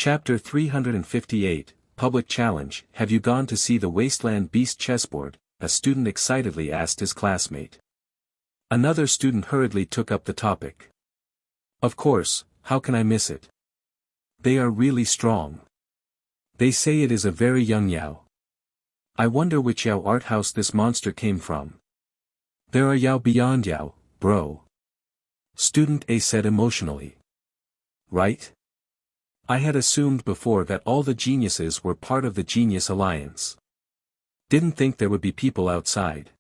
Chapter 358, Public Challenge. Have you gone to see the Wasteland Beast chessboard? A student excitedly asked his classmate. Another student hurriedly took up the topic. Of course, how can I miss it? They are really strong. They say it is a very young Yao. I wonder which Yao art house this monster came from. There are Yao beyond Yao, bro. Student A said emotionally. Right? I had assumed before that all the geniuses were part of the Genius Alliance. Didn't think there would be people outside.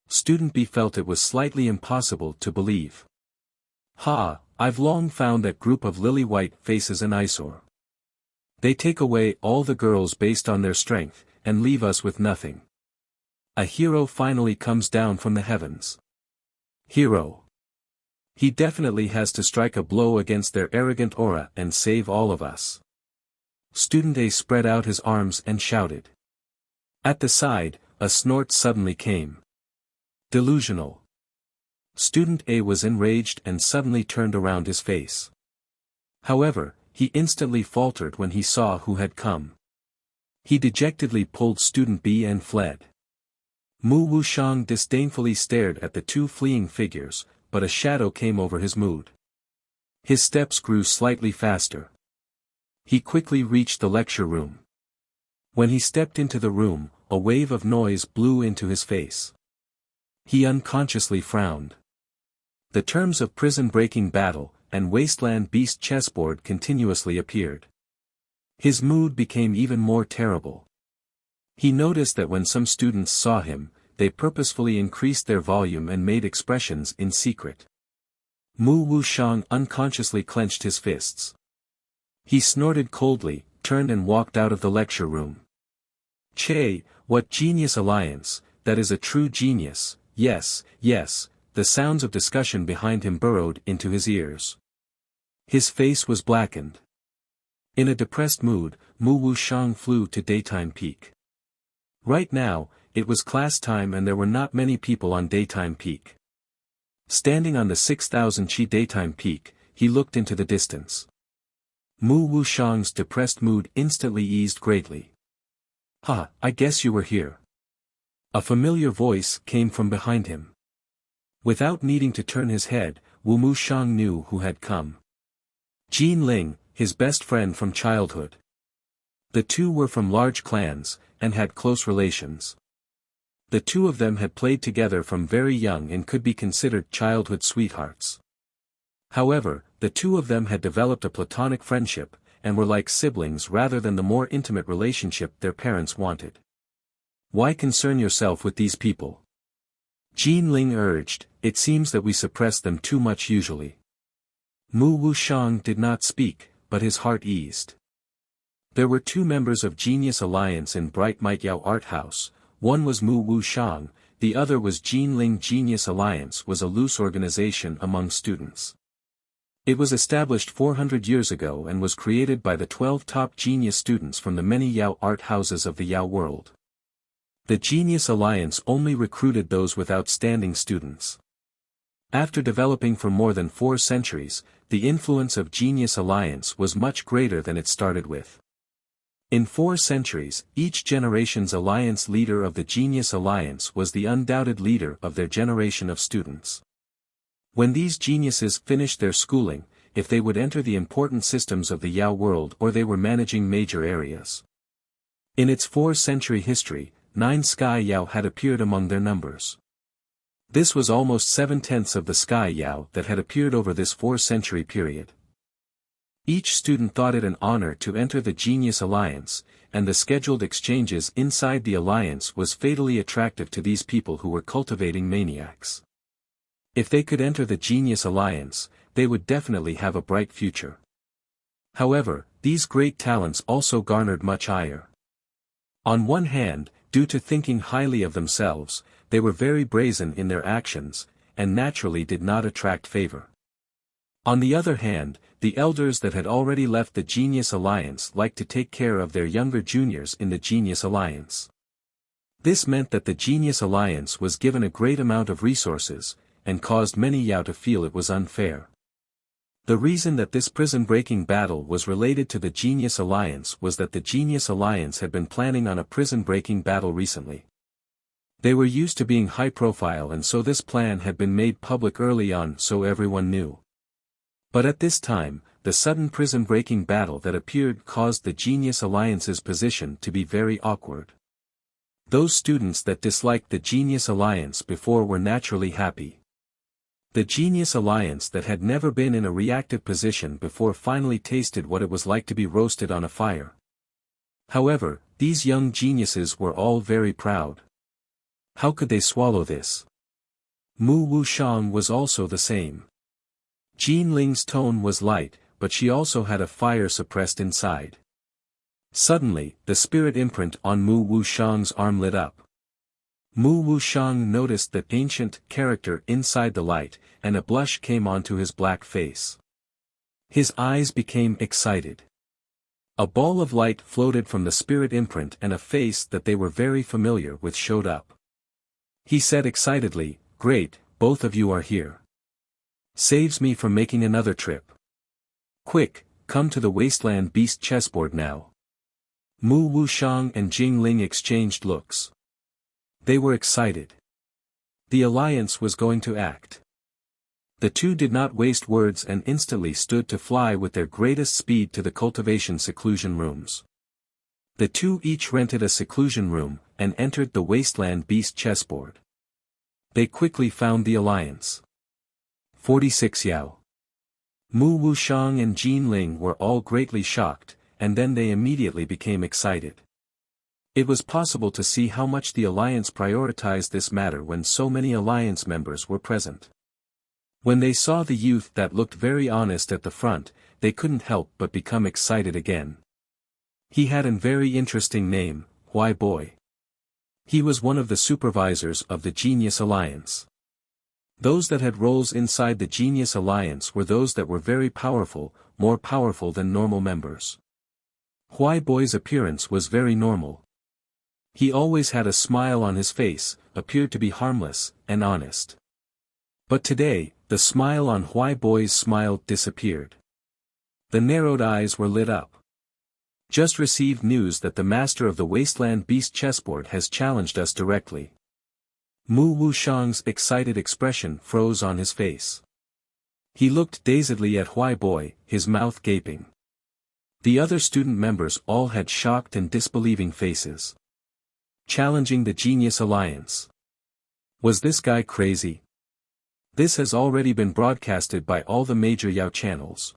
Student B felt it was slightly impossible to believe. Ha, I've long found that group of lily-white faces an eyesore. They take away all the girls based on their strength, and leave us with nothing. A hero finally comes down from the heavens. Hero. He definitely has to strike a blow against their arrogant aura and save all of us. Student A spread out his arms and shouted. At the side, a snort suddenly came. Delusional. Student A was enraged and suddenly turned around his face. However, he instantly faltered when he saw who had come. He dejectedly pulled Student B and fled. Mu Wuxiang disdainfully stared at the two fleeing figures, but a shadow came over his mood. His steps grew slightly faster. He quickly reached the lecture room. When he stepped into the room, a wave of noise blew into his face. He unconsciously frowned. The terms of prison-breaking battle and wasteland beast chessboard continuously appeared. His mood became even more terrible. He noticed that when some students saw him, they purposefully increased their volume and made expressions in secret. Mu Wuxiang unconsciously clenched his fists. He snorted coldly, turned and walked out of the lecture room. Che, what genius alliance, that is a true genius, yes, yes, the sounds of discussion behind him burrowed into his ears. His face was blackened. In a depressed mood, Mu Wuxiang flew to Daytime Peak. Right now, it was class time and there were not many people on Daytime Peak. Standing on the 6,000 chi Daytime Peak, he looked into the distance. Mu Wuxiang's depressed mood instantly eased greatly. Ha, I guess you were here. A familiar voice came from behind him. Without needing to turn his head, Wu Wuxiang knew who had come. Jin Ling, his best friend from childhood. The two were from large clans, and had close relations. The two of them had played together from very young and could be considered childhood sweethearts. However, the two of them had developed a platonic friendship, and were like siblings rather than the more intimate relationship their parents wanted. Why concern yourself with these people? Jin Ling urged, it seems that we suppress them too much usually. Mu Wuxiang did not speak, but his heart eased. There were two members of Genius Alliance in Bright Might Yao Art House. One was Mu Wuxiang, the other was Jin Ling. Genius Alliance was a loose organization among students. It was established 400 years ago and was created by the 12 top genius students from the many Yao art houses of the Yao world. The Genius Alliance only recruited those with outstanding students. After developing for more than 4 centuries, the influence of Genius Alliance was much greater than it started with. In 4 centuries, each generation's alliance leader of the Genius Alliance was the undoubted leader of their generation of students. When these geniuses finished their schooling, if they would enter the important systems of the Yao world or they were managing major areas. In its 4-century history, 9 Sky Yao had appeared among their numbers. This was almost 7/10 of the Sky Yao that had appeared over this 4-century period. Each student thought it an honor to enter the Genius Alliance, and the scheduled exchanges inside the alliance was fatally attractive to these people who were cultivating maniacs. If they could enter the Genius Alliance, they would definitely have a bright future. However, these great talents also garnered much ire. On one hand, due to thinking highly of themselves, they were very brazen in their actions, and naturally did not attract favor. On the other hand, the elders that had already left the Genius Alliance liked to take care of their younger juniors in the Genius Alliance. This meant that the Genius Alliance was given a great amount of resources, and caused many Yao to feel it was unfair. The reason that this prison-breaking battle was related to the Genius Alliance was that the Genius Alliance had been planning on a prison-breaking battle recently. They were used to being high-profile, and so this plan had been made public early on so everyone knew. But at this time, the sudden prison-breaking battle that appeared caused the Genius Alliance's position to be very awkward. Those students that disliked the Genius Alliance before were naturally happy. The Genius Alliance that had never been in a reactive position before finally tasted what it was like to be roasted on a fire. However, these young geniuses were all very proud. How could they swallow this? Mu Wuxiang was also the same. Jin Ling's tone was light, but she also had a fire suppressed inside. Suddenly, the spirit imprint on Mu Wuxiang's arm lit up. Mu Wuxiang noticed the ancient character inside the light, and a blush came onto his black face. His eyes became excited. A ball of light floated from the spirit imprint, and a face that they were very familiar with showed up. He said excitedly, "Great, both of you are here. Saves me from making another trip. Quick, come to the Wasteland Beast chessboard now." Mu Wuxiang and Jing Ling exchanged looks. They were excited. The alliance was going to act. The two did not waste words and instantly stood to fly with their greatest speed to the cultivation seclusion rooms. The two each rented a seclusion room, and entered the Wasteland Beast chessboard. They quickly found the alliance. 46 Yao. Mu Wuxiang and Jin Ling were all greatly shocked, and then they immediately became excited. It was possible to see how much the alliance prioritized this matter when so many alliance members were present. When they saw the youth that looked very honest at the front, they couldn't help but become excited again. He had a very interesting name, Why Boy. He was one of the supervisors of the Genius Alliance. Those that had roles inside the Genius Alliance were those that were very powerful, more powerful than normal members. Why Boy's appearance was very normal. He always had a smile on his face, appeared to be harmless, and honest. But today, the smile on Why Boy's smile disappeared. The narrowed eyes were lit up. Just received news that the master of the Wasteland Beast chessboard has challenged us directly. Mu Wuxiang's excited expression froze on his face. He looked dazedly at Why Boy, his mouth gaping. The other student members all had shocked and disbelieving faces. Challenging the Genius Alliance. Was this guy crazy? This has already been broadcasted by all the major Yao channels.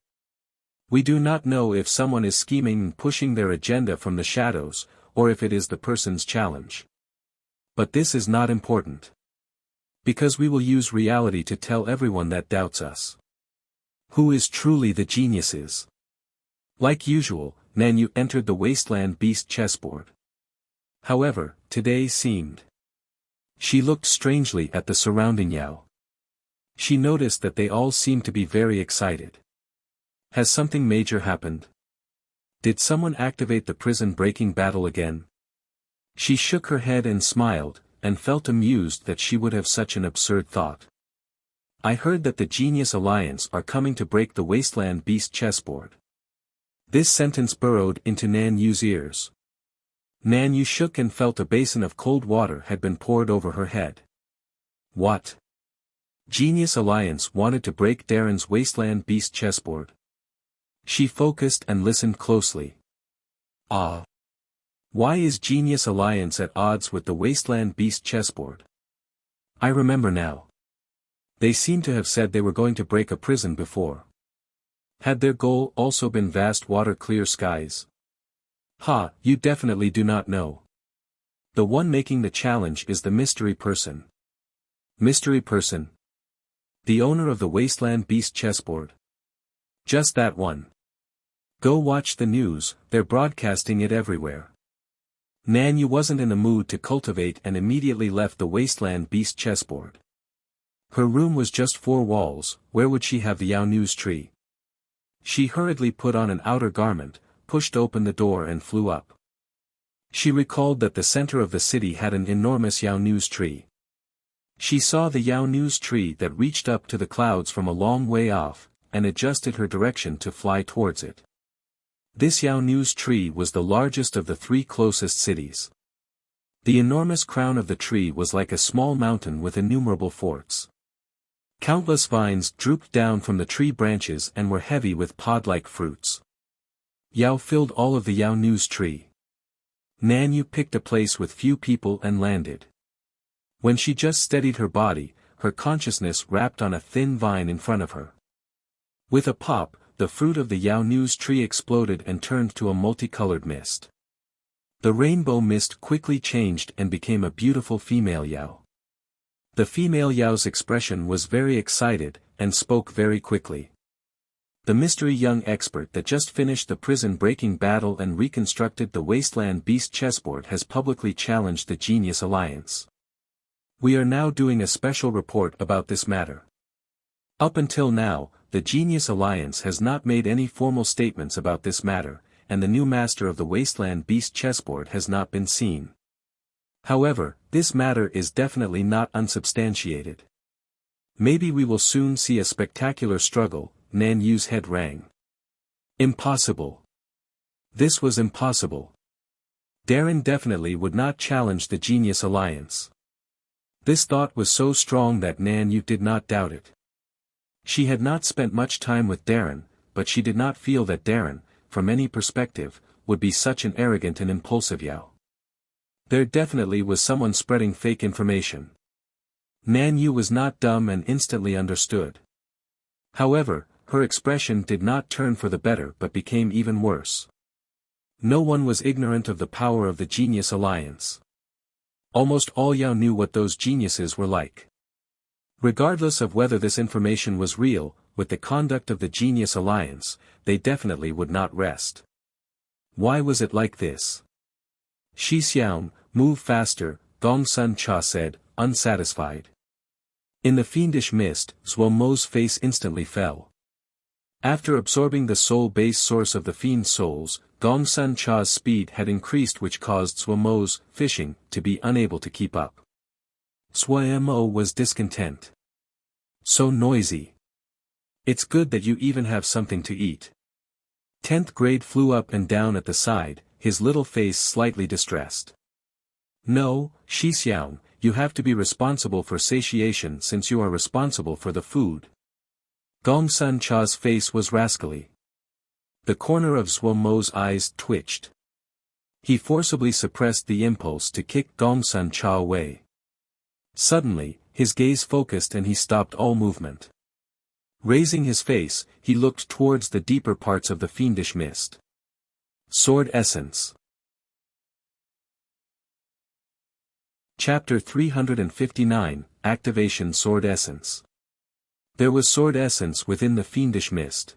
We do not know if someone is scheming and pushing their agenda from the shadows, or if it is the person's challenge. But this is not important. Because we will use reality to tell everyone that doubts us. Who is truly the geniuses? Like usual, Nanyu entered the Wasteland Beast chessboard. However, today seemed. She looked strangely at the surrounding Yao. She noticed that they all seemed to be very excited. Has something major happened? Did someone activate the prison-breaking battle again? She shook her head and smiled, and felt amused that she would have such an absurd thought. I heard that the Genius Alliance are coming to break the Wasteland Beast chessboard. This sentence burrowed into Nanyu's ears. Nanyu shook and felt a basin of cold water had been poured over her head. What? Genius Alliance wanted to break Darren's Wasteland Beast chessboard. She focused and listened closely. Ah. Why is Genius Alliance at odds with the Wasteland Beast chessboard? I remember now. They seem to have said they were going to break a prison before. Had their goal also been vast water clear skies? Ha, you definitely do not know. The one making the challenge is the mystery person. Mystery person? The owner of the Wasteland Beast chessboard? Just that one. Go watch the news, they're broadcasting it everywhere. Nanyu wasn't in the mood to cultivate and immediately left the Wasteland Beast chessboard. Her room was just 4 walls, where would she have the Yao news tree? She hurriedly put on an outer garment, pushed open the door and flew up. She recalled that the center of the city had an enormous Yao news tree. She saw the Yao news tree that reached up to the clouds from a long way off, and adjusted her direction to fly towards it. This Yao Nu's tree was the largest of the 3 closest cities. The enormous crown of the tree was like a small mountain with innumerable forts. Countless vines drooped down from the tree branches and were heavy with pod-like fruits. Yao filled all of the Yao Nu's tree. Nan Yu picked a place with few people and landed. When she just steadied her body, her consciousness wrapped on a thin vine in front of her. With a pop, the fruit of the Yao Nu's tree exploded and turned to a multicolored mist. The rainbow mist quickly changed and became a beautiful female Yao. The female Yao's expression was very excited, and spoke very quickly. The mystery young expert that just finished the prison-breaking battle and reconstructed the Wasteland Beast chessboard has publicly challenged the Genius Alliance. We are now doing a special report about this matter. Up until now, the Genius Alliance has not made any formal statements about this matter, and the new master of the Wasteland Beast chessboard has not been seen. However, this matter is definitely not unsubstantiated. Maybe we will soon see a spectacular struggle. Nan Yu's head rang. Impossible. This was impossible. Darren definitely would not challenge the Genius Alliance. This thought was so strong that Nan Yu did not doubt it. She had not spent much time with Darren, but she did not feel that Darren, from any perspective, would be such an arrogant and impulsive Yao. There definitely was someone spreading fake information. Nan Yu was not dumb and instantly understood. However, her expression did not turn for the better but became even worse. No one was ignorant of the power of the Genius Alliance. Almost all Yao knew what those geniuses were like. Regardless of whether this information was real, with the conduct of the Genius Alliance, they definitely would not rest. Why was it like this? Shi Xiang, move faster, Gong Sun Cha said, unsatisfied. In the fiendish mist, Zhuo Mo's face instantly fell. After absorbing the soul-base source of the fiend's souls, Gong Sun Cha's speed had increased, which caused Zhuo Mo's fishing to be unable to keep up. Zhuo Mo was discontent. So noisy. It's good that you even have something to eat. 10th grade flew up and down at the side, his little face slightly distressed. No, Shi Xiang, you have to be responsible for satiation since you are responsible for the food. Gong Sun Cha's face was rascally. The corner of Zhuo Mo's eyes twitched. He forcibly suppressed the impulse to kick Gong Sun Cha away. Suddenly, his gaze focused and he stopped all movement. Raising his face, he looked towards the deeper parts of the fiendish mist. Sword Essence. Chapter 359, Activation Sword Essence. There was sword essence within the fiendish mist.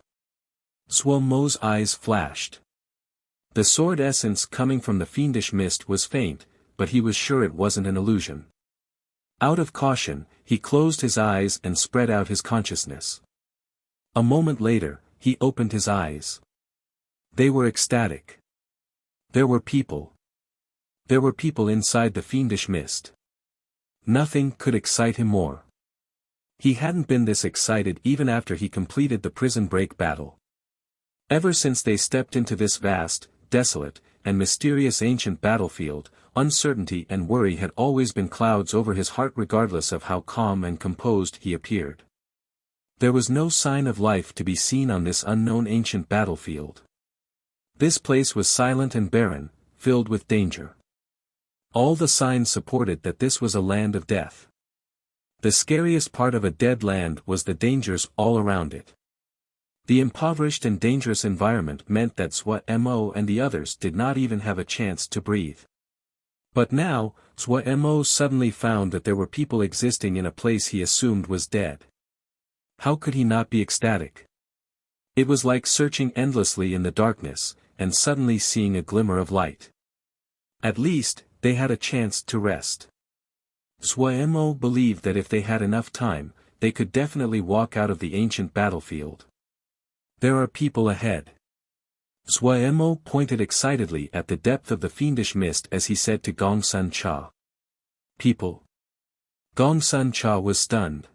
Zhuo Mo's eyes flashed. The sword essence coming from the fiendish mist was faint, but he was sure it wasn't an illusion. Out of caution, he closed his eyes and spread out his consciousness. A moment later, he opened his eyes. They were ecstatic. There were people. There were people inside the fiendish mist. Nothing could excite him more. He hadn't been this excited even after he completed the prison break battle. Ever since they stepped into this vast, desolate, and mysterious ancient battlefield, uncertainty and worry had always been clouds over his heart regardless of how calm and composed he appeared. There was no sign of life to be seen on this unknown ancient battlefield. This place was silent and barren, filled with danger. All the signs supported that this was a land of death. The scariest part of a dead land was the dangers all around it. The impoverished and dangerous environment meant that Zhuo Mo and the others did not even have a chance to breathe. But now, Zhuo Mo suddenly found that there were people existing in a place he assumed was dead. How could he not be ecstatic? It was like searching endlessly in the darkness, and suddenly seeing a glimmer of light. At least, they had a chance to rest. Zhuo Mo believed that if they had enough time, they could definitely walk out of the ancient battlefield. There are people ahead. Zhuo Mo pointed excitedly at the depth of the fiendish mist as he said to Gong Sun Cha. People. Gong Sun Cha was stunned.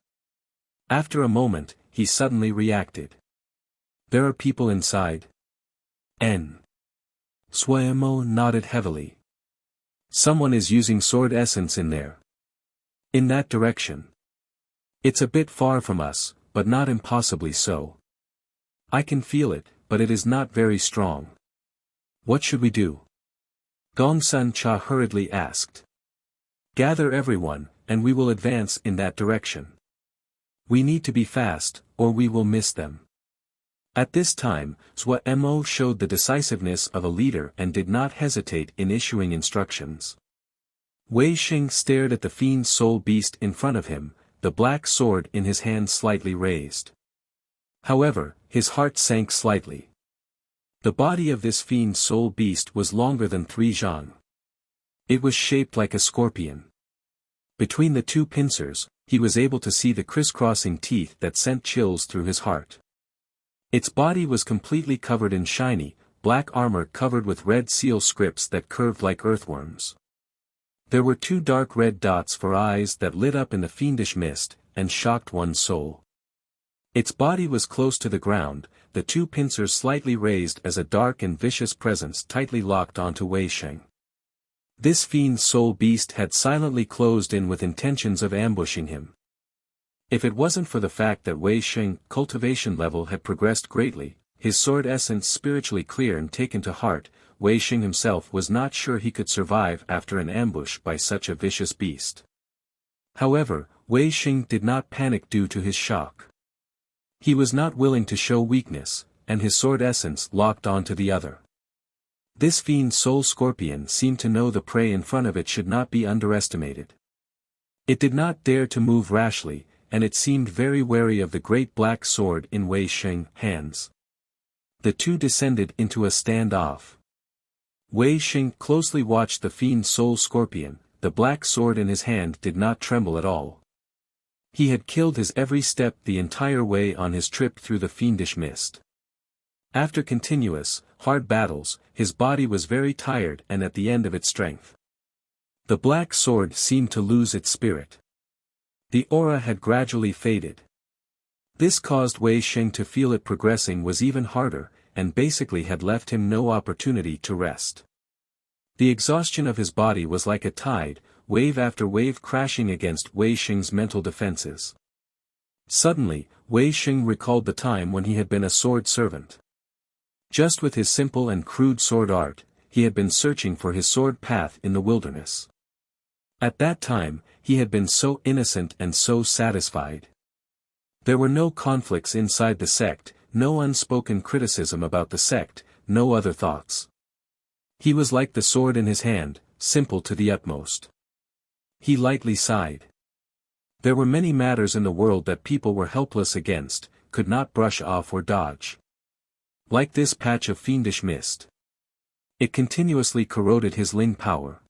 After a moment, he suddenly reacted. There are people inside. N. Suemo nodded heavily. Someone is using sword essence in there. In that direction. It's a bit far from us, but not impossibly so. I can feel it, but it is not very strong. What should we do? Gongsun Cha hurriedly asked. Gather everyone, and we will advance in that direction. We need to be fast, or we will miss them. At this time, Suemo showed the decisiveness of a leader and did not hesitate in issuing instructions. Wei Xing stared at the fiend soul beast in front of him, the black sword in his hand slightly raised. However, his heart sank slightly. The body of this fiend soul beast was longer than 3 zhang. It was shaped like a scorpion. Between the two pincers, he was able to see the crisscrossing teeth that sent chills through his heart. Its body was completely covered in shiny, black armor covered with red seal scripts that curved like earthworms. There were 2 dark red dots for eyes that lit up in the fiendish mist, and shocked one's soul. Its body was close to the ground, the 2 pincers slightly raised as a dark and vicious presence tightly locked onto Wei Xing. This fiend soul beast had silently closed in with intentions of ambushing him. If it wasn't for the fact that Wei Xing's cultivation level had progressed greatly, his sword essence spiritually clear and taken to heart, Wei Xing himself was not sure he could survive after an ambush by such a vicious beast. However, Wei Xing did not panic due to his shock. He was not willing to show weakness, and his sword essence locked onto the other. This fiend soul scorpion seemed to know the prey in front of it should not be underestimated. It did not dare to move rashly, and it seemed very wary of the great black sword in Wei Xing's hands. The two descended into a standoff. Wei Xing closely watched the fiend soul scorpion, the black sword in his hand did not tremble at all. He had killed his every step the entire way on his trip through the fiendish mist. After continuous, hard battles, his body was very tired and at the end of its strength. The black sword seemed to lose its spirit. The aura had gradually faded. This caused Wei Xing to feel it progressing was even harder, and basically had left him no opportunity to rest. The exhaustion of his body was like a tide, wave after wave crashing against Wei Xing's mental defenses. Suddenly, Wei Xing recalled the time when he had been a sword servant. Just with his simple and crude sword art, he had been searching for his sword path in the wilderness. At that time, he had been so innocent and so satisfied. There were no conflicts inside the sect, no unspoken criticism about the sect, no other thoughts. He was like the sword in his hand, simple to the utmost. He lightly sighed. There were many matters in the world that people were helpless against, could not brush off or dodge. Like this patch of fiendish mist. It continuously corroded his Ling power.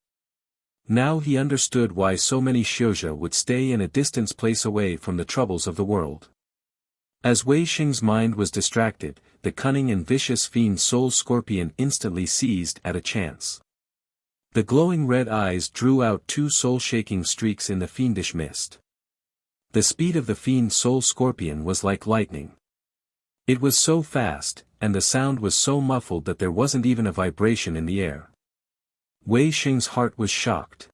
Now he understood why so many Xiuzhi would stay in a distant place away from the troubles of the world. As Wei Xing's mind was distracted, the cunning and vicious fiend soul scorpion instantly seized at a chance. The glowing red eyes drew out 2 soul-shaking streaks in the fiendish mist. The speed of the fiend soul scorpion was like lightning. It was so fast, and the sound was so muffled that there wasn't even a vibration in the air. Wei Xing's heart was shocked.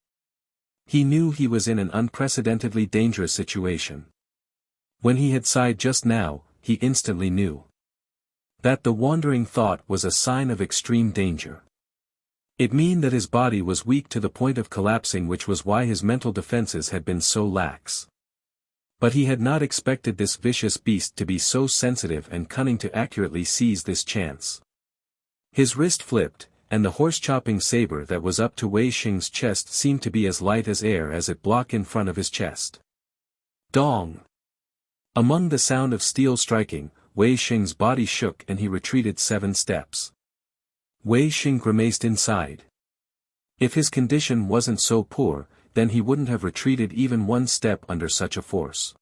He knew he was in an unprecedentedly dangerous situation. When he had sighed just now, he instantly knew that the wandering thought was a sign of extreme danger. It meant that his body was weak to the point of collapsing, which was why his mental defenses had been so lax. But he had not expected this vicious beast to be so sensitive and cunning to accurately seize this chance. His wrist flipped, and the horse-chopping saber that was up to Wei Xing's chest seemed to be as light as air as it blocked in front of his chest. Dong! Among the sound of steel striking, Wei Xing's body shook and he retreated 7 steps. Wei Xing grimaced inside. If his condition wasn't so poor, then he wouldn't have retreated even 1 step under such a force.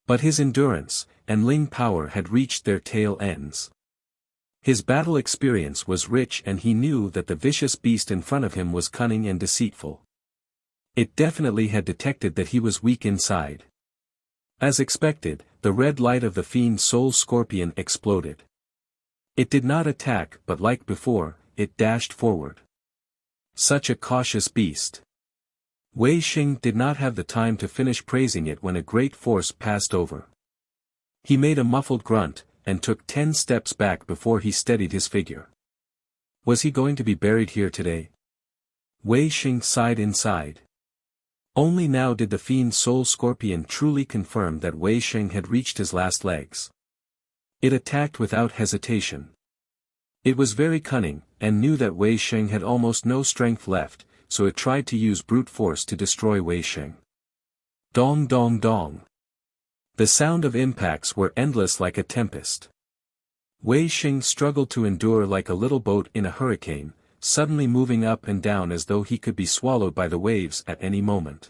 But his endurance, and Ling power had reached their tail ends. His battle experience was rich and he knew that the vicious beast in front of him was cunning and deceitful. It definitely had detected that he was weak inside. As expected, the red light of the fiend soul scorpion exploded. It did not attack, but like before, it dashed forward. Such a cautious beast. Wei Xing did not have the time to finish praising it when a great force passed over. He made a muffled grunt, and took 10 steps back before he steadied his figure. Was he going to be buried here today? Wei Xing sighed inside. Only now did the fiend soul scorpion truly confirm that Wei Xing had reached his last legs. It attacked without hesitation. It was very cunning, and knew that Wei Xing had almost no strength left, so it tried to use brute force to destroy Wei Xing. Dong dong dong. The sound of impacts were endless like a tempest. Wei Xing struggled to endure like a little boat in a hurricane, suddenly moving up and down as though he could be swallowed by the waves at any moment.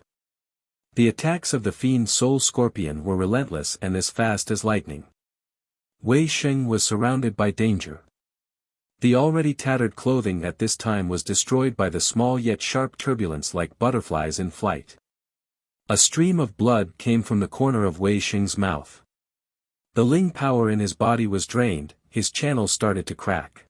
The attacks of the fiend soul scorpion were relentless and as fast as lightning. Wei Xing was surrounded by danger. The already tattered clothing at this time was destroyed by the small yet sharp turbulence like butterflies in flight. A stream of blood came from the corner of Wei Xing's mouth. The Ling power in his body was drained, his channels started to crack.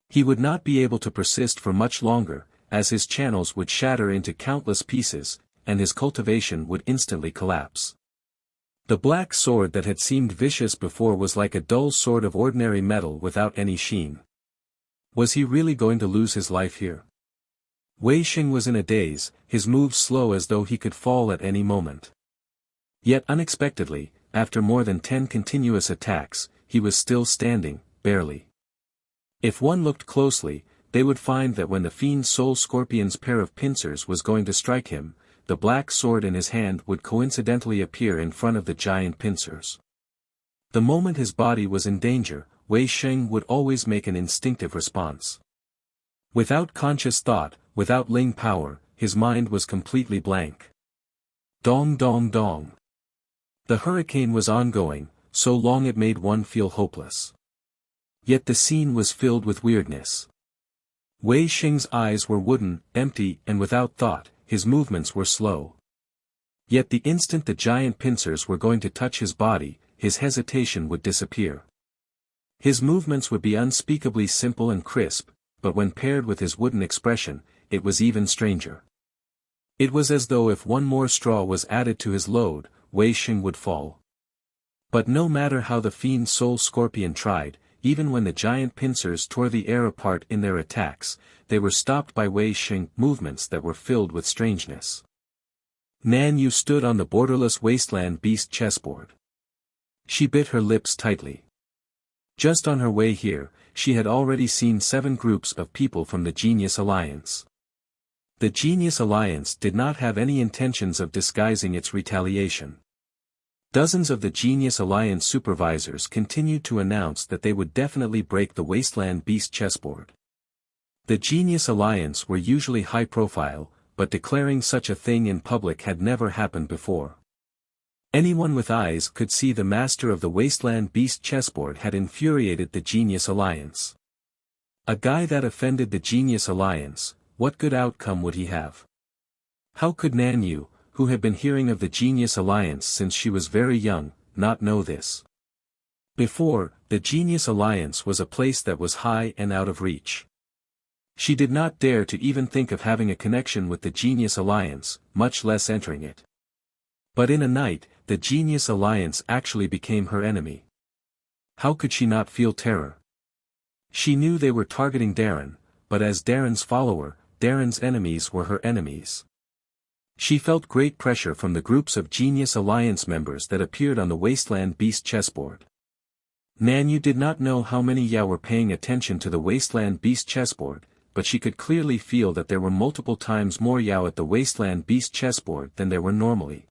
He would not be able to persist for much longer, as his channels would shatter into countless pieces, and his cultivation would instantly collapse. The black sword that had seemed vicious before was like a dull sword of ordinary metal without any sheen. Was he really going to lose his life here? Wei Xing was in a daze, his moves slow as though he could fall at any moment. Yet unexpectedly, after more than 10 continuous attacks, he was still standing, barely. If one looked closely, they would find that when the fiend soul scorpion's pair of pincers was going to strike him, the black sword in his hand would coincidentally appear in front of the giant pincers. The moment his body was in danger, Wei Xing would always make an instinctive response. Without conscious thought, without Ling power, his mind was completely blank. Dong dong dong. The hurricane was ongoing, so long it made one feel hopeless. Yet the scene was filled with weirdness. Wei Xing's eyes were wooden, empty and without thought, his movements were slow. Yet the instant the giant pincers were going to touch his body, his hesitation would disappear. His movements would be unspeakably simple and crisp, but when paired with his wooden expression, it was even stranger. It was as though if one more straw was added to his load, Wei Xing would fall. But no matter how the fiend soul scorpion tried, even when the giant pincers tore the air apart in their attacks, they were stopped by Wei Xing movements that were filled with strangeness. Nan Yu stood on the borderless wasteland beast chessboard. She bit her lips tightly. Just on her way here, she had already seen 7 groups of people from the Genius Alliance. The Genius Alliance did not have any intentions of disguising its retaliation. Dozens of the Genius Alliance supervisors continued to announce that they would definitely break the Wasteland Beast chessboard. The Genius Alliance were usually high profile, but declaring such a thing in public had never happened before. Anyone with eyes could see the master of the Wasteland Beast chessboard had infuriated the Genius Alliance. A guy that offended the Genius Alliance, what good outcome would he have? How could Nan Yu, who had been hearing of the Genius Alliance since she was very young, not know this? Before, the Genius Alliance was a place that was high and out of reach. She did not dare to even think of having a connection with the Genius Alliance, much less entering it. But in a night, the Genius Alliance actually became her enemy. How could she not feel terror? She knew they were targeting Darren, but as Darren's follower, Darren's enemies were her enemies. She felt great pressure from the groups of Genius Alliance members that appeared on the Wasteland Beast chessboard. Nan Yu did not know how many Yao were paying attention to the Wasteland Beast chessboard, but she could clearly feel that there were multiple times more Yao at the Wasteland Beast chessboard than there were normally.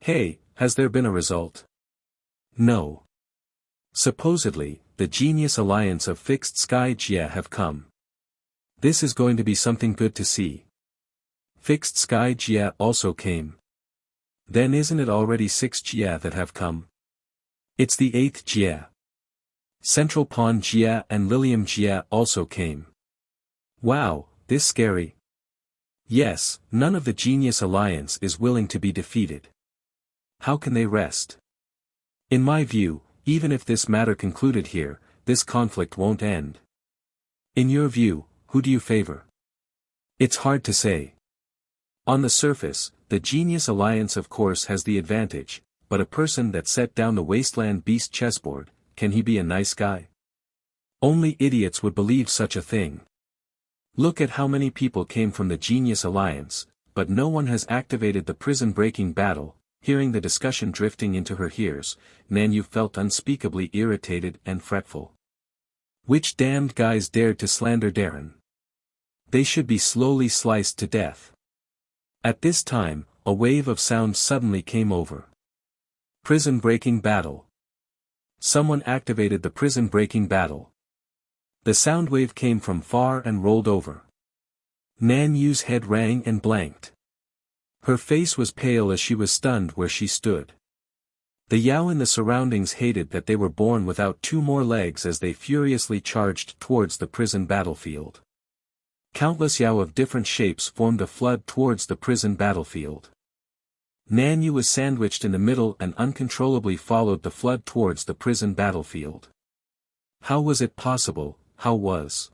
Hey, has there been a result? No. Supposedly, the Genius Alliance of Fixed Sky Jia have come. This is going to be something good to see. Fixed Sky Jia also came. Then isn't it already 6 Jia that have come? It's the 8th Jia. Central Pawn Jia and Lilium Jia also came. Wow, this scary. Yes, none of the Genius Alliance is willing to be defeated. How can they rest? In my view, even if this matter concluded here, this conflict won't end. In your view, who do you favor? It's hard to say. On the surface, the Genius Alliance of course has the advantage, but a person that set down the Wasteland Beast chessboard, can he be a nice guy? Only idiots would believe such a thing. Look at how many people came from the Genius Alliance, but no one has activated the prison-breaking battle. Hearing the discussion drifting into her ears, Nanyu felt unspeakably irritated and fretful. Which damned guys dared to slander Darren? They should be slowly sliced to death. At this time, a wave of sound suddenly came over. Prison-breaking battle. Someone activated the prison-breaking battle. The sound wave came from far and rolled over. Nanyu's head rang and blanked. Her face was pale as she was stunned where she stood. The Yao in the surroundings hated that they were born without two more legs as they furiously charged towards the prison battlefield. Countless Yao of different shapes formed a flood towards the prison battlefield. Nanyu was sandwiched in the middle and uncontrollably followed the flood towards the prison battlefield. How was it possible? How was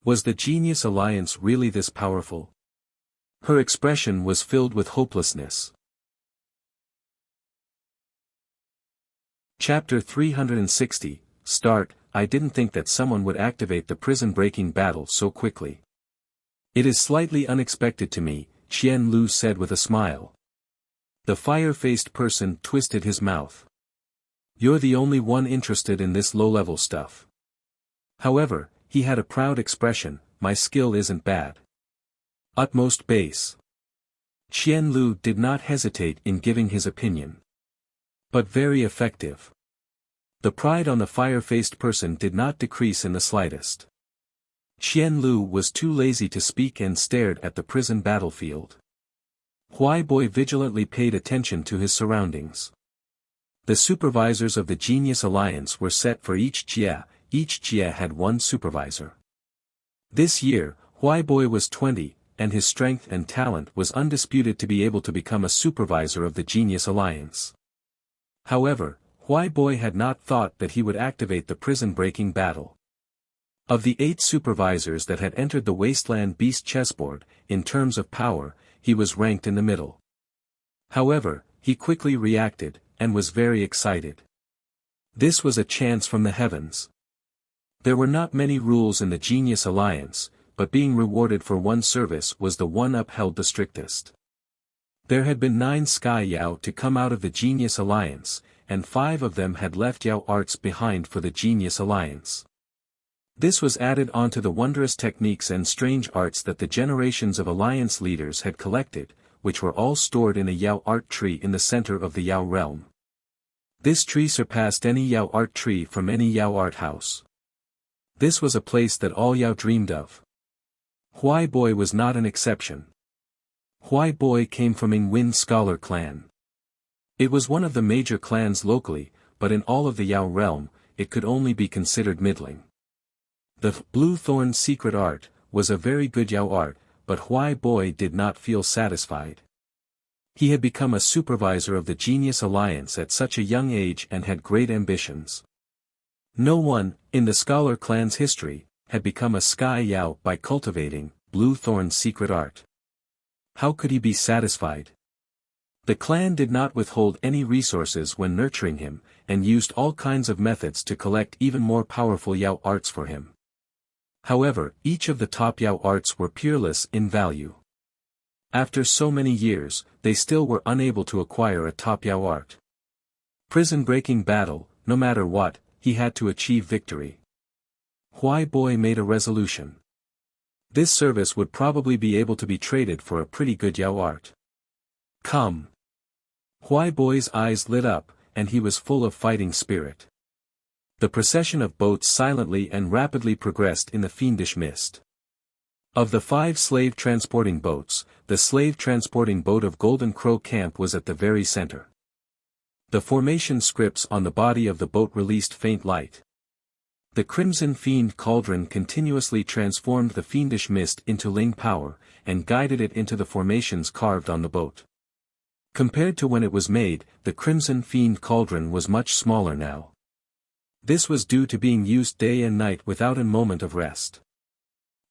the Genius Alliance really this powerful? Her expression was filled with hopelessness. Chapter 360, Start. I didn't think that someone would activate the prison-breaking battle so quickly. It is slightly unexpected to me, Qian Lu said with a smile. The fire-faced person twisted his mouth. You're the only one interested in this low-level stuff. However, he had a proud expression, my skill isn't bad. Utmost base. Qian Lu did not hesitate in giving his opinion. But very effective. The pride on the fire-faced person did not decrease in the slightest. Qian Lu was too lazy to speak and stared at the prison battlefield. Huai Boy vigilantly paid attention to his surroundings. The supervisors of the Genius Alliance were set for each Jia had one supervisor. This year, Huai Boy was 20, and his strength and talent was undisputed to be able to become a supervisor of the Genius Alliance. However, Huai Boy had not thought that he would activate the prison-breaking battle. Of the 8 supervisors that had entered the Wasteland Beast chessboard, in terms of power, he was ranked in the middle. However, he quickly reacted, and was very excited. This was a chance from the heavens. There were not many rules in the Genius Alliance, but being rewarded for one service was the one upheld the strictest. There had been 9 Sky Yao to come out of the Genius Alliance, and 5 of them had left Yao arts behind for the Genius Alliance. This was added onto the wondrous techniques and strange arts that the generations of Alliance leaders had collected, which were all stored in a Yao art tree in the center of the Yao realm. This tree surpassed any Yao art tree from any Yao art house. This was a place that all Yao dreamed of. Huai Boy was not an exception. Huai Boy came from Ingwen Scholar clan. It was one of the major clans locally, but in all of the Yao realm, it could only be considered middling. The Blue Thorn secret art was a very good Yao art, but Huai Boy did not feel satisfied. He had become a supervisor of the Genius Alliance at such a young age and had great ambitions. No one, in the Scholar clan's history, had become a Sky Yao by cultivating Blue Thorn's secret art. How could he be satisfied? The clan did not withhold any resources when nurturing him, and used all kinds of methods to collect even more powerful Yao arts for him. However, each of the top Yao arts were peerless in value. After so many years, they still were unable to acquire a top Yao art. Prison-breaking battle, no matter what, he had to achieve victory. Huai Boy made a resolution. This service would probably be able to be traded for a pretty good Yao art. Come. Huai Boy's eyes lit up, and he was full of fighting spirit. The procession of boats silently and rapidly progressed in the fiendish mist. Of the 5 slave-transporting boats, the slave-transporting boat of Golden Crow Camp was at the very center. The formation scripts on the body of the boat released faint light. The Crimson Fiend Cauldron continuously transformed the fiendish mist into Ling power, and guided it into the formations carved on the boat. Compared to when it was made, the Crimson Fiend cauldron was much smaller now. This was due to being used day and night without a moment of rest.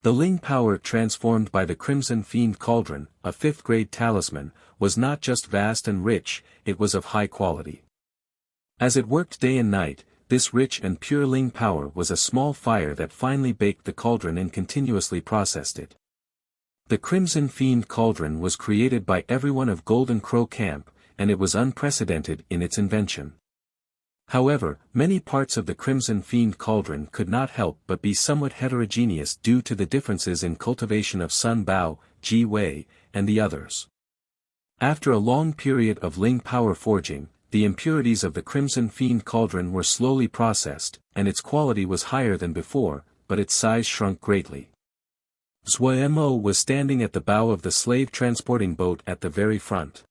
The Ling power transformed by the Crimson Fiend cauldron, a 5th grade talisman, was not just vast and rich, it was of high quality. As it worked day and night, this rich and pure Ling power was a small fire that finally baked the cauldron and continuously processed it. The Crimson Fiend cauldron was created by everyone of Golden Crow Camp, and it was unprecedented in its invention. However, many parts of the Crimson Fiend cauldron could not help but be somewhat heterogeneous due to the differences in cultivation of Sun Bao, Ji Wei, and the others. After a long period of Ling power forging, the impurities of the Crimson Fiend cauldron were slowly processed, and its quality was higher than before, but its size shrunk greatly. Zhuemo was standing at the bow of the slave transporting boat at the very front.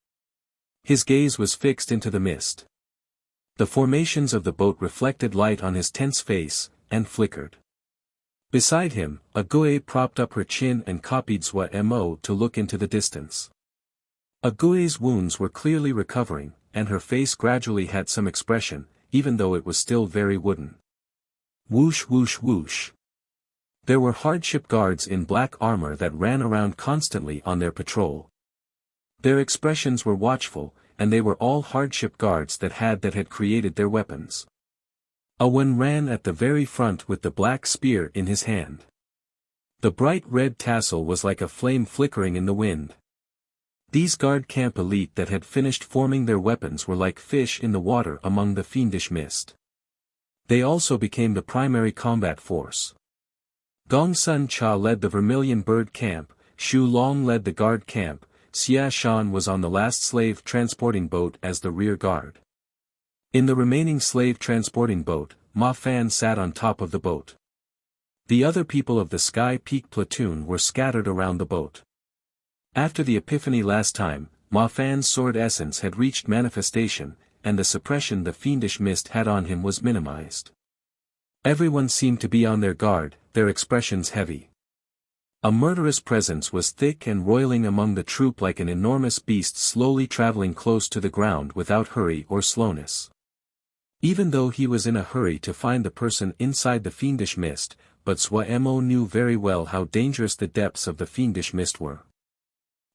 His gaze was fixed into the mist. The formations of the boat reflected light on his tense face, and flickered. Beside him, a Gui propped up her chin and copied Zhuemo to look into the distance. A Gui's wounds were clearly recovering, and her face gradually had some expression, even though it was still very wooden. Whoosh whoosh whoosh. There were hardship guards in black armor that ran around constantly on their patrol. Their expressions were watchful, and they were all hardship guards that had created their weapons. A Wen ran at the very front with the black spear in his hand. The bright red tassel was like a flame flickering in the wind. These guard camp elite that had finished forming their weapons were like fish in the water among the fiendish mist. They also became the primary combat force. Gong Sun Cha led the Vermilion Bird camp, Shu Long led the guard camp, Xia Shan was on the last slave transporting boat as the rear guard. In the remaining slave transporting boat, Ma Fan sat on top of the boat. The other people of the Sky Peak platoon were scattered around the boat. After the epiphany last time, Ma Fan's sword essence had reached manifestation, and the suppression the fiendish mist had on him was minimized. Everyone seemed to be on their guard, their expressions heavy. A murderous presence was thick and roiling among the troop like an enormous beast slowly traveling close to the ground without hurry or slowness. Even though he was in a hurry to find the person inside the fiendish mist, but Zhuemo knew very well how dangerous the depths of the fiendish mist were.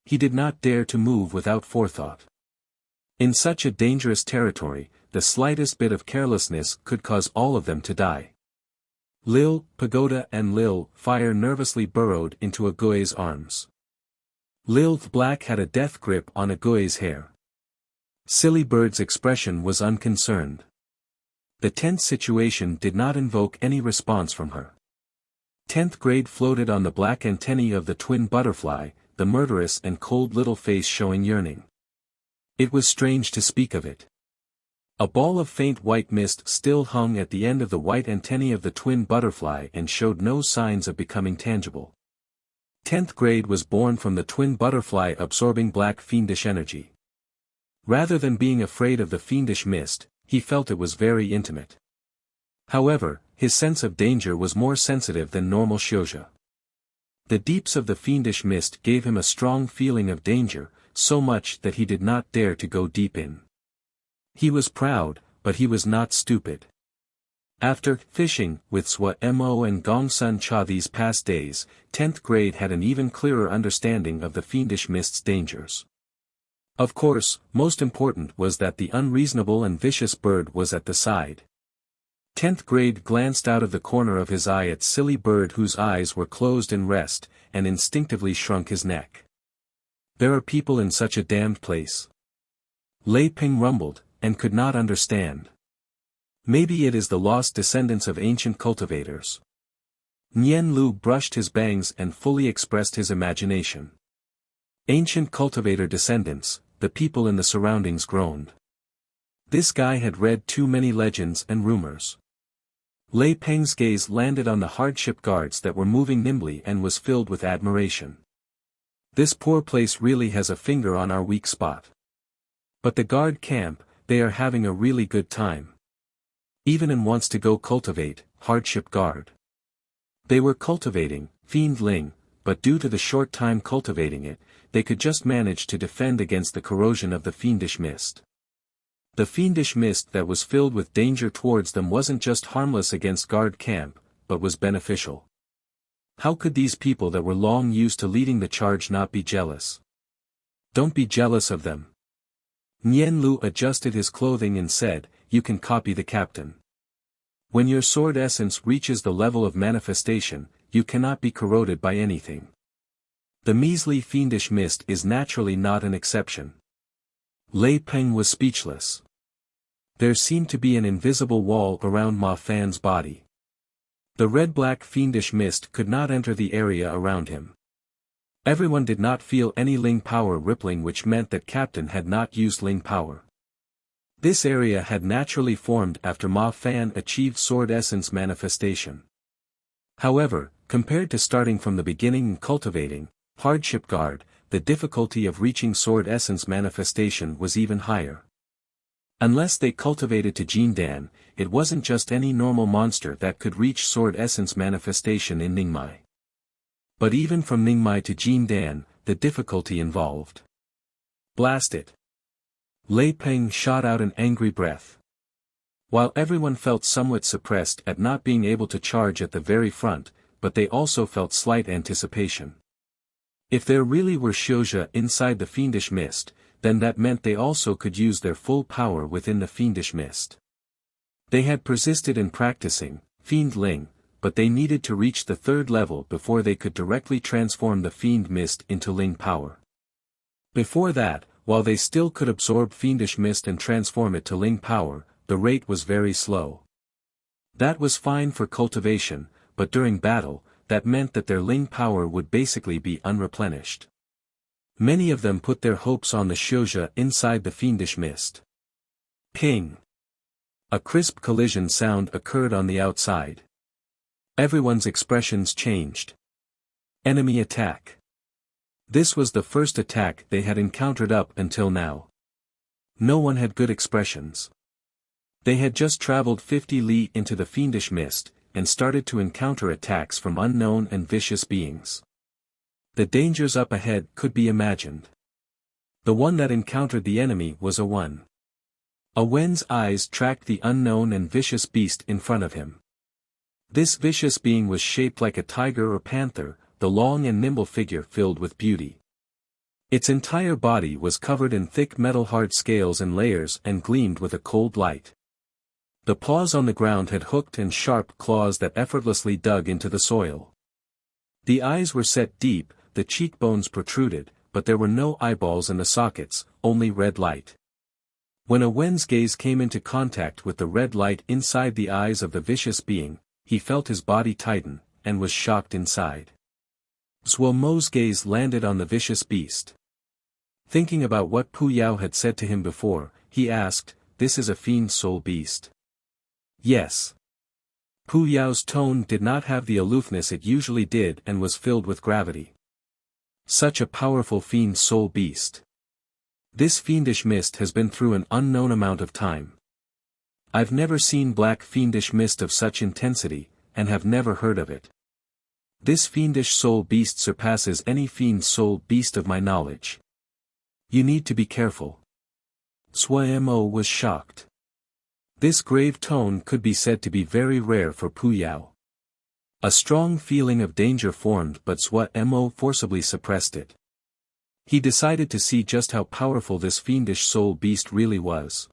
He did not dare to move without forethought. In such a dangerous territory, the slightest bit of carelessness could cause all of them to die. Lil, Pagoda and Lil, Fire nervously burrowed into a Gui's arms. Lil Black had a death grip on a Gui's hair. Silly Bird's expression was unconcerned. The tense situation did not invoke any response from her. 10th grade floated on the black antennae of the twin butterfly, the murderous and cold little face showing yearning. It was strange to speak of it. A ball of faint white mist still hung at the end of the white antennae of the twin butterfly and showed no signs of becoming tangible. 10th grade was born from the twin butterfly absorbing black fiendish energy. Rather than being afraid of the fiendish mist, he felt it was very intimate. However, his sense of danger was more sensitive than normal shouja. The deeps of the fiendish mist gave him a strong feeling of danger, so much that he did not dare to go deep in. He was proud, but he was not stupid. After fishing with Zhuemo and Gong Sun Cha these past days, 10th grade had an even clearer understanding of the fiendish mist's dangers. Of course, most important was that the unreasonable and vicious bird was at the side. 10th grade glanced out of the corner of his eye at Silly Bird whose eyes were closed in rest, and instinctively shrunk his neck. There are people in such a damned place. Lei Ping rumbled, and could not understand. Maybe it is the lost descendants of ancient cultivators. Nian Lu brushed his bangs and fully expressed his imagination. Ancient cultivator descendants, the people in the surroundings groaned. This guy had read too many legends and rumors. Lei Peng's gaze landed on the hardship guards that were moving nimbly and was filled with admiration. This poor place really has a finger on our weak spot. But the guard camp, they are having a really good time. Even wants to go cultivate, hardship guard. They were cultivating, Fiend Ling, but due to the short time cultivating it, they could just manage to defend against the corrosion of the fiendish mist. The fiendish mist that was filled with danger towards them wasn't just harmless against guard camp, but was beneficial. How could these people that were long used to leading the charge not be jealous? Don't be jealous of them. Nian Lu adjusted his clothing and said, "You can copy the captain. When your sword essence reaches the level of manifestation, you cannot be corroded by anything. The measly fiendish mist is naturally not an exception." Lei Peng was speechless. There seemed to be an invisible wall around Ma Fan's body. The red-black fiendish mist could not enter the area around him. Everyone did not feel any Ling power rippling, which meant that Captain had not used Ling power. This area had naturally formed after Ma Fan achieved sword essence manifestation. However, compared to starting from the beginning and cultivating hardship guard, the difficulty of reaching sword essence manifestation was even higher. Unless they cultivated to Jindan, it wasn't just any normal monster that could reach sword essence manifestation in Ningmai. But even from Ningmai to Jindan, the difficulty involved. Blast it! Lei Peng shot out an angry breath. While everyone felt somewhat suppressed at not being able to charge at the very front, but they also felt slight anticipation. If there really were Xiuzhe inside the fiendish mist, then that meant they also could use their full power within the fiendish mist. They had persisted in practicing Fiend Ling, but they needed to reach the third level before they could directly transform the fiend mist into Ling power. Before that, while they still could absorb fiendish mist and transform it to Ling power, the rate was very slow. That was fine for cultivation, but during battle, that meant that their Ling power would basically be unreplenished. Many of them put their hopes on the Xiuzhe inside the fiendish mist. Ping! A crisp collision sound occurred on the outside. Everyone's expressions changed. Enemy attack. This was the first attack they had encountered up until now. No one had good expressions. They had just traveled 50 li into the fiendish mist, and started to encounter attacks from unknown and vicious beings. The dangers up ahead could be imagined. The one that encountered the enemy was a Wen. A Wen's eyes tracked the unknown and vicious beast in front of him. This vicious being was shaped like a tiger or panther, the long and nimble figure filled with beauty. Its entire body was covered in thick metal-hard scales and layers and gleamed with a cold light. The paws on the ground had hooked and sharp claws that effortlessly dug into the soil. The eyes were set deep, the cheekbones protruded, but there were no eyeballs in the sockets, only red light. When a Wen's gaze came into contact with the red light inside the eyes of the vicious being, he felt his body tighten, and was shocked inside. Zhuo Mo's gaze landed on the vicious beast. Thinking about what Pu Yao had said to him before, he asked, "This is a fiend soul beast?" "Yes." Pu Yao's tone did not have the aloofness it usually did and was filled with gravity. "Such a powerful fiend soul beast. This fiendish mist has been through an unknown amount of time. I've never seen black fiendish mist of such intensity, and have never heard of it. This fiendish soul beast surpasses any fiend soul beast of my knowledge. You need to be careful." Zhuo Mo was shocked. This grave tone could be said to be very rare for Pu Yao. A strong feeling of danger formed, but Zhuo Mo forcibly suppressed it. He decided to see just how powerful this fiendish soul beast really was.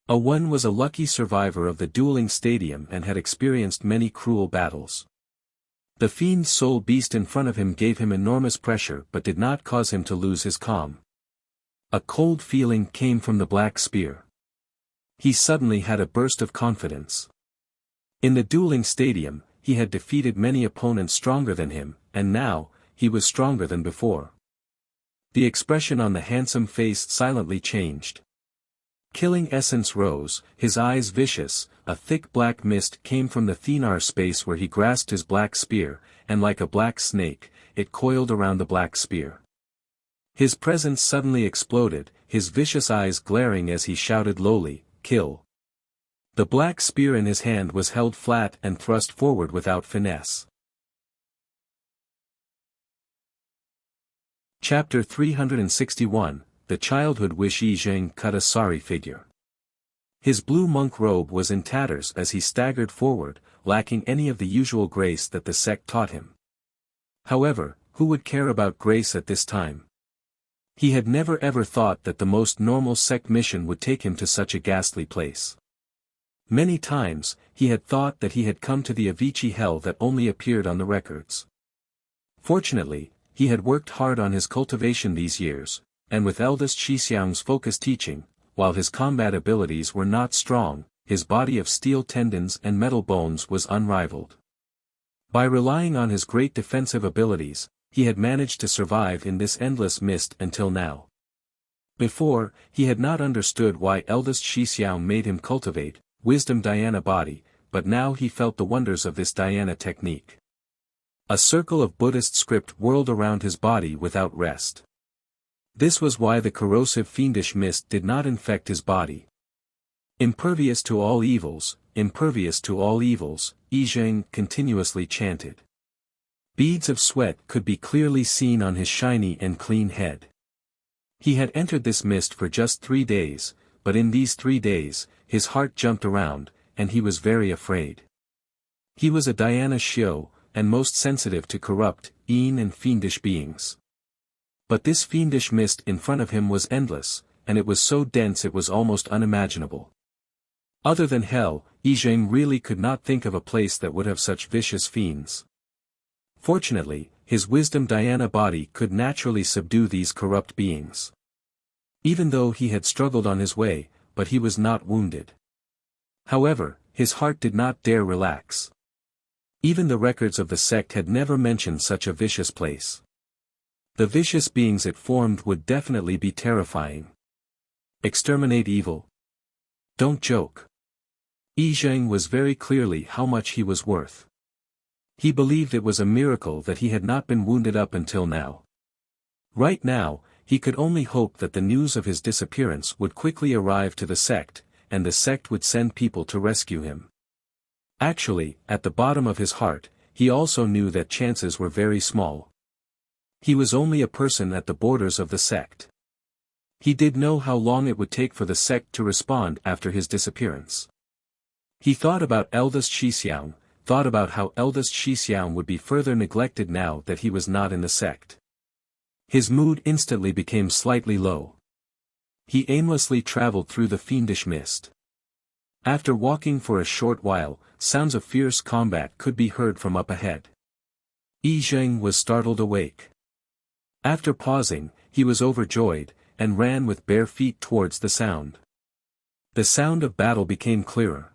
A Wen was a lucky survivor of the dueling stadium and had experienced many cruel battles. The fiend soul beast in front of him gave him enormous pressure but did not cause him to lose his calm. A cold feeling came from the black spear. He suddenly had a burst of confidence. In the dueling stadium, he had defeated many opponents stronger than him, and now, he was stronger than before. The expression on the handsome face silently changed. Killing essence rose, his eyes vicious, a thick black mist came from the thenar space where he grasped his black spear, and like a black snake, it coiled around the black spear. His presence suddenly exploded, his vicious eyes glaring as he shouted lowly, "Kill." The black spear in his hand was held flat and thrust forward without finesse. Chapter 361, The Childhood Wish. Yi Zheng cut a sorry figure. His blue monk robe was in tatters as he staggered forward, lacking any of the usual grace that the sect taught him. However, who would care about grace at this time? He had never ever thought that the most normal sect mission would take him to such a ghastly place. Many times, he had thought that he had come to the Avicii hell that only appeared on the records. Fortunately, he had worked hard on his cultivation these years, and with eldest Shixiang's focused teaching, while his combat abilities were not strong, his body of steel tendons and metal bones was unrivaled. By relying on his great defensive abilities, he had managed to survive in this endless mist until now. Before, he had not understood why eldest Shixiang made him cultivate wisdom dhyana body, but now he felt the wonders of this dhyana technique. A circle of Buddhist script whirled around his body without rest. This was why the corrosive fiendish mist did not infect his body. Impervious to all evils, impervious to all evils, Yi Zheng continuously chanted. Beads of sweat could be clearly seen on his shiny and clean head. He had entered this mist for just 3 days, but in these 3 days, his heart jumped around, and he was very afraid. He was a dhyana shio, and most sensitive to corrupt, mean and fiendish beings. But this fiendish mist in front of him was endless, and it was so dense it was almost unimaginable. Other than hell, Yi Zheng really could not think of a place that would have such vicious fiends. Fortunately, his wisdom dhyana body could naturally subdue these corrupt beings. Even though he had struggled on his way, but he was not wounded. However, his heart did not dare relax. Even the records of the sect had never mentioned such a vicious place. The vicious beings it formed would definitely be terrifying. Exterminate evil? Don't joke. Yi Zheng was very clearly how much he was worth. He believed it was a miracle that he had not been wounded up until now. Right now, he could only hope that the news of his disappearance would quickly arrive to the sect, and the sect would send people to rescue him. Actually, at the bottom of his heart, he also knew that chances were very small. He was only a person at the borders of the sect. He did know how long it would take for the sect to respond after his disappearance. He thought about eldest Shixiang, thought about how eldest Shixiang would be further neglected now that he was not in the sect. His mood instantly became slightly low. He aimlessly traveled through the fiendish mist. After walking for a short while, sounds of fierce combat could be heard from up ahead. Yi Zheng was startled awake. After pausing, he was overjoyed, and ran with bare feet towards the sound. The sound of battle became clearer.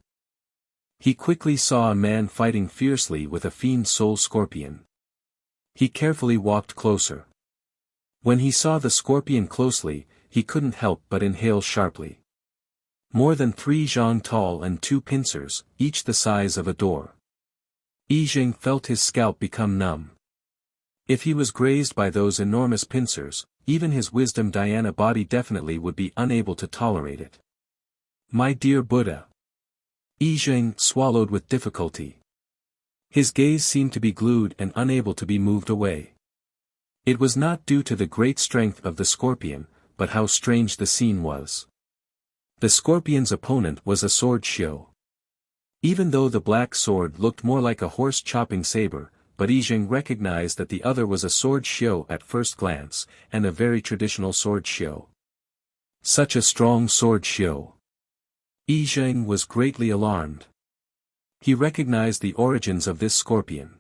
He quickly saw a man fighting fiercely with a fiend soul scorpion. He carefully walked closer. When he saw the scorpion closely, he couldn't help but inhale sharply. More than 3 zhang tall and 2 pincers, each the size of a door. Yi Zheng felt his scalp become numb. If he was grazed by those enormous pincers, even his wisdom dhyana body definitely would be unable to tolerate it. My dear Buddha. Yi Zheng swallowed with difficulty. His gaze seemed to be glued and unable to be moved away. It was not due to the great strength of the scorpion, but how strange the scene was. The scorpion's opponent was a sword shio. Even though the black sword looked more like a horse-chopping saber, but Yi Zheng recognized that the other was a sword shio at first glance, and a very traditional sword shio. Such a strong sword shio. Yi Zheng was greatly alarmed. He recognized the origins of this scorpion.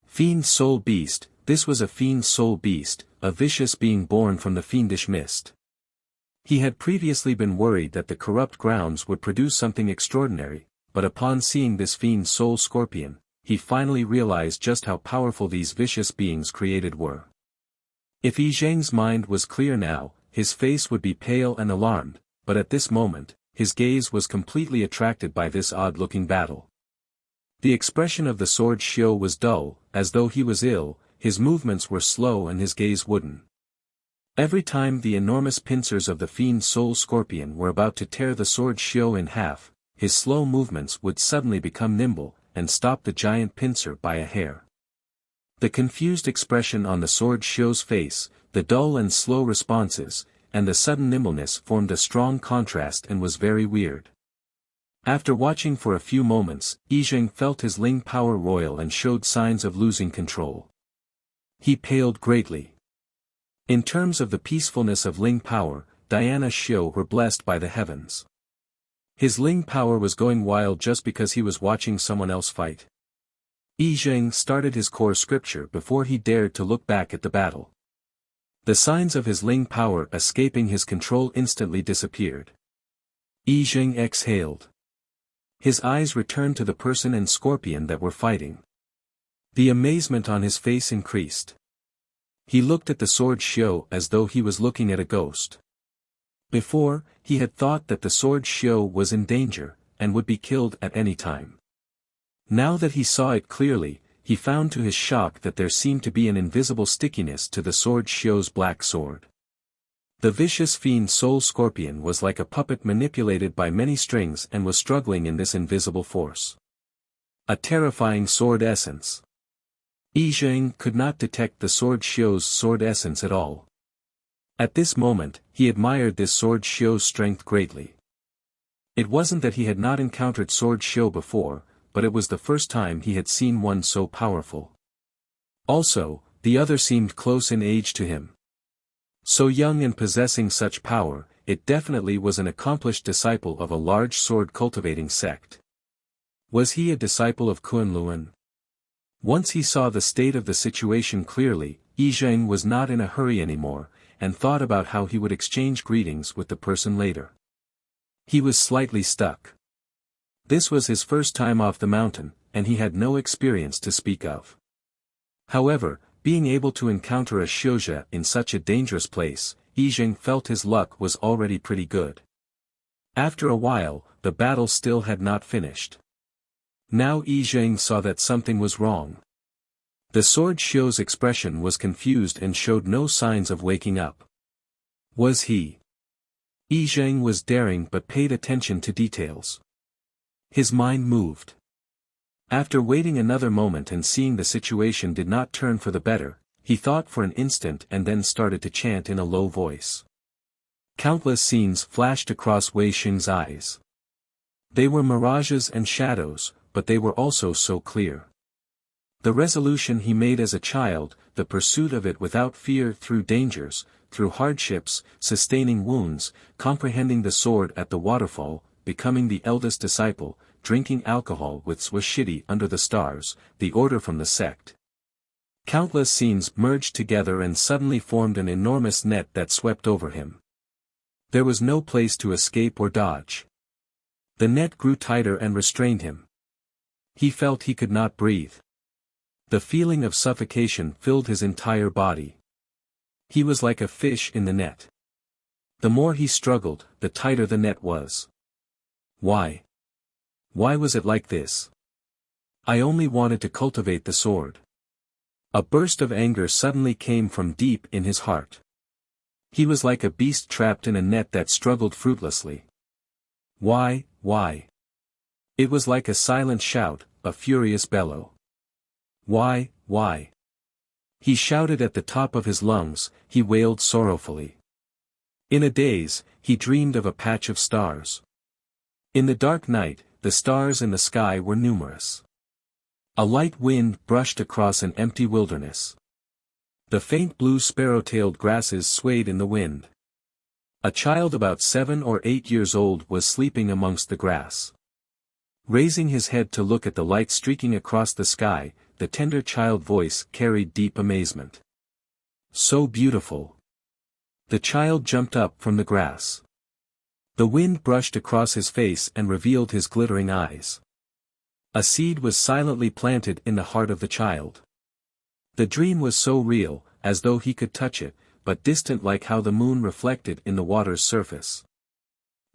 Fiend soul beast, this was a fiend soul beast, a vicious being born from the fiendish mist. He had previously been worried that the corrupt grounds would produce something extraordinary, but upon seeing this fiend soul scorpion, he finally realized just how powerful these vicious beings created were. If Yi Zheng's mind was clear now, his face would be pale and alarmed, but at this moment, his gaze was completely attracted by this odd-looking battle. The expression of the sword shio was dull, as though he was ill, his movements were slow and his gaze wooden. Every time the enormous pincers of the fiend soul scorpion were about to tear the sword shio in half, his slow movements would suddenly become nimble, and stop the giant pincer by a hair. The confused expression on the sword shio's face, the dull and slow responses, and the sudden nimbleness formed a strong contrast and was very weird. After watching for a few moments, Yizheng felt his Ling power roil and showed signs of losing control. He paled greatly. In terms of the peacefulness of Ling power, Diana's Xiu were blessed by the heavens. His Ling power was going wild just because he was watching someone else fight. Yizheng started his core scripture before he dared to look back at the battle. The signs of his Ling power escaping his control instantly disappeared. Yizheng exhaled. His eyes returned to the person and scorpion that were fighting. The amazement on his face increased. He looked at the sword Xiu as though he was looking at a ghost. Before, he had thought that the sword Xiu was in danger, and would be killed at any time. Now that he saw it clearly, he found to his shock that there seemed to be an invisible stickiness to the sword Xiu's black sword. The vicious fiend soul scorpion was like a puppet manipulated by many strings and was struggling in this invisible force. A terrifying sword essence. Yizheng could not detect the sword Xiu's sword essence at all. At this moment, he admired this sword Xiu's strength greatly. It wasn't that he had not encountered sword Xiu before, but it was the first time he had seen one so powerful. Also, the other seemed close in age to him. So young and possessing such power, it definitely was an accomplished disciple of a large sword-cultivating sect. Was he a disciple of Kunlun? Once he saw the state of the situation clearly, Yizheng was not in a hurry anymore, and thought about how he would exchange greetings with the person later. He was slightly stuck. This was his first time off the mountain, and he had no experience to speak of. However, being able to encounter a Xiuzhe in such a dangerous place, Yizheng felt his luck was already pretty good. After a while, the battle still had not finished. Now Yizheng saw that something was wrong. The sword Xiu's expression was confused and showed no signs of waking up. Was he? Yizheng was daring but paid attention to details. His mind moved. After waiting another moment and seeing the situation did not turn for the better, he thought for an instant and then started to chant in a low voice. Countless scenes flashed across Wei Xing's eyes. They were mirages and shadows, but they were also so clear. The resolution he made as a child, the pursuit of it without fear through dangers, through hardships, sustaining wounds, comprehending the sword at the waterfall, becoming the eldest disciple, drinking alcohol with Swashiti under the stars, the order from the sect. Countless scenes merged together and suddenly formed an enormous net that swept over him. There was no place to escape or dodge. The net grew tighter and restrained him. He felt he could not breathe. The feeling of suffocation filled his entire body. He was like a fish in the net. The more he struggled, the tighter the net was. Why? Why was it like this? I only wanted to cultivate the sword. A burst of anger suddenly came from deep in his heart. He was like a beast trapped in a net that struggled fruitlessly. Why? It was like a silent shout, a furious bellow. Why? He shouted at the top of his lungs, he wailed sorrowfully. In a daze, he dreamed of a patch of stars. In the dark night, the stars in the sky were numerous. A light wind brushed across an empty wilderness. The faint blue sparrow-tailed grasses swayed in the wind. A child about 7 or 8 years old was sleeping amongst the grass. Raising his head to look at the light streaking across the sky, the tender child voice carried deep amazement. So beautiful. The child jumped up from the grass. The wind brushed across his face and revealed his glittering eyes. A seed was silently planted in the heart of the child. The dream was so real, as though he could touch it, but distant like how the moon reflected in the water's surface.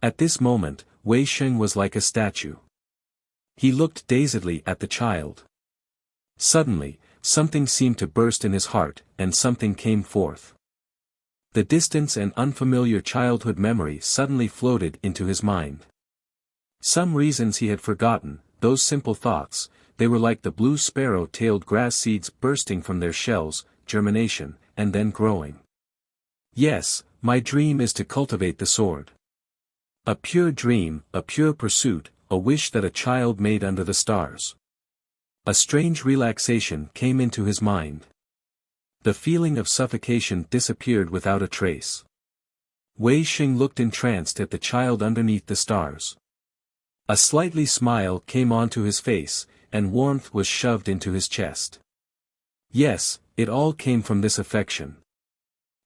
At this moment, Wei Xing was like a statue. He looked dazedly at the child. Suddenly, something seemed to burst in his heart, and something came forth. The distance and unfamiliar childhood memory suddenly floated into his mind. Some reasons he had forgotten, those simple thoughts, they were like the blue sparrow-tailed grass seeds bursting from their shells, germination, and then growing. Yes, my dream is to cultivate the sword. A pure dream, a pure pursuit, a wish that a child made under the stars. A strange relaxation came into his mind. The feeling of suffocation disappeared without a trace. Wei Xing looked entranced at the child underneath the stars. A slightly smile came onto his face, and warmth was shoved into his chest. Yes, it all came from this affection.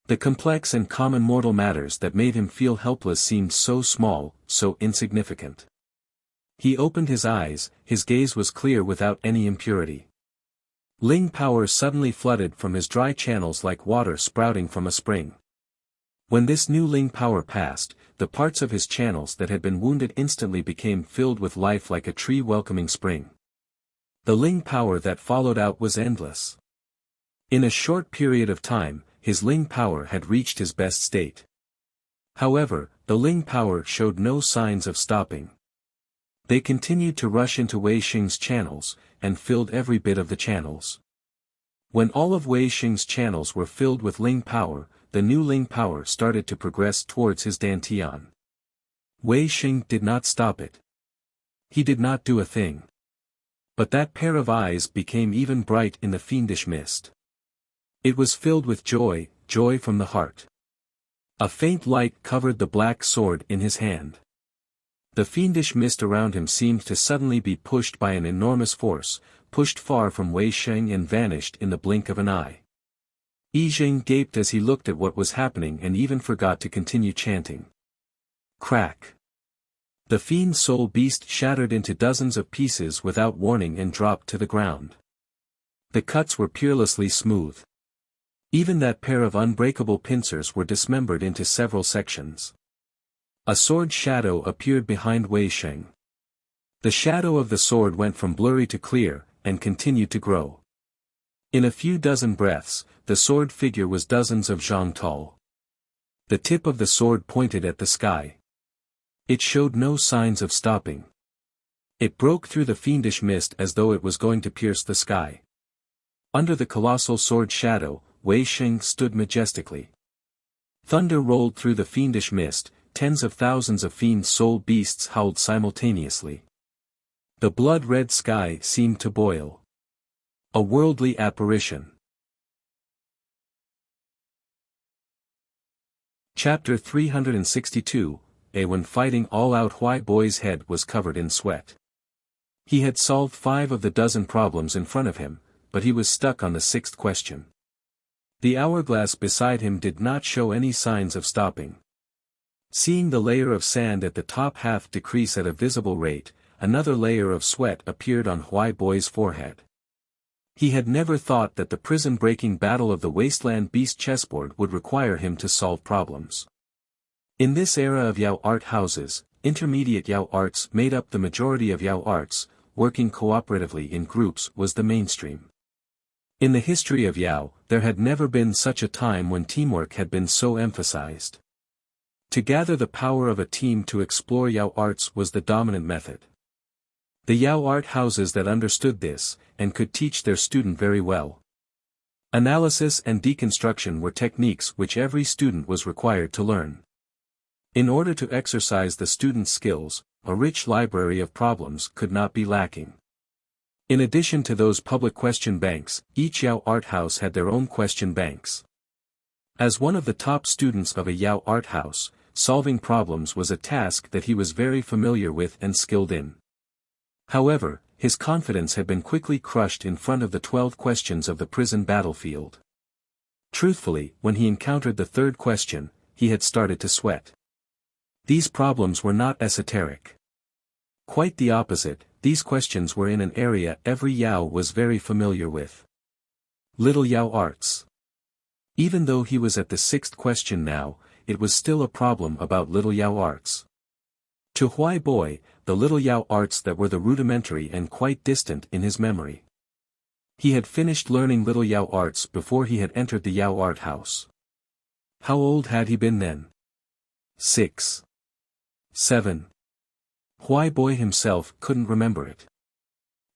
The complex and common mortal matters that made him feel helpless seemed so small, so insignificant. He opened his eyes, his gaze was clear without any impurity. Ling power suddenly flooded from his dry channels like water sprouting from a spring. When this new Ling power passed, the parts of his channels that had been wounded instantly became filled with life like a tree welcoming spring. The Ling power that followed out was endless. In a short period of time, his Ling power had reached his best state. However, the Ling power showed no signs of stopping. They continued to rush into Wei Xing's channels, and filled every bit of the channels. When all of Wei Xing's channels were filled with Ling power, the new Ling power started to progress towards his dantian. Wei Xing did not stop it. He did not do a thing. But that pair of eyes became even bright in the fiendish mist. It was filled with joy, joy from the heart. A faint light covered the black sword in his hand. The fiendish mist around him seemed to suddenly be pushed by an enormous force, pushed far from Wei Xing and vanished in the blink of an eye. Yi Jing gaped as he looked at what was happening and even forgot to continue chanting. Crack! The fiend soul beast shattered into dozens of pieces without warning and dropped to the ground. The cuts were peerlessly smooth. Even that pair of unbreakable pincers were dismembered into several sections. A sword shadow appeared behind Wei Xing. The shadow of the sword went from blurry to clear, and continued to grow. In a few dozen breaths, the sword figure was dozens of zhang tall. The tip of the sword pointed at the sky. It showed no signs of stopping. It broke through the fiendish mist as though it was going to pierce the sky. Under the colossal sword shadow, Wei Xing stood majestically. Thunder rolled through the fiendish mist, tens of thousands of fiend soul beasts howled simultaneously. The blood-red sky seemed to boil. A worldly apparition. Chapter 362, When fighting all out, Huai Boy's head was covered in sweat. He had solved 5 of the dozen problems in front of him, but he was stuck on the 6th question. The hourglass beside him did not show any signs of stopping. Seeing the layer of sand at the top half decrease at a visible rate, another layer of sweat appeared on Huai Boy's forehead. He had never thought that the prison-breaking battle of the Wasteland Beast chessboard would require him to solve problems. In this era of Yao art houses, intermediate Yao arts made up the majority of Yao arts, working cooperatively in groups was the mainstream. In the history of Yao, there had never been such a time when teamwork had been so emphasized. To gather the power of a team to explore Yao arts was the dominant method. The Yao art houses that understood this, and could teach their student very well. Analysis and deconstruction were techniques which every student was required to learn. In order to exercise the student's skills, a rich library of problems could not be lacking. In addition to those public question banks, each Yao art house had their own question banks. As one of the top students of a Yao art house, solving problems was a task that he was very familiar with and skilled in. However, his confidence had been quickly crushed in front of the 12 questions of the prison battlefield. Truthfully, when he encountered the 3rd question, he had started to sweat. These problems were not esoteric. Quite the opposite, these questions were in an area every Yao was very familiar with. Little Yao arts. Even though he was at the 6th question now, it was still a problem about little Yao arts. To Huai Boy, the little Yao arts that were the rudimentary and quite distant in his memory. He had finished learning little Yao arts before he had entered the Yao art house. How old had he been then? 6. 7. Huai Boy himself couldn't remember it.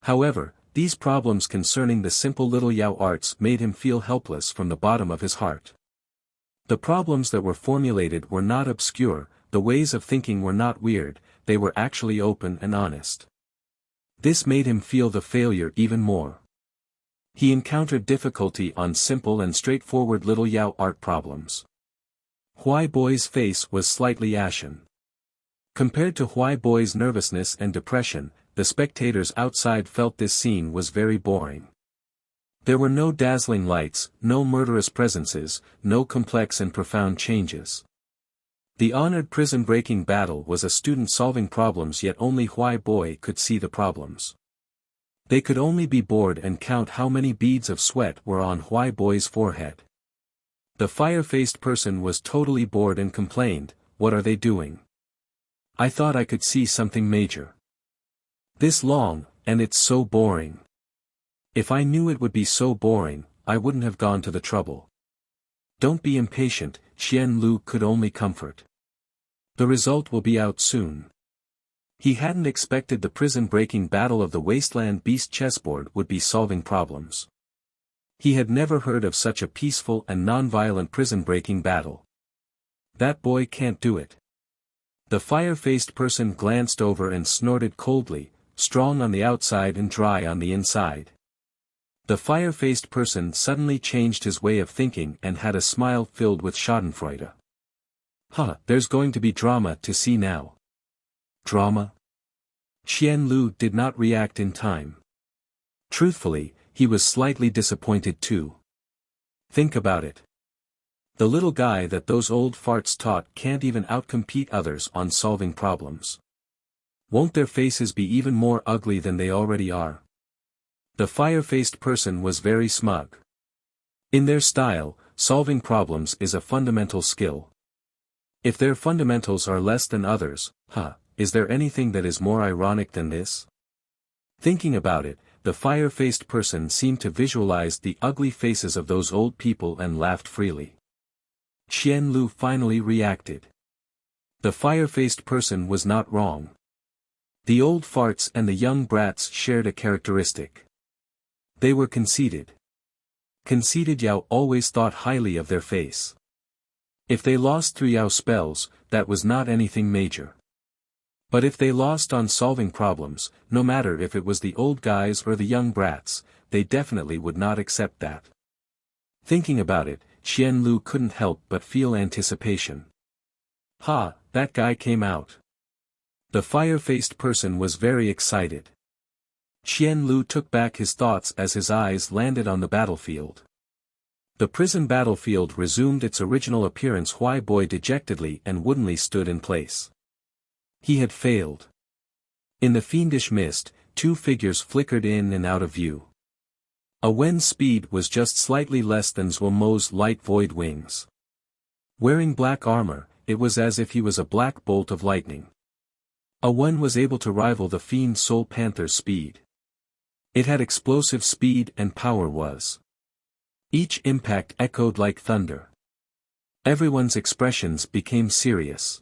However, these problems concerning the simple little Yao arts made him feel helpless from the bottom of his heart. The problems that were formulated were not obscure, the ways of thinking were not weird, they were actually open and honest. This made him feel the failure even more. He encountered difficulty on simple and straightforward little Yao art problems. Huai Boi's face was slightly ashen. Compared to Huai Boi's nervousness and depression, the spectators outside felt this scene was very boring. There were no dazzling lights, no murderous presences, no complex and profound changes. The honored prison-breaking battle was a student solving problems, yet only Huai Boi could see the problems. They could only be bored and count how many beads of sweat were on Huai Boi's forehead. The fire-faced person was totally bored and complained, "What are they doing? I thought I could see something major. This long, and it's so boring. If I knew it would be so boring, I wouldn't have gone to the trouble." "Don't be impatient," Qian Lu could only comfort. "The result will be out soon." He hadn't expected the prison-breaking battle of the Wasteland Beast chessboard would be solving problems. He had never heard of such a peaceful and non-violent prison-breaking battle. "That boy can't do it." The fire-faced person glanced over and snorted coldly, "Strong on the outside and dry on the inside." The fire-faced person suddenly changed his way of thinking and had a smile filled with schadenfreude. There's going to be drama to see now." "Drama?" Qian Lu did not react in time. Truthfully, he was slightly disappointed too. Think about it. The little guy that those old farts taught can't even outcompete others on solving problems. Won't their faces be even more ugly than they already are? The fire-faced person was very smug. In their style, solving problems is a fundamental skill. If their fundamentals are less than others, is there anything that is more ironic than this? Thinking about it, the fire-faced person seemed to visualize the ugly faces of those old people and laughed freely. Qian Lu finally reacted. The fire-faced person was not wrong. The old farts and the young brats shared a characteristic. They were conceited. Conceited Yao always thought highly of their face. If they lost 3 Yao spells, that was not anything major. But if they lost on solving problems, no matter if it was the old guys or the young brats, they definitely would not accept that. Thinking about it, Qian Lu couldn't help but feel anticipation. That guy came out. The fire-faced person was very excited. Qian Lu took back his thoughts as his eyes landed on the battlefield. The prison battlefield resumed its original appearance. Huai Boi dejectedly and woodenly stood in place. He had failed. In the fiendish mist, 2 figures flickered in and out of view. Wen's speed was just slightly less than Zhuo Mo's light void wings. Wearing black armor, it was as if he was a black bolt of lightning. Wen was able to rival the fiend Soul Panther's speed. It had explosive speed and power was. Each impact echoed like thunder. Everyone's expressions became serious.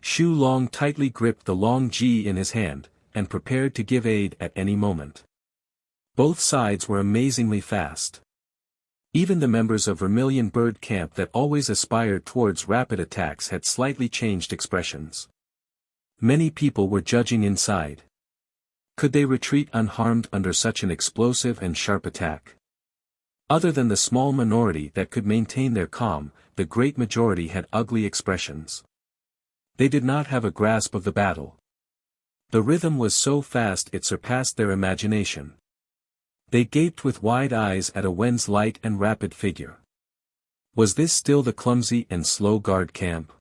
Xu Long tightly gripped the long ji in his hand, and prepared to give aid at any moment. Both sides were amazingly fast. Even the members of Vermilion Bird Camp that always aspired towards rapid attacks had slightly changed expressions. Many people were judging inside. Could they retreat unharmed under such an explosive and sharp attack? Other than the small minority that could maintain their calm, the great majority had ugly expressions. They did not have a grasp of the battle. The rhythm was so fast it surpassed their imagination. They gaped with wide eyes at Wen's light and rapid figure. Was this still the clumsy and slow guard camp?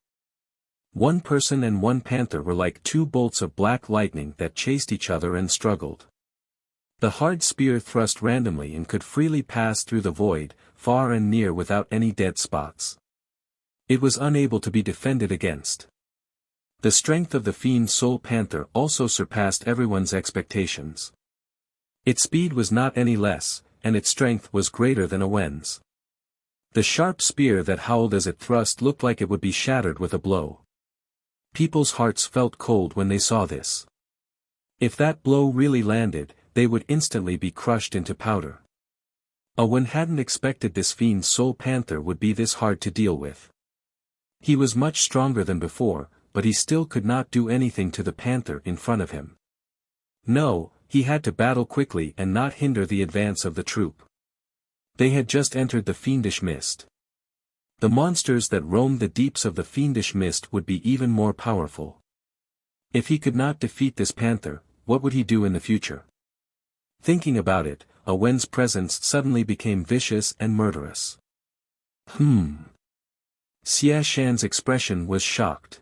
One person and one panther were like 2 bolts of black lightning that chased each other and struggled. The hard spear thrust randomly and could freely pass through the void, far and near without any dead spots. It was unable to be defended against. The strength of the fiend Soul Panther also surpassed everyone's expectations. Its speed was not any less, and its strength was greater than Wen's. The sharp spear that howled as it thrust looked like it would be shattered with a blow. People's hearts felt cold when they saw this. If that blow really landed, they would instantly be crushed into powder. Owen hadn't expected this fiend soul panther would be this hard to deal with. He was much stronger than before, but he still could not do anything to the panther in front of him. No, he had to battle quickly and not hinder the advance of the troop. They had just entered the fiendish mist. The monsters that roamed the deeps of the fiendish mist would be even more powerful. If he could not defeat this panther, what would he do in the future? Thinking about it, Owen's presence suddenly became vicious and murderous. Xia Shan's expression was shocked.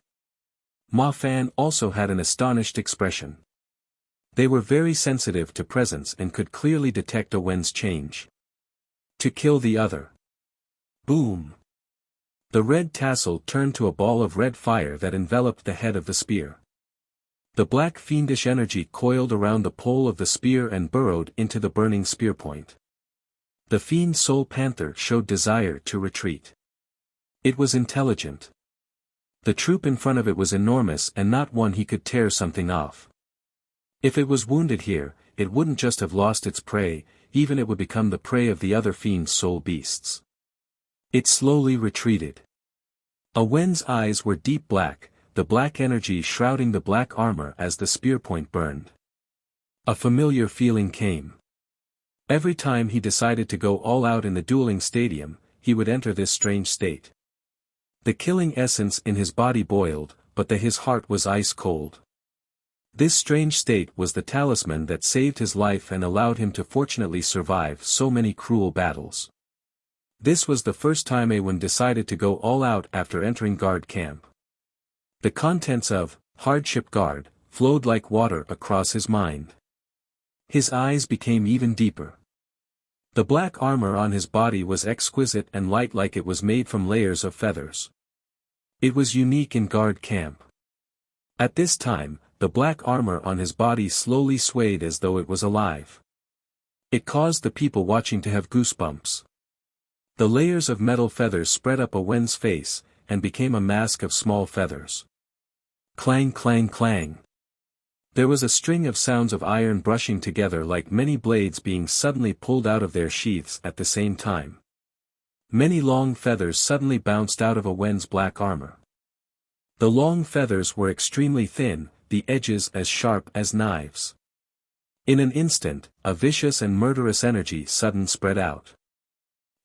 Ma Fan also had an astonished expression. They were very sensitive to presence and could clearly detect Owen's change. To kill the other. Boom! The red tassel turned to a ball of red fire that enveloped the head of the spear. The black fiendish energy coiled around the pole of the spear and burrowed into the burning spear point. The fiend soul panther showed desire to retreat. It was intelligent. The troop in front of it was enormous and not one he could tear something off. If it was wounded here, it wouldn't just have lost its prey, even it would become the prey of the other fiend soul beasts. It slowly retreated. Owen's eyes were deep black, the black energy shrouding the black armor as the spear point burned. A familiar feeling came. Every time he decided to go all out in the dueling stadium, he would enter this strange state. The killing essence in his body boiled, but his heart was ice cold. This strange state was the talisman that saved his life and allowed him to fortunately survive so many cruel battles. This was the first time Awen decided to go all out after entering guard camp. The contents of Hardship Guard flowed like water across his mind. His eyes became even deeper. The black armor on his body was exquisite and light like it was made from layers of feathers. It was unique in guard camp. At this time, the black armor on his body slowly swayed as though it was alive. It caused the people watching to have goosebumps. The layers of metal feathers spread up Owen's face, and became a mask of small feathers. Clang clang clang. There was a string of sounds of iron brushing together like many blades being suddenly pulled out of their sheaths at the same time. Many long feathers suddenly bounced out of Owen's black armor. The long feathers were extremely thin, the edges as sharp as knives. In an instant, a vicious and murderous energy suddenly spread out.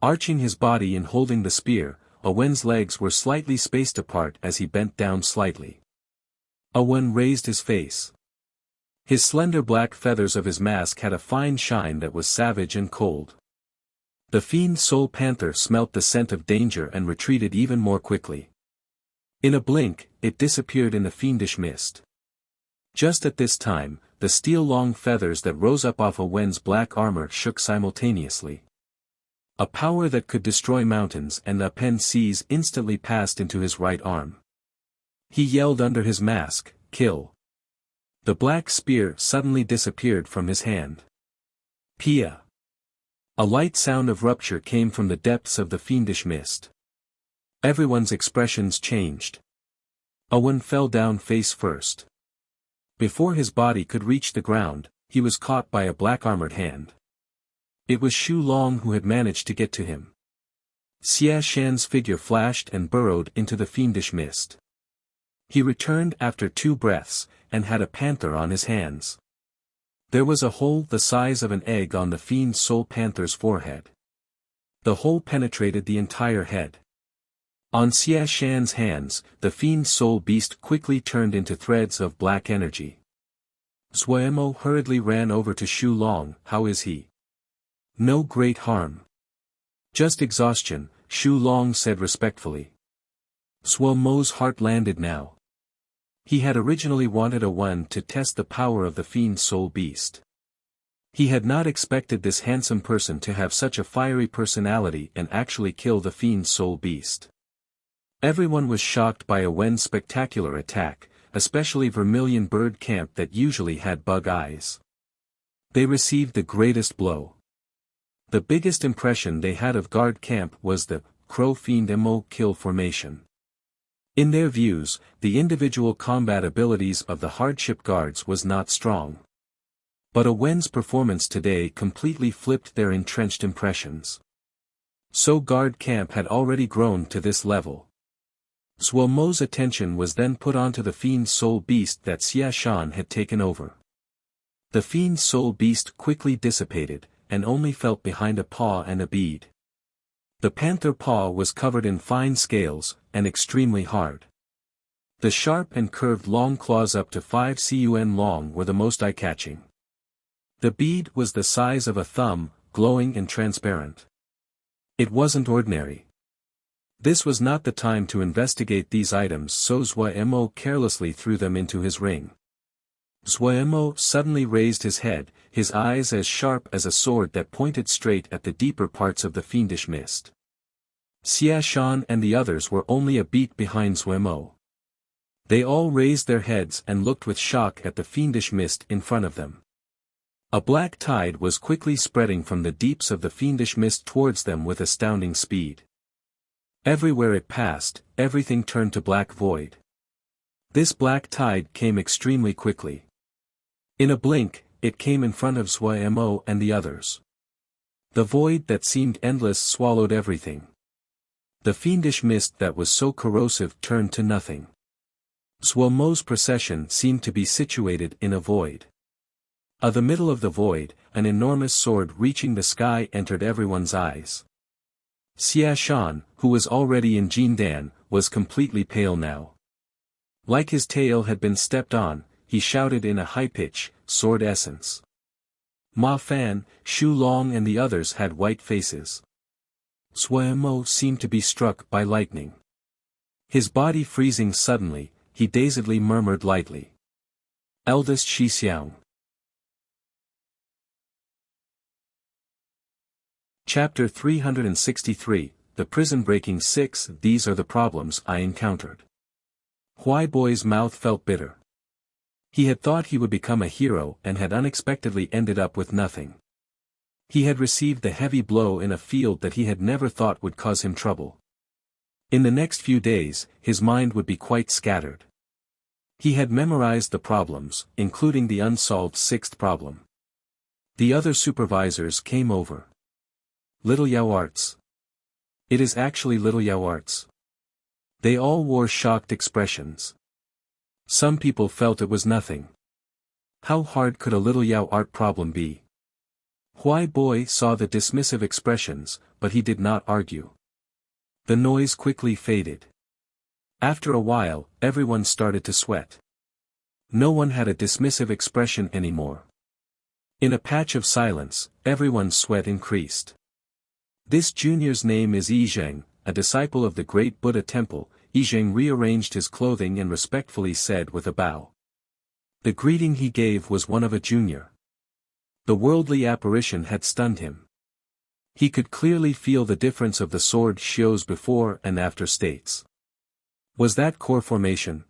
Arching his body and holding the spear, Owen's legs were slightly spaced apart as he bent down slightly. Owen raised his face. His slender black feathers of his mask had a fine shine that was savage and cold. The fiend soul panther smelt the scent of danger and retreated even more quickly. In a blink, it disappeared in the fiendish mist. Just at this time, the steel-long feathers that rose up off Owen's black armor shook simultaneously. A power that could destroy mountains and upend seas instantly passed into his right arm. He yelled under his mask, "Kill!" The black spear suddenly disappeared from his hand. Pia! A light sound of rupture came from the depths of the fiendish mist. Everyone's expressions changed. Owen fell down face first. Before his body could reach the ground, he was caught by a black-armored hand. It was Xu Long who had managed to get to him. Xia Shan's figure flashed and burrowed into the fiendish mist. He returned after 2 breaths, and had a panther on his hands. There was a hole the size of an egg on the fiend soul panther's forehead. The hole penetrated the entire head. On Xia Shan's hands, the fiend soul beast quickly turned into threads of black energy. Zuemo hurriedly ran over to Xu Long. "How is he?" "No great harm. Just exhaustion," Xu Long said respectfully. Zuemo's heart landed now. He had originally wanted Owen to test the power of the fiend soul beast. He had not expected this handsome person to have such a fiery personality and actually kill the fiend soul beast. Everyone was shocked by Owen's spectacular attack, especially Vermilion Bird Camp that usually had bug eyes. They received the greatest blow. The biggest impression they had of guard camp was the Crow Fiend Mo kill formation. In their views, the individual combat abilities of the hardship guards was not strong. But Wen's performance today completely flipped their entrenched impressions. So guard camp had already grown to this level. Zuo Mo's attention was then put onto the fiend soul beast that Xia Shan had taken over. The fiend soul beast quickly dissipated, and only felt behind a paw and a bead. The panther paw was covered in fine scales, and extremely hard. The sharp and curved long claws up to 5 cun long were the most eye-catching. The bead was the size of a thumb, glowing and transparent. It wasn't ordinary. This was not the time to investigate these items, so Zuo Mo carelessly threw them into his ring. Zuo Mo suddenly raised his head, his eyes as sharp as a sword that pointed straight at the deeper parts of the fiendish mist. Xia Shan and the others were only a beat behind Zuo Mo. They all raised their heads and looked with shock at the fiendish mist in front of them. A black tide was quickly spreading from the deeps of the fiendish mist towards them with astounding speed. Everywhere it passed, everything turned to black void. This black tide came extremely quickly. In a blink, it came in front of Zuo Mo and the others. The void that seemed endless swallowed everything. The fiendish mist that was so corrosive turned to nothing. Zuo Mo's procession seemed to be situated in a void. Of the middle of the void, an enormous sword reaching the sky entered everyone's eyes. Xia Shan, who was already in Jindan, was completely pale now. Like his tail had been stepped on, he shouted in a high pitch, "Sword essence!" Ma Fan, Shu Long and the others had white faces. Zuo Mo seemed to be struck by lightning. His body freezing suddenly, he dazedly murmured lightly. Eldest Shixiang. Chapter 363, The Prison Breaking 6. These are the problems I encountered. Huai Boy's mouth felt bitter. He had thought he would become a hero and had unexpectedly ended up with nothing. He had received the heavy blow in a field that he had never thought would cause him trouble. In the next few days, his mind would be quite scattered. He had memorized the problems, including the unsolved 6th problem. The other supervisors came over. Little Yao Arts. It is actually Little Yao Arts. They all wore shocked expressions. Some people felt it was nothing. How hard could a Little Yao Art problem be? Huai Boy saw the dismissive expressions, but he did not argue. The noise quickly faded. After a while, everyone started to sweat. No one had a dismissive expression anymore. In a patch of silence, everyone's sweat increased. This junior's name is Yizheng, a disciple of the great Buddha temple. Yizheng rearranged his clothing and respectfully said with a bow. The greeting he gave was one of a junior. The worldly apparition had stunned him. He could clearly feel the difference of the sword Xiu's before and after states. Was that core formation?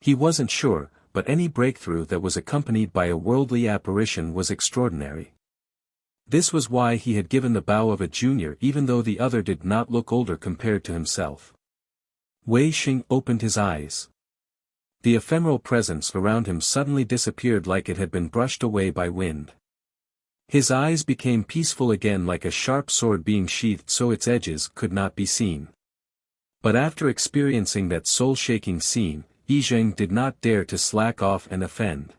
He wasn't sure, but any breakthrough that was accompanied by a worldly apparition was extraordinary. This was why he had given the bow of a junior even though the other did not look older compared to himself. Wei Xing opened his eyes. The ephemeral presence around him suddenly disappeared like it had been brushed away by wind. His eyes became peaceful again like a sharp sword being sheathed so its edges could not be seen. But after experiencing that soul-shaking scene, Yizheng did not dare to slack off and offend.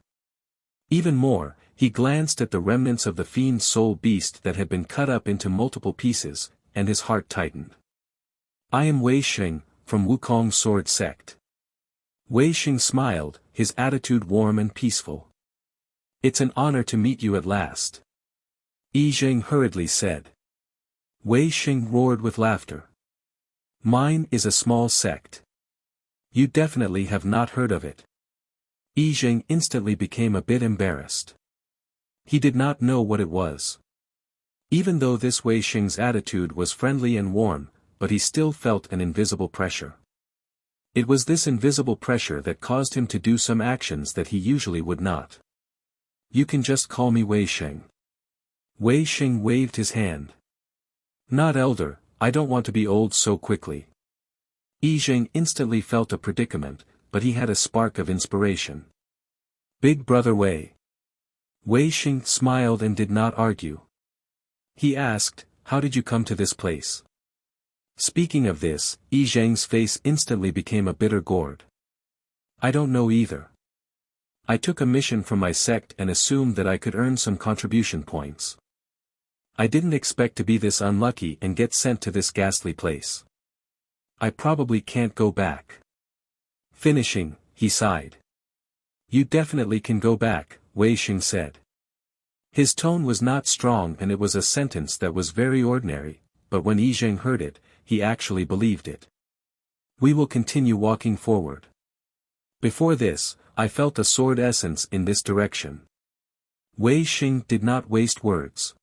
Even more, he glanced at the remnants of the fiend soul beast that had been cut up into multiple pieces, and his heart tightened. I am Wei Xing, from Wukong Sword Sect. Wei Xing smiled, his attitude warm and peaceful. It's an honor to meet you at last. Yizheng hurriedly said. Wei Xing roared with laughter. Mine is a small sect. You definitely have not heard of it. Yizheng instantly became a bit embarrassed. He did not know what it was. Even though this Wei Xing's attitude was friendly and warm, but he still felt an invisible pressure. It was this invisible pressure that caused him to do some actions that he usually would not. You can just call me Wei Xing. Wei Xing waved his hand. Not elder, I don't want to be old so quickly. Yizheng instantly felt a predicament, but he had a spark of inspiration. Big brother Wei. Wei Xing smiled and did not argue. He asked, "How did you come to this place?" Speaking of this, Yi Zhang's face instantly became a bitter gourd. "I don't know either. I took a mission from my sect and assumed that I could earn some contribution points. I didn't expect to be this unlucky and get sent to this ghastly place. I probably can't go back." Finishing, he sighed. "You definitely can go back," Wei Xing said. His tone was not strong and it was a sentence that was very ordinary, but when Yi Zhang heard it, he actually believed it. "We will continue walking forward. Before this, I felt a sword essence in this direction." Wei Xing did not waste words.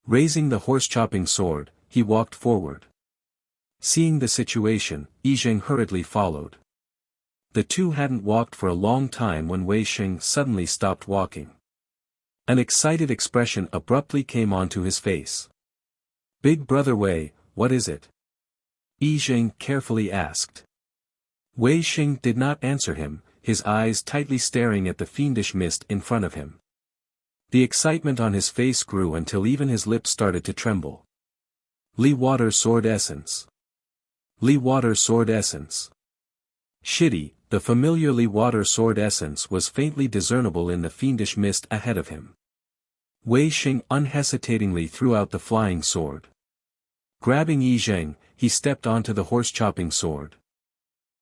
Raising the horse-chopping sword, he walked forward. Seeing the situation, Yi Zhang hurriedly followed. The two hadn't walked for a long time when Wei Xing suddenly stopped walking. An excited expression abruptly came onto his face. "Big brother Wei, what is it?" Yi Zhang carefully asked. Wei Xing did not answer him, his eyes tightly staring at the fiendish mist in front of him. The excitement on his face grew until even his lips started to tremble. "Li Water Sword Essence. Li Water Sword Essence." Shitty, the familiar Li Water Sword Essence was faintly discernible in the fiendish mist ahead of him. Wei Xing unhesitatingly threw out the flying sword. Grabbing Yi Zhang, he stepped onto the horse-chopping sword.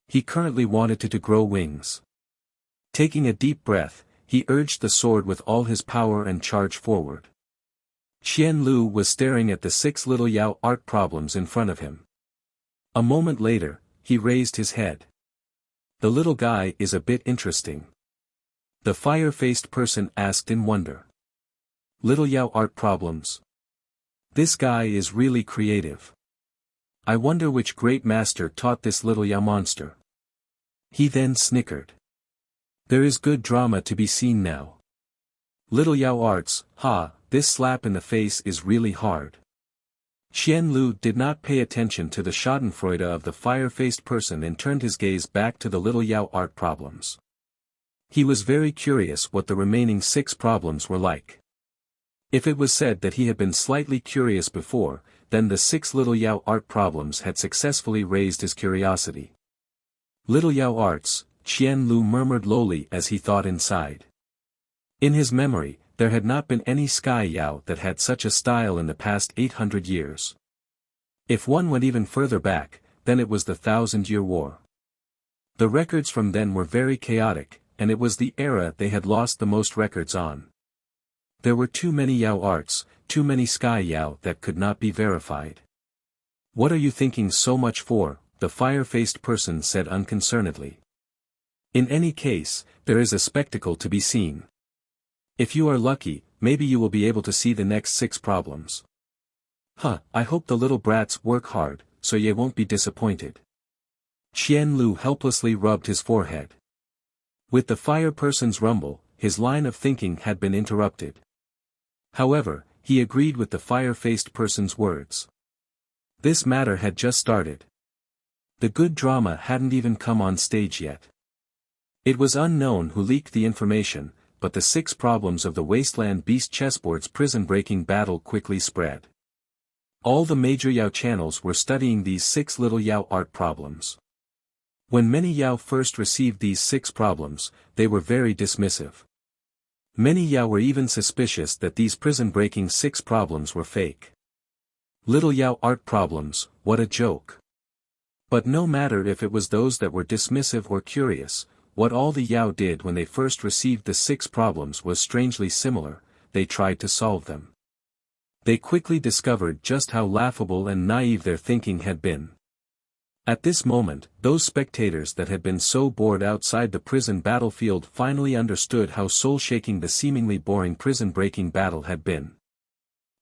He currently wanted to grow wings. Taking a deep breath, he urged the sword with all his power and charged forward. Qian Lu was staring at the 6 little Yao art problems in front of him. A moment later, he raised his head. "The little guy is a bit interesting." The fire-faced person asked in wonder. "Little Yao art problems? This guy is really creative. I wonder which great master taught this little Yao monster." He then snickered. "There is good drama to be seen now. Little Yao arts, ha, this slap in the face is really hard." Qian Lu did not pay attention to the schadenfreude of the fire-faced person and turned his gaze back to the little Yao art problems. He was very curious what the remaining 6 problems were like. If it was said that he had been slightly curious before, then the 6 little Yao art problems had successfully raised his curiosity. "Little Yao arts," Qian Lu murmured lowly as he thought inside. In his memory, there had not been any sky Yao that had such a style in the past 800 years. If one went even further back, then it was the 1,000-Year War. The records from then were very chaotic, and it was the era they had lost the most records on. There were too many Yao arts, too many sky Yao that could not be verified. "What are you thinking so much for?" the fire-faced person said unconcernedly. "In any case, there is a spectacle to be seen. If you are lucky, maybe you will be able to see the next 6 problems. I hope the little brats work hard, so ye won't be disappointed." Qian Lu helplessly rubbed his forehead. With the fire person's rumble, his line of thinking had been interrupted. However, he agreed with the fire-faced person's words. This matter had just started. The good drama hadn't even come on stage yet. It was unknown who leaked the information, but the 6 problems of the Wasteland Beast chessboard's prison-breaking battle quickly spread. All the major Yao channels were studying these 6 little Yao art problems. When many Yao first received these 6 problems, they were very dismissive. Many Yao were even suspicious that these prison-breaking 6 problems were fake. Little Yao art problems, what a joke. But no matter if it was those that were dismissive or curious, what all the Yao did when they first received the 6 problems was strangely similar: they tried to solve them. They quickly discovered just how laughable and naive their thinking had been. At this moment, those spectators that had been so bored outside the prison battlefield finally understood how soul-shaking the seemingly boring prison-breaking battle had been.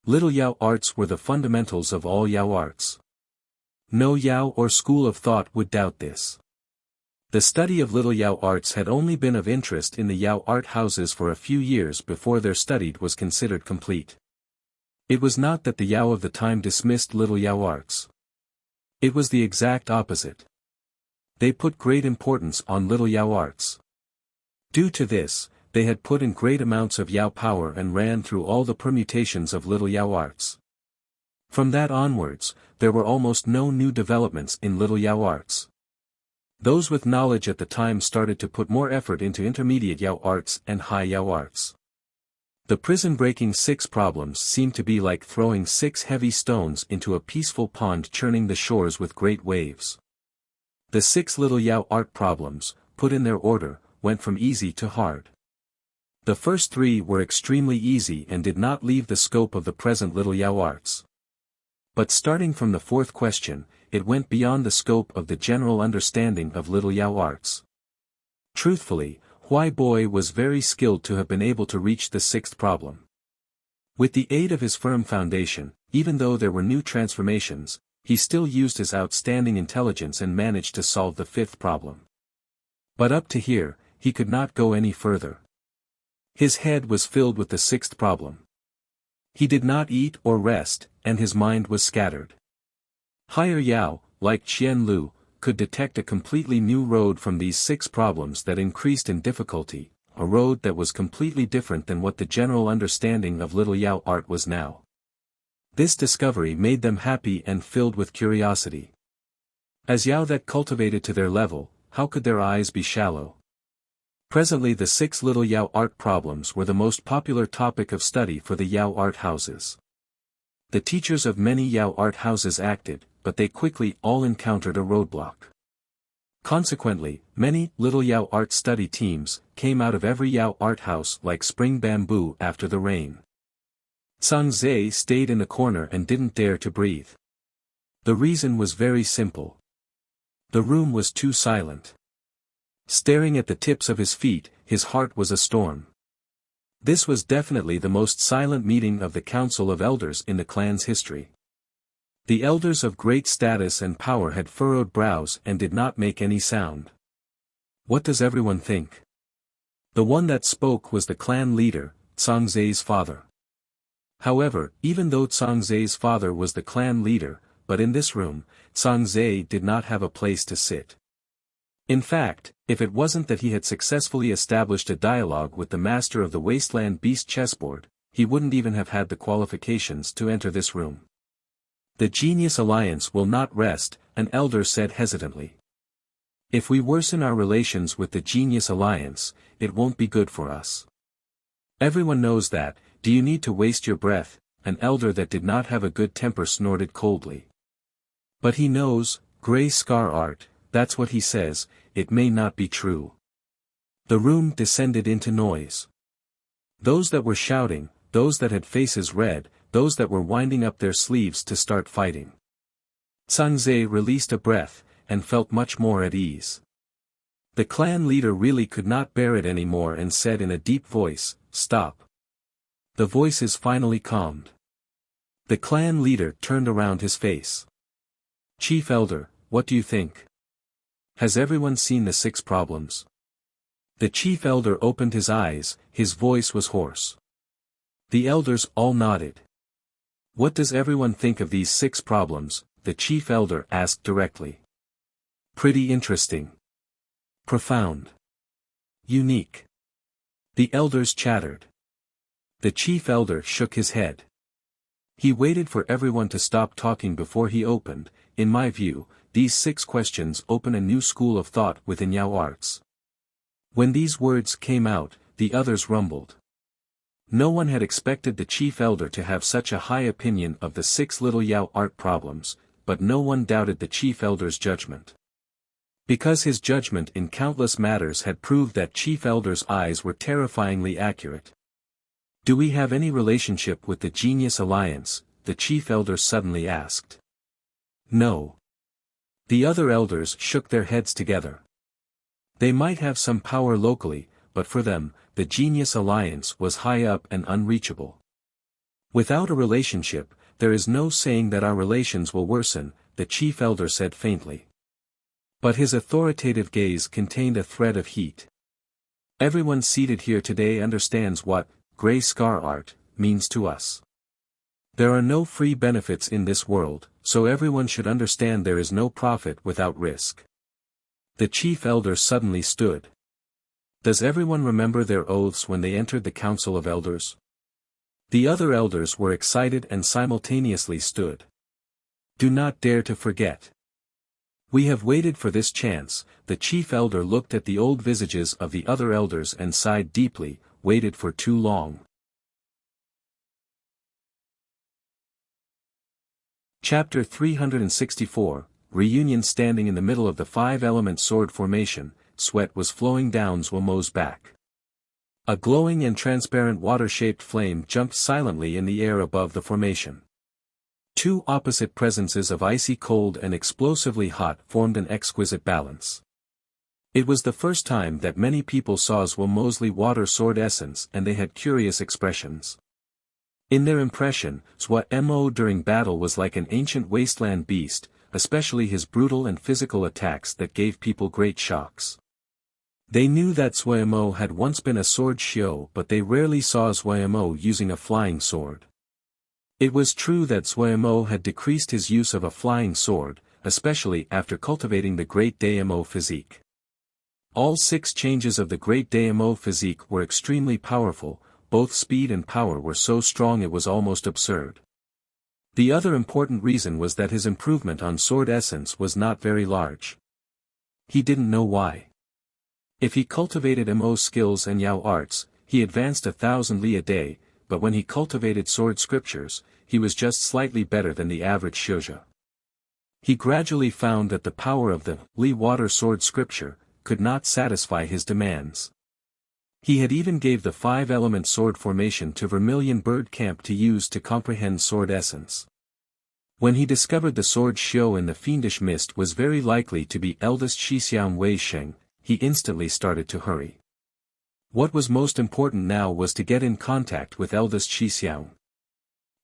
Little Yao arts were the fundamentals of all Yao arts. No Yao or school of thought would doubt this. The study of little Yao arts had only been of interest in the Yao art houses for a few years before their study was considered complete. It was not that the Yao of the time dismissed little Yao arts. It was the exact opposite. They put great importance on little Yao arts. Due to this, they had put in great amounts of Yao power and ran through all the permutations of little Yao arts. From that onwards, there were almost no new developments in little Yao arts. Those with knowledge at the time started to put more effort into intermediate Yao arts and high Yao arts. The prison-breaking 6 problems seemed to be like throwing 6 heavy stones into a peaceful pond churning the shores with great waves. The 6 little Yao art problems, put in their order, went from easy to hard. The first 3 were extremely easy and did not leave the scope of the present little Yao arts. But starting from the 4th question, it went beyond the scope of the general understanding of little Yao arts. Truthfully, Huai Boy was very skilled to have been able to reach the 6th problem. With the aid of his firm foundation, even though there were new transformations, he still used his outstanding intelligence and managed to solve the 5th problem. But up to here, he could not go any further. His head was filled with the 6th problem. He did not eat or rest, and his mind was scattered. Higher Yao, like Qian Lu, could detect a completely new road from these 6 problems that increased in difficulty, a road that was completely different than what the general understanding of little Yao art was now. This discovery made them happy and filled with curiosity. As Yao that cultivated to their level, how could their eyes be shallow? Presently the 6 little Yao art problems were the most popular topic of study for the Yao art houses. The teachers of many Yao art houses acted, but they quickly all encountered a roadblock. Consequently, many little Yao art study teams came out of every Yao art house like spring bamboo after the rain. Zhang Zhe stayed in a corner and didn't dare to breathe. The reason was very simple. The room was too silent. Staring at the tips of his feet, his heart was a storm. This was definitely the most silent meeting of the Council of Elders in the clan's history. The elders of great status and power had furrowed brows and did not make any sound. What does everyone think? The one that spoke was the clan leader, Zhang Zhe's father. However, even though Zhang Zhe's father was the clan leader, but in this room, Zhang Zhe did not have a place to sit. In fact, if it wasn't that he had successfully established a dialogue with the master of the Wasteland Beast chessboard, he wouldn't even have had the qualifications to enter this room. The Genius Alliance will not rest, an elder said hesitantly. If we worsen our relations with the Genius Alliance, it won't be good for us. Everyone knows that. Do you need to waste your breath? An elder that did not have a good temper snorted coldly. But he knows, Grey Scar Art, that's what he says, it may not be true. The room descended into noise. Those that were shouting, those that had faces red, those that were winding up their sleeves to start fighting. Zhang Zhe released a breath, and felt much more at ease. The clan leader really could not bear it anymore and said in a deep voice, "Stop." The voices finally calmed. The clan leader turned around his face. "Chief Elder, what do you think? Has everyone seen the 6 problems?" The chief elder opened his eyes, his voice was hoarse. The elders all nodded. "What does everyone think of these 6 problems?" the chief elder asked directly. "Pretty interesting. Profound. Unique." The elders chattered. The chief elder shook his head. He waited for everyone to stop talking before he opened. "In my view, these 6 questions open a new school of thought within Yao arts." When these words came out, the others rumbled. No one had expected the chief elder to have such a high opinion of the 6 little Yao art problems, but no one doubted the chief elder's judgment. Because his judgment in countless matters had proved that chief elder's eyes were terrifyingly accurate. "Do we have any relationship with the Genius Alliance?" the chief elder suddenly asked. "No." The other elders shook their heads together. They might have some power locally, but for them, the Genius Alliance was high up and unreachable. "Without a relationship, there is no saying that our relations will worsen," the chief elder said faintly. But his authoritative gaze contained a thread of heat. "Everyone seated here today understands what Grey Scar Art means to us. There are no free benefits in this world, so everyone should understand there is no profit without risk." The chief elder suddenly stood. Does everyone remember their oaths when they entered the Council of Elders? The other elders were excited and simultaneously stood. Do not dare to forget. We have waited for this chance. The chief elder looked at the old visages of the other elders and sighed deeply, waited for too long. Chapter 364, Reunion. Standing in the middle of the five-element sword formation, sweat was flowing down Zhuomo's back. A glowing and transparent water-shaped flame jumped silently in the air above the formation. Two opposite presences of icy cold and explosively hot formed an exquisite balance. It was the first time that many people saw Zhuomo's water sword essence, and they had curious expressions. In their impression, Zhuomo during battle was like an ancient wasteland beast, especially his brutal and physical attacks that gave people great shocks. They knew that Zhuomo had once been a sword xiu, but they rarely saw Zhuomo using a flying sword. It was true that Zhuomo had decreased his use of a flying sword, especially after cultivating the Great Daimo physique. All 6 changes of the Great Daimo physique were extremely powerful, both speed and power were so strong it was almost absurd. The other important reason was that his improvement on sword essence was not very large. He didn't know why. If he cultivated Mo skills and Yao arts, he advanced 1,000 li a day, but when he cultivated sword scriptures, he was just slightly better than the average shouja. He gradually found that the power of the Li water sword scripture could not satisfy his demands. He had even gave the 5-element sword formation to Vermilion Bird Camp to use to comprehend sword essence. When he discovered the sword xiu in the fiendish mist was very likely to be eldest Shixiang Wei Sheng, he instantly started to hurry. What was most important now was to get in contact with eldest Shixiang.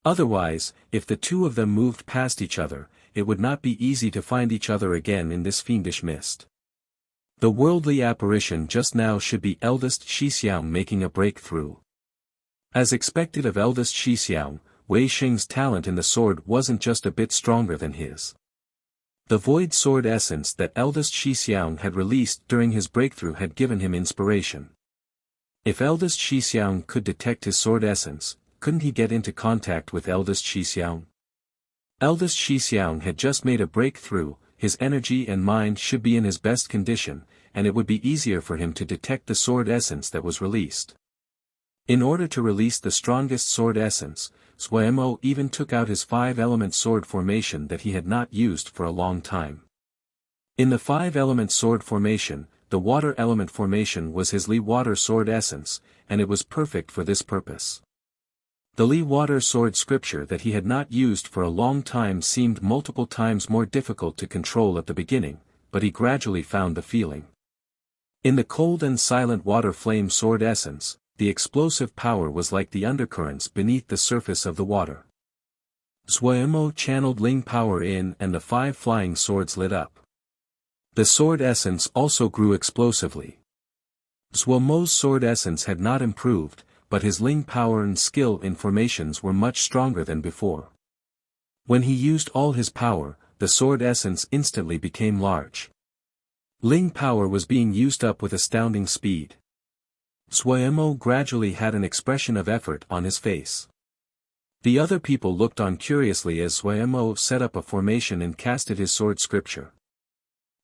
Otherwise, if the two of them moved past each other, it would not be easy to find each other again in this fiendish mist. The worldly apparition just now should be eldest Shixiang making a breakthrough. As expected of eldest Shixiang, Wei Sheng's talent in the sword wasn't just a bit stronger than his. The void sword essence that eldest Shixiang had released during his breakthrough had given him inspiration. If eldest Shixiang could detect his sword essence, couldn't he get into contact with eldest Shixiang? Eldest Shixiang had just made a breakthrough, his energy and mind should be in his best condition, and it would be easier for him to detect the sword essence that was released. In order to release the strongest sword essence, Zhuomo even took out his 5-element sword formation that he had not used for a long time. In the 5-element sword formation, the water element formation was his Li water sword essence, and it was perfect for this purpose. The Li water sword scripture that he had not used for a long time seemed multiple times more difficult to control at the beginning, but he gradually found the feeling. In the cold and silent water flame sword essence, the explosive power was like the undercurrents beneath the surface of the water. Zhuomo channeled Ling power in and the 5 flying swords lit up. The sword essence also grew explosively. Zhuomo's sword essence had not improved, but his Ling power and skill in formations were much stronger than before. When he used all his power, the sword essence instantly became large. Ling power was being used up with astounding speed. Zhuomo gradually had an expression of effort on his face. The other people looked on curiously as Zhuomo set up a formation and casted his sword scripture.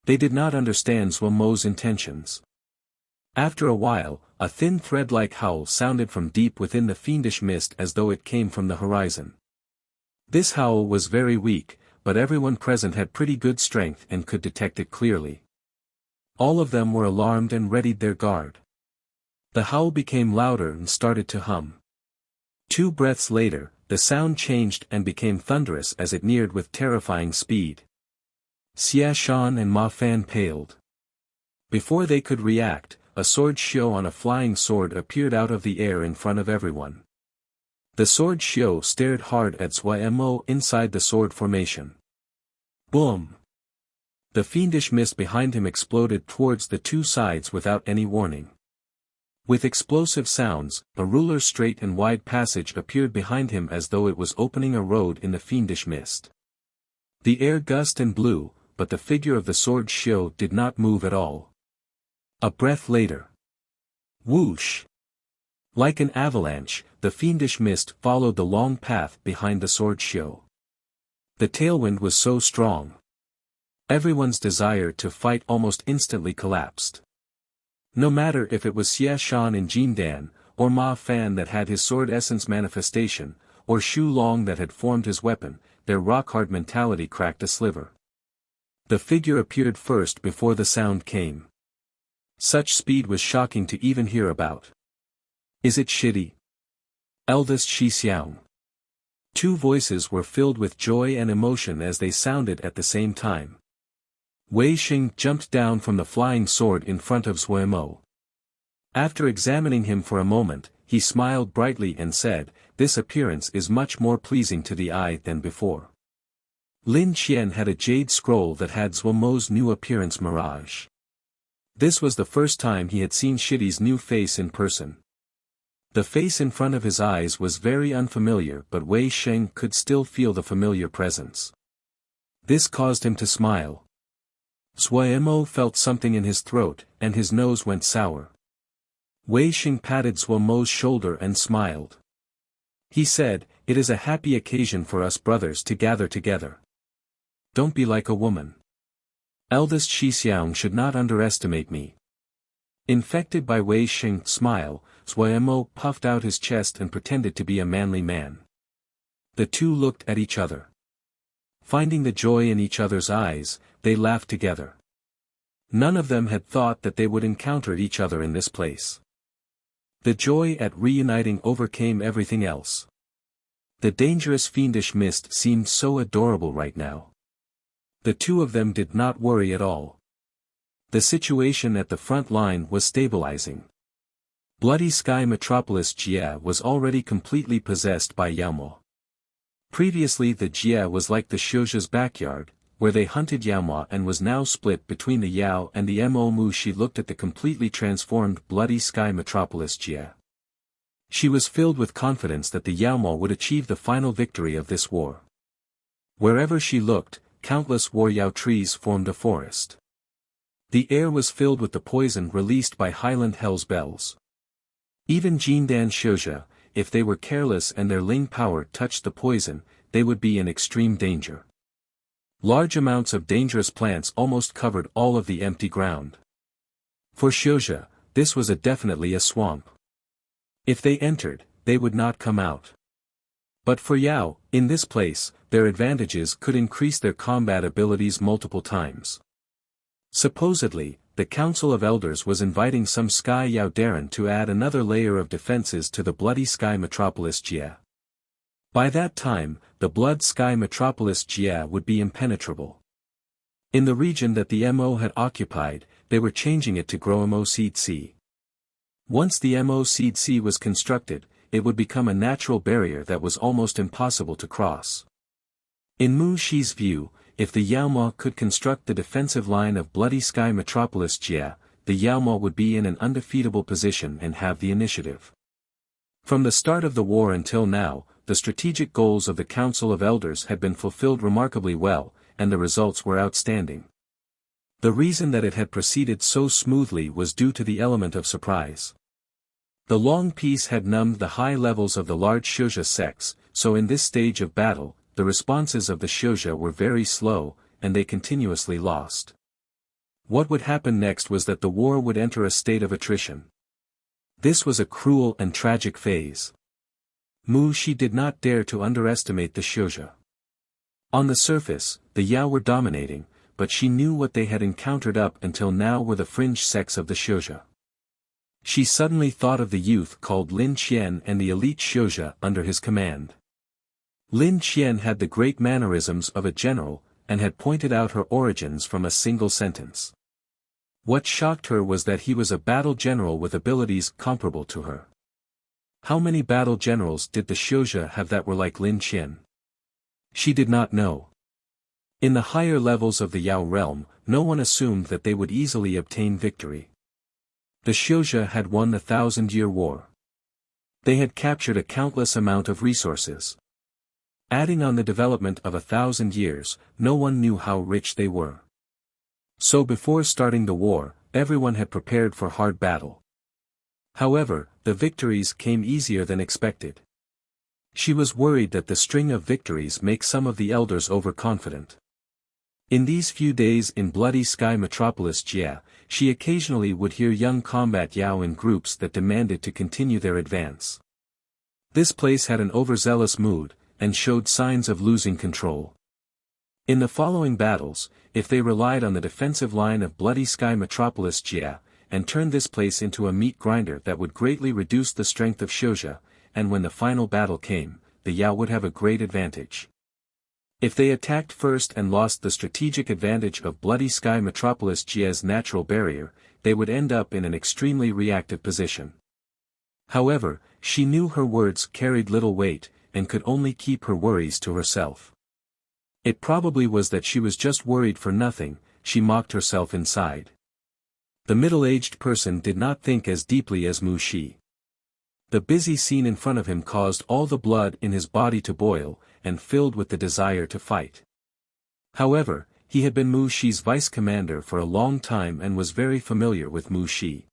They did not understand Zhuomo's intentions. After a while, a thin thread-like howl sounded from deep within the fiendish mist as though it came from the horizon. This howl was very weak, but everyone present had pretty good strength and could detect it clearly. All of them were alarmed and readied their guard. The howl became louder and started to hum. 2 breaths later, the sound changed and became thunderous as it neared with terrifying speed. Xia Shan and Ma Fan paled. Before they could react, a sword xiu on a flying sword appeared out of the air in front of everyone. The sword xiu stared hard at Zhuomo inside the sword formation. Boom! The fiendish mist behind him exploded towards the 2 sides without any warning. With explosive sounds, a ruler's straight and wide passage appeared behind him as though it was opening a road in the fiendish mist. The air gusted and blew, but the figure of the sword xiu did not move at all. A breath later. Whoosh! Like an avalanche, the fiendish mist followed the long path behind the sword show. The tailwind was so strong. Everyone's desire to fight almost instantly collapsed. No matter if it was Xie Shan in Jindan, or Ma Fan that had his sword essence manifestation, or Shu Long that had formed his weapon, their rock-hard mentality cracked a sliver. The figure appeared first before the sound came. Such speed was shocking to even hear about. Is it shitty? Eldest Shi Xiang. Two voices were filled with joy and emotion as they sounded at the same time. Wei Xing jumped down from the flying sword in front of Zui Mo. After examining him for a moment, he smiled brightly and said, "This appearance is much more pleasing to the eye than before." Lin Qian had a jade scroll that had Zui Mo's new appearance mirage. This was the first time he had seen Shitty's new face in person. The face in front of his eyes was very unfamiliar, but Wei Sheng could still feel the familiar presence. This caused him to smile. Zui Mo felt something in his throat, and his nose went sour. Wei Sheng patted Zui Mo's shoulder and smiled. He said, "It is a happy occasion for us brothers to gather together. Don't be like a woman. Eldest Shi Xiang should not underestimate me." Infected by Wei Sheng's smile, Zui Mo puffed out his chest and pretended to be a manly man. The two looked at each other. Finding the joy in each other's eyes, they laughed together. None of them had thought that they would encounter each other in this place. The joy at reuniting overcame everything else. The dangerous fiendish mist seemed so adorable right now. The two of them did not worry at all. The situation at the front line was stabilizing. Bloody Sky Metropolis Jie was already completely possessed by Yaomo. Previously the Jie was like the Shouja's backyard, where they hunted Yaomo, and was now split between the Yao and the Mo Mu. She looked at the completely transformed Bloody Sky Metropolis Jie. She was filled with confidence that the Yaomo would achieve the final victory of this war. Wherever she looked, countless Waryao trees formed a forest. The air was filled with the poison released by Highland Hell's bells. Even Jindan Shouja, if they were careless and their Ling power touched the poison, they would be in extreme danger. Large amounts of dangerous plants almost covered all of the empty ground. For Shouja, this was definitely a swamp. If they entered, they would not come out. But for Yao, in this place, their advantages could increase their combat abilities multiple times. Supposedly, the Council of Elders was inviting some Sky Yao Darren to add another layer of defenses to the Bloody Sky Metropolis Jie. By that time, the Blood Sky Metropolis Jie would be impenetrable. In the region that the Mo had occupied, they were changing it to grow Mo Seed Sea. Once the Mo Seed Sea was constructed, it would become a natural barrier that was almost impossible to cross. In Mu Shi's view, if the Yaomo could construct the defensive line of Bloody Sky Metropolis Jie, the Yaomo would be in an undefeatable position and have the initiative. From the start of the war until now, the strategic goals of the Council of Elders had been fulfilled remarkably well, and the results were outstanding. The reason that it had proceeded so smoothly was due to the element of surprise. The long peace had numbed the high levels of the large Shouja sects, so in this stage of battle, the responses of the Shouja were very slow, and they continuously lost. What would happen next was that the war would enter a state of attrition. This was a cruel and tragic phase. Mu Shi did not dare to underestimate the Shouja. On the surface, the Yao were dominating, but she knew what they had encountered up until now were the fringe sects of the Shouja. She suddenly thought of the youth called Lin Qian and the elite Shouja under his command. Lin Qian had the great mannerisms of a general, and had pointed out her origins from a single sentence. What shocked her was that he was a battle general with abilities comparable to her. How many battle generals did the Shouja have that were like Lin Qian? She did not know. In the higher levels of the Yao realm, no one assumed that they would easily obtain victory. The Shouja had won the 1,000-year war. They had captured a countless amount of resources. Adding on the development of 1,000 years, no one knew how rich they were. So before starting the war, everyone had prepared for hard battle. However, the victories came easier than expected. She was worried that the string of victories makes some of the elders overconfident. In these few days in Bloody Sky Metropolis Jia, she occasionally would hear young combat Yao in groups that demanded to continue their advance. This place had an overzealous mood, and showed signs of losing control. In the following battles, if they relied on the defensive line of Bloody Sky Metropolis Jia, and turned this place into a meat grinder that would greatly reduce the strength of Shouja, and when the final battle came, the Yao would have a great advantage. If they attacked first and lost the strategic advantage of Bloody Sky Metropolis Jia's natural barrier, they would end up in an extremely reactive position. However, she knew her words carried little weight, and could only keep her worries to herself. It probably was that she was just worried for nothing, she mocked herself inside. The middle-aged person did not think as deeply as Mu Shi. The busy scene in front of him caused all the blood in his body to boil, and filled with the desire to fight. However, he had been Mu Shi's vice-commander for a long time and was very familiar with Mu Shi.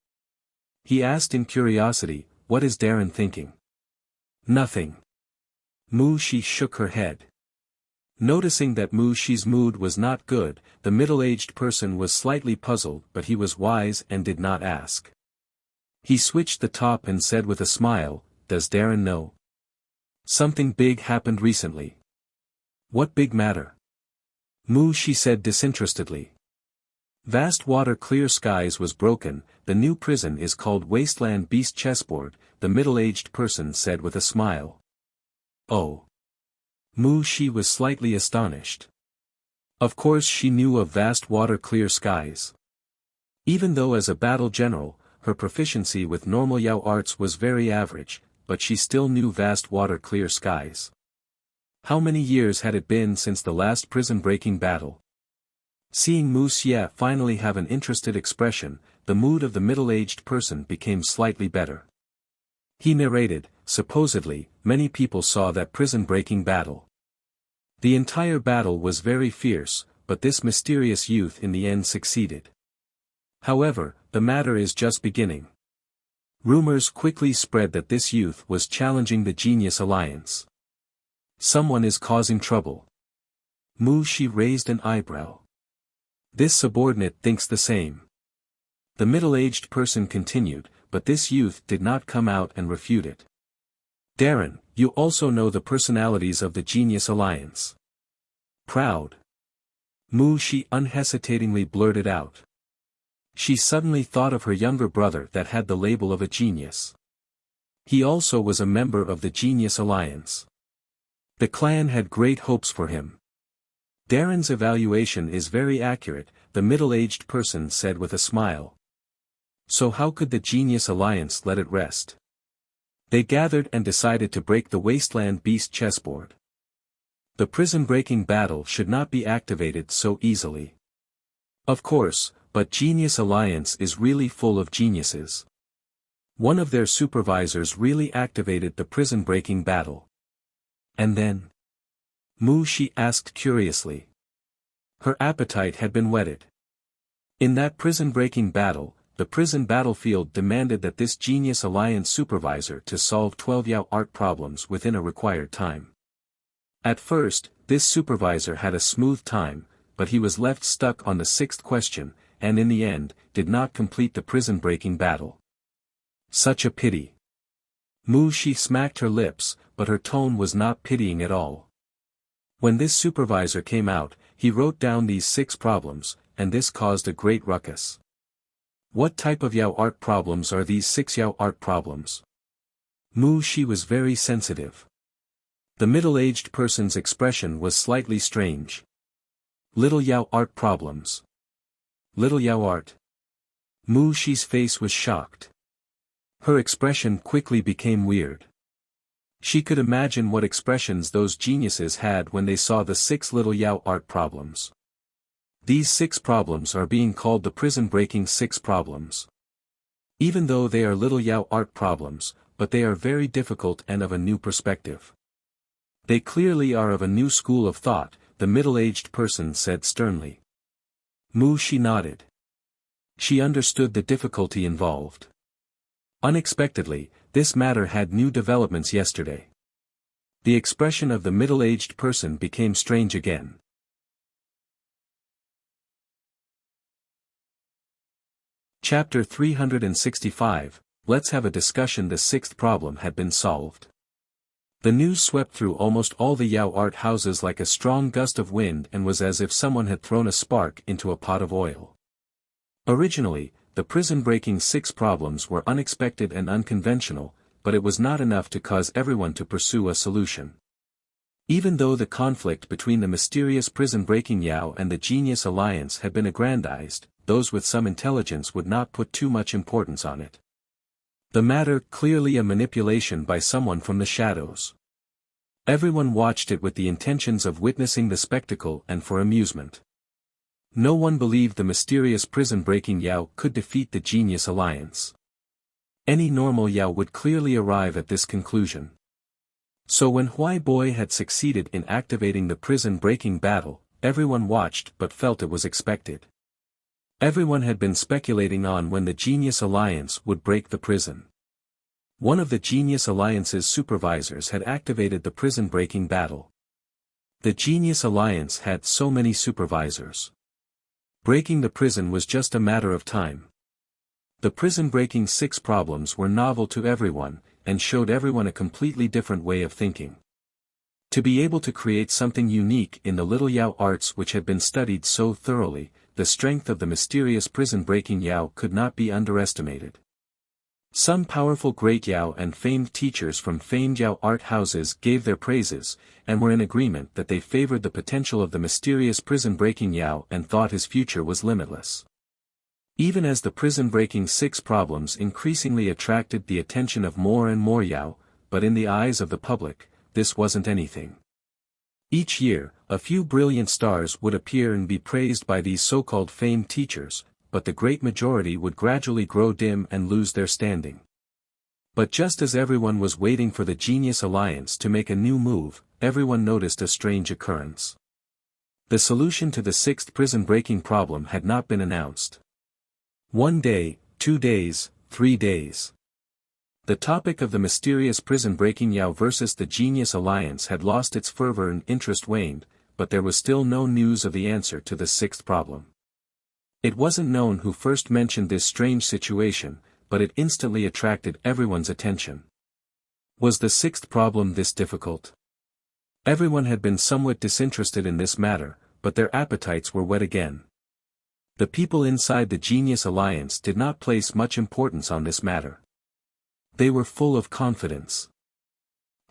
He asked in curiosity, "What is Darren thinking?" "Nothing." Mu Shi shook her head. Noticing that Mu Shi's mood was not good, the middle-aged person was slightly puzzled, but he was wise and did not ask. He switched the top and said with a smile, "Does Darren know? Something big happened recently." "What big matter?" Mu Shi said disinterestedly. "Vast water clear skies was broken, the new prison is called Wasteland Beast Chessboard," the middle-aged person said with a smile. "Oh." Mu Shi was slightly astonished. Of course she knew of vast water clear skies. Even though as a battle general, her proficiency with normal Yao arts was very average, but she still knew vast water clear skies. How many years had it been since the last prison-breaking battle? Seeing Mu Xie finally have an interested expression, the mood of the middle-aged person became slightly better. He narrated, supposedly, many people saw that prison-breaking battle. The entire battle was very fierce, but this mysterious youth in the end succeeded. However, the matter is just beginning. Rumors quickly spread that this youth was challenging the Genius Alliance. Someone is causing trouble. Mu Shi raised an eyebrow. This subordinate thinks the same. The middle-aged person continued, but this youth did not come out and refute it. "Darren, you also know the personalities of the Genius Alliance." "Proud." Mu Shi unhesitatingly blurted out. She suddenly thought of her younger brother that had the label of a genius. He also was a member of the Genius Alliance. The clan had great hopes for him. "Darren's evaluation is very accurate," the middle-aged person said with a smile. "So how could the Genius Alliance let it rest?" They gathered and decided to break the Wasteland Beast chessboard. The prison-breaking battle should not be activated so easily. Of course, but Genius Alliance is really full of geniuses. One of their supervisors really activated the prison-breaking battle. And then? Mu Shi asked curiously. Her appetite had been whetted. In that prison-breaking battle, the prison battlefield demanded that this Genius Alliance supervisor to solve 12 Yao art problems within a required time. At first, this supervisor had a smooth time, but he was left stuck on the 6th question, and in the end, did not complete the prison-breaking battle. Such a pity. Mu Shi smacked her lips, but her tone was not pitying at all. When this supervisor came out, he wrote down these 6 problems, and this caused a great ruckus. What type of Yao art problems are these 6 Yao art problems? Mu Shi was very sensitive. The middle-aged person's expression was slightly strange. Little Yao art problems. Little Yao art. Mu Shi's face was shocked. Her expression quickly became weird. She could imagine what expressions those geniuses had when they saw the 6 little Yao art problems. These 6 problems are being called the prison-breaking 6 problems. Even though they are little Yao art problems, but they are very difficult and of a new perspective. They clearly are of a new school of thought, the middle-aged person said sternly. Mu Shi nodded. She understood the difficulty involved. Unexpectedly, this matter had new developments yesterday. The expression of the middle-aged person became strange again. Chapter 365, Let's have a discussion. The sixth problem had been solved. The news swept through almost all the Yao art houses like a strong gust of wind and was as if someone had thrown a spark into a pot of oil. Originally, the prison-breaking six problems were unexpected and unconventional, but it was not enough to cause everyone to pursue a solution. Even though the conflict between the mysterious prison-breaking Yao and the Genius Alliance had been aggrandized, those with some intelligence would not put too much importance on it. The matter clearly a manipulation by someone from the shadows. Everyone watched it with the intentions of witnessing the spectacle and for amusement. No one believed the mysterious prison-breaking Yao could defeat the Genius Alliance. Any normal Yao would clearly arrive at this conclusion. So when Huai had succeeded in activating the prison-breaking battle, everyone watched but felt it was expected. Everyone had been speculating on when the Genius Alliance would break the prison. One of the Genius Alliance's supervisors had activated the prison-breaking battle. The Genius Alliance had so many supervisors. Breaking the prison was just a matter of time. The prison-breaking six problems were novel to everyone, and showed everyone a completely different way of thinking. To be able to create something unique in the little Yao arts which had been studied so thoroughly, the strength of the mysterious prison-breaking Yao could not be underestimated. Some powerful great Yao and famed teachers from famed Yao art houses gave their praises, and were in agreement that they favored the potential of the mysterious prison-breaking Yao and thought his future was limitless. Even as the prison-breaking six problems increasingly attracted the attention of more and more Yao, but in the eyes of the public, this wasn't anything. Each year, a few brilliant stars would appear and be praised by these so-called famed teachers, but the great majority would gradually grow dim and lose their standing. But just as everyone was waiting for the Genius Alliance to make a new move, everyone noticed a strange occurrence. The solution to the sixth prison-breaking problem had not been announced. 1 day, 2 days, 3 days. The topic of the mysterious prison-breaking Yao versus the Genius Alliance had lost its fervor and interest waned, but there was still no news of the answer to the sixth problem. It wasn't known who first mentioned this strange situation, but it instantly attracted everyone's attention. Was the sixth problem this difficult? Everyone had been somewhat disinterested in this matter, but their appetites were whet again. The people inside the Genius Alliance did not place much importance on this matter. They were full of confidence.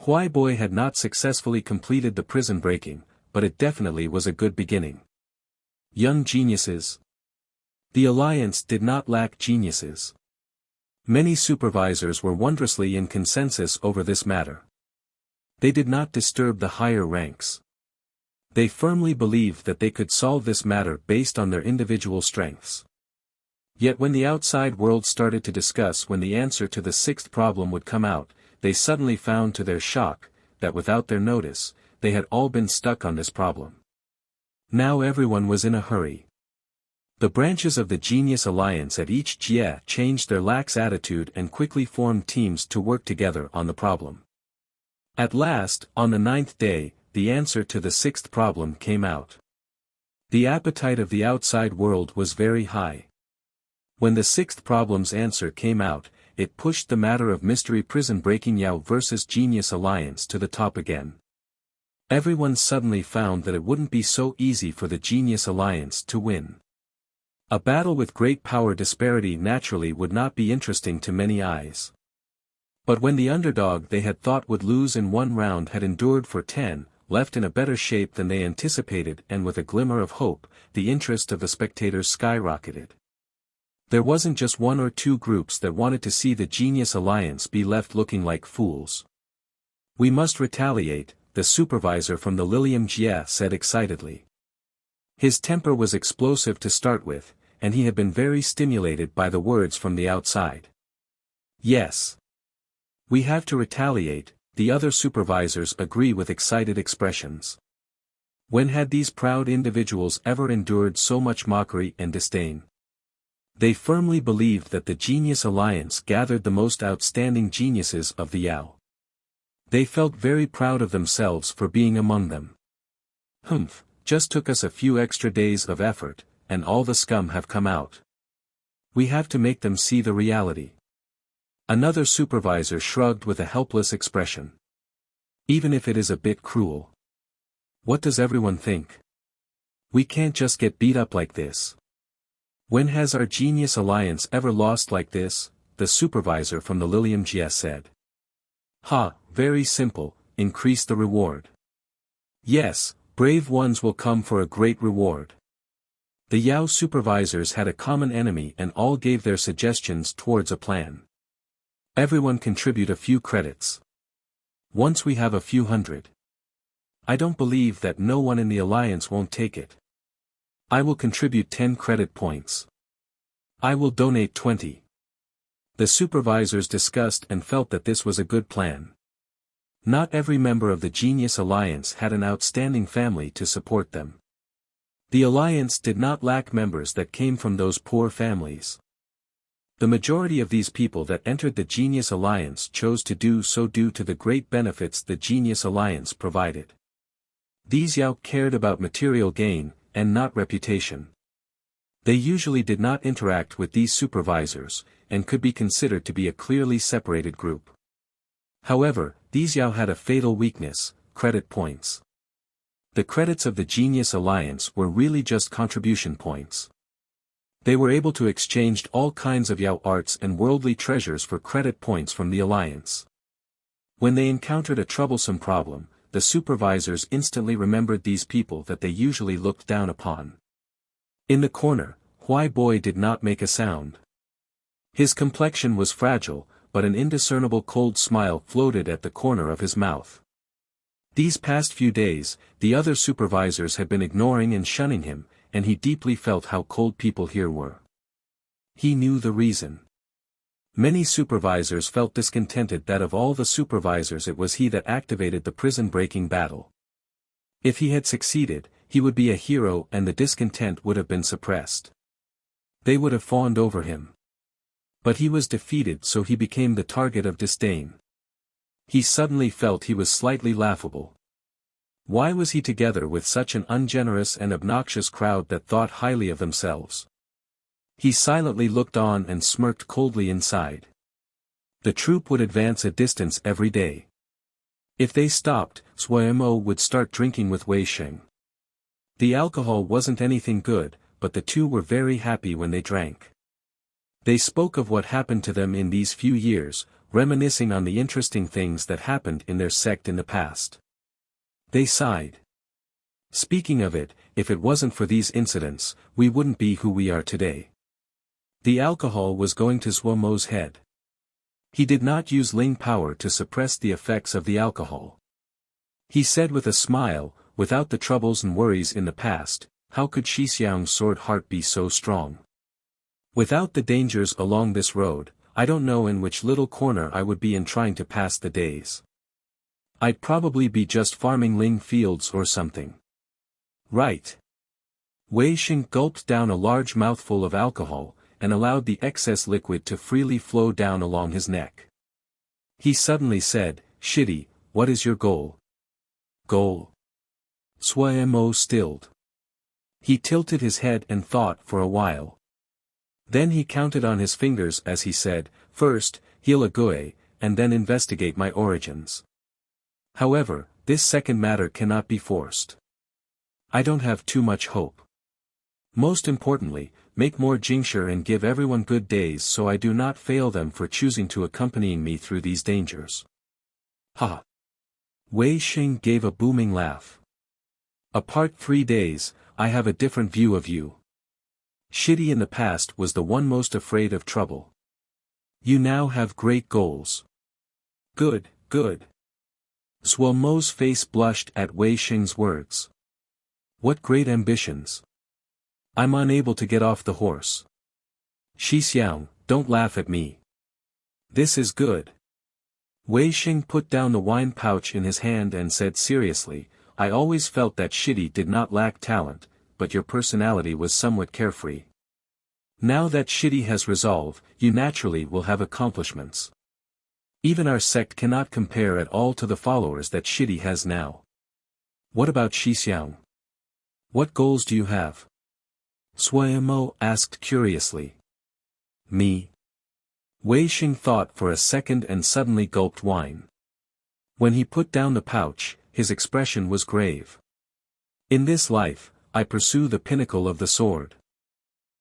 Huai had not successfully completed the prison breaking, but it definitely was a good beginning. Young geniuses. The Alliance did not lack geniuses. Many supervisors were wondrously in consensus over this matter. They did not disturb the higher ranks. They firmly believed that they could solve this matter based on their individual strengths. Yet when the outside world started to discuss when the answer to the sixth problem would come out, they suddenly found to their shock, that without their notice, they had all been stuck on this problem. Now everyone was in a hurry. The branches of the Genius Alliance at each Jie changed their lax attitude and quickly formed teams to work together on the problem. At last, on the 9th day, the answer to the sixth problem came out. The appetite of the outside world was very high. When the sixth problem's answer came out, it pushed the matter of mystery prison-breaking Yao versus Genius Alliance to the top again. Everyone suddenly found that it wouldn't be so easy for the Genius Alliance to win. A battle with great power disparity naturally would not be interesting to many eyes. But when the underdog they had thought would lose in 1 round had endured for 10, left in a better shape than they anticipated and with a glimmer of hope, the interest of the spectators skyrocketed. There wasn't just 1 or 2 groups that wanted to see the Genius Alliance be left looking like fools. "We must retaliate," the supervisor from the Lilium Jie said excitedly. His temper was explosive to start with, and he had been very stimulated by the words from the outside. "Yes. We have to retaliate," the other supervisors agree with excited expressions. When had these proud individuals ever endured so much mockery and disdain? They firmly believed that the Genius Alliance gathered the most outstanding geniuses of the Yao. They felt very proud of themselves for being among them. Humph, just took us a few extra days of effort, and all the scum have come out. We have to make them see the reality. Another supervisor shrugged with a helpless expression. Even if it is a bit cruel. What does everyone think? We can't just get beat up like this. When has our Genius Alliance ever lost like this? The supervisor from the Lilium GS said. Ha, very simple, increase the reward. Yes, brave ones will come for a great reward. The Yao supervisors had a common enemy and all gave their suggestions towards a plan. Everyone contribute a few credits. Once we have a few hundred. I don't believe that no one in the alliance won't take it. I will contribute 10 credit points. I will donate 20. The supervisors discussed and felt that this was a good plan. Not every member of the Genius Alliance had an outstanding family to support them. The alliance did not lack members that came from those poor families. The majority of these people that entered the Genius Alliance chose to do so due to the great benefits the Genius Alliance provided. These Yao cared about material gain, and not reputation. They usually did not interact with these supervisors, and could be considered to be a clearly separated group. However, these Yao had a fatal weakness, credit points. The credits of the Genius Alliance were really just contribution points. They were able to exchange all kinds of Yao arts and worldly treasures for credit points from the Alliance. When they encountered a troublesome problem, the supervisors instantly remembered these people that they usually looked down upon. In the corner, Huai Boy did not make a sound. His complexion was fragile, but an indiscernible cold smile floated at the corner of his mouth. These past few days, the other supervisors had been ignoring and shunning him, and he deeply felt how cold people here were. He knew the reason. Many supervisors felt discontented that of all the supervisors it was he that activated the prison-breaking battle. If he had succeeded, he would be a hero and the discontent would have been suppressed. They would have fawned over him. But he was defeated, so he became the target of disdain. He suddenly felt he was slightly laughable. Why was he together with such an ungenerous and obnoxious crowd that thought highly of themselves? He silently looked on and smirked coldly inside. The troop would advance a distance every day. If they stopped, Suemo would start drinking with Wei Sheng. The alcohol wasn't anything good, but the two were very happy when they drank. They spoke of what happened to them in these few years, reminiscing on the interesting things that happened in their sect in the past. They sighed. Speaking of it, if it wasn't for these incidents, we wouldn't be who we are today. The alcohol was going to Suomo's head. He did not use Ling power to suppress the effects of the alcohol. He said with a smile, without the troubles and worries in the past, how could Shixiang's sword heart be so strong? Without the dangers along this road, I don't know in which little corner I would be in trying to pass the days. I'd probably be just farming Ling fields or something. Right. Wei Sheng gulped down a large mouthful of alcohol, and allowed the excess liquid to freely flow down along his neck. He suddenly said, "Shitty, what is your goal?" Goal? Suemo stilled. He tilted his head and thought for a while. Then he counted on his fingers as he said, "First, heal a Gui, and then investigate my origins. However, this second matter cannot be forced. I don't have too much hope. Most importantly, make more Jingshi and give everyone good days so I do not fail them for choosing to accompany me through these dangers." Ha! Wei Sheng gave a booming laugh. Apart 3 days, I have a different view of you. Shitty in the past was the one most afraid of trouble. You now have great goals. Good, good. Suomo's face blushed at Wei Sheng's words. What great ambitions. I'm unable to get off the horse. Shixiang, don't laugh at me. This is good. Wei Sheng put down the wine pouch in his hand and said seriously, I always felt that Shitty did not lack talent, but your personality was somewhat carefree. Now that Shidi has resolve, you naturally will have accomplishments. Even our sect cannot compare at all to the followers that Shidi has now. What about Xixiang? What goals do you have? Suemo asked curiously. Me? Wei Xing thought for a second and suddenly gulped wine. When he put down the pouch, his expression was grave. In this life, I pursue the pinnacle of the sword.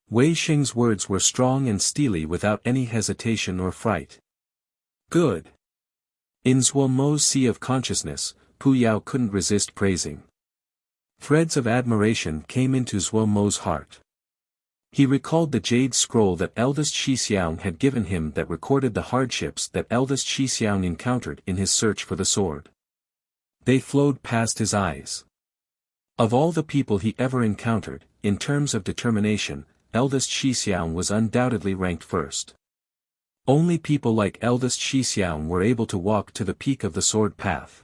Wei Xing's words were strong and steely without any hesitation or fright. Good. In Suomo's sea of consciousness, Pu Yao couldn't resist praising. Threads of admiration came into Suomo's heart. He recalled the jade scroll that eldest Xixiang had given him that recorded the hardships that eldest Xixiang encountered in his search for the sword. They flowed past his eyes. Of all the people he ever encountered, in terms of determination, eldest Xixiang was undoubtedly ranked first. Only people like eldest Xixiang were able to walk to the peak of the sword path.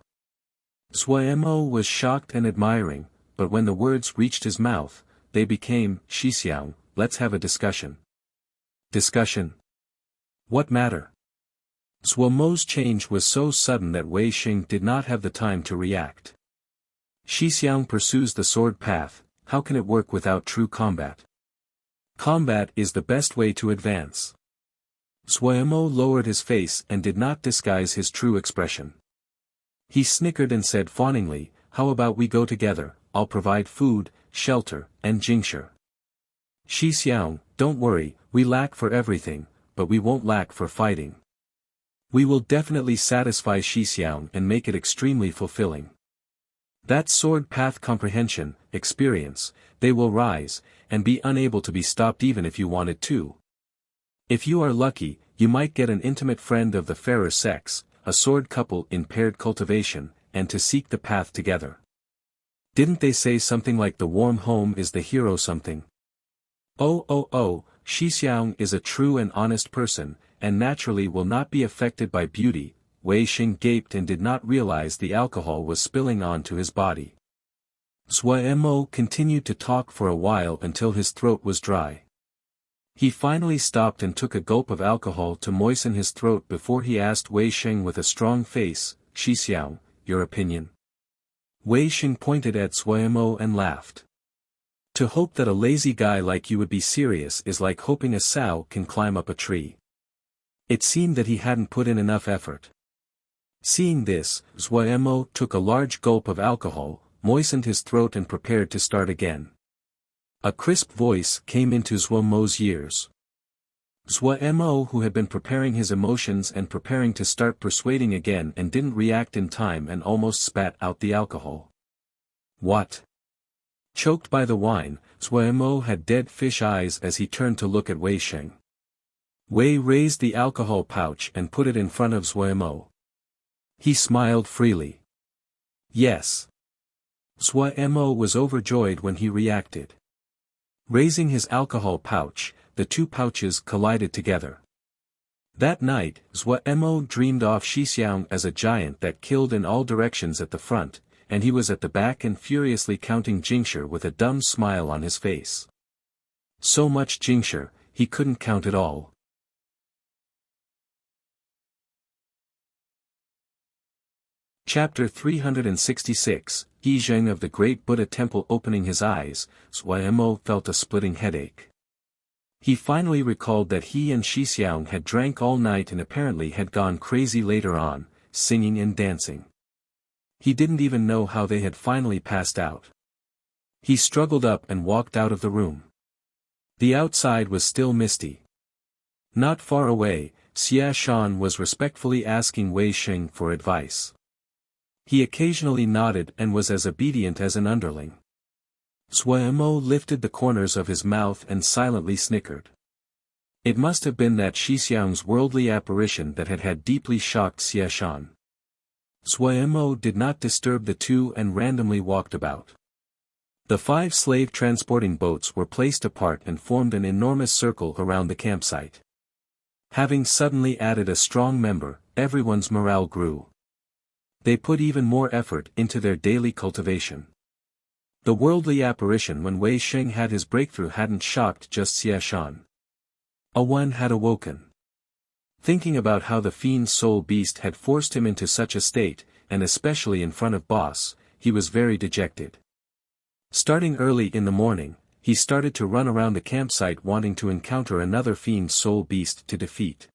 Suemo was shocked and admiring, but when the words reached his mouth, they became, Xixiang, let's have a discussion. Discussion? What matter? Suomo's change was so sudden that Wei Xing did not have the time to react. Xixiang pursues the sword path, how can it work without true combat? Combat is the best way to advance. Suemo lowered his face and did not disguise his true expression. He snickered and said fawningly, how about we go together, I'll provide food, shelter, and jingsher. Xixiang, don't worry, we lack for everything, but we won't lack for fighting. We will definitely satisfy Xixiang and make it extremely fulfilling. That sword path comprehension, experience, they will rise, and be unable to be stopped even if you wanted to. If you are lucky, you might get an intimate friend of the fairer sex, a sword couple in paired cultivation, and to seek the path together. Didn't they say something like the warm home is the hero something? Oh, Xixiang is a true and honest person, and naturally will not be affected by beauty. Wei Xing gaped and did not realize the alcohol was spilling onto his body. Suemo continued to talk for a while until his throat was dry. He finally stopped and took a gulp of alcohol to moisten his throat before he asked Wei Xing with a strong face, Xixiang, your opinion? Wei Xing pointed at Suemo and laughed. To hope that a lazy guy like you would be serious is like hoping a sow can climb up a tree. It seemed that he hadn't put in enough effort. Seeing this, Suemo took a large gulp of alcohol, moistened his throat and prepared to start again. A crisp voice came into Suemo's ears. Suemo, who had been preparing his emotions and preparing to start persuading again and didn't react in time and almost spat out the alcohol. What? Choked by the wine, Suemo had dead fish eyes as he turned to look at Wei Xing. Wei raised the alcohol pouch and put it in front of Suemo. He smiled freely. Yes. Suemo was overjoyed when he reacted. Raising his alcohol pouch, the two pouches collided together. That night, Suemo dreamed of Xixiang as a giant that killed in all directions at the front, and he was at the back and furiously counting jingsher with a dumb smile on his face. So much jingsher, he couldn't count it all. Chapter 366, Yizheng of the Great Buddha Temple. Opening his eyes, Suemo felt a splitting headache. He finally recalled that he and Xixiang had drank all night and apparently had gone crazy later on, singing and dancing. He didn't even know how they had finally passed out. He struggled up and walked out of the room. The outside was still misty. Not far away, Xia Shan was respectfully asking Wei Xing for advice. He occasionally nodded and was as obedient as an underling. Suemo lifted the corners of his mouth and silently snickered. It must have been that Xixiang's worldly apparition that had deeply shocked Xia Shan. Suemo did not disturb the two and randomly walked about. The 5 slave transporting boats were placed apart and formed an enormous circle around the campsite. Having suddenly added a strong member, everyone's morale grew. They put even more effort into their daily cultivation. The worldly apparition when Wei Xing had his breakthrough hadn't shocked just Xia Shan. One had awoken. Thinking about how the fiend's soul beast had forced him into such a state, and especially in front of boss, he was very dejected. Starting early in the morning, he started to run around the campsite wanting to encounter another fiend's soul beast to defeat.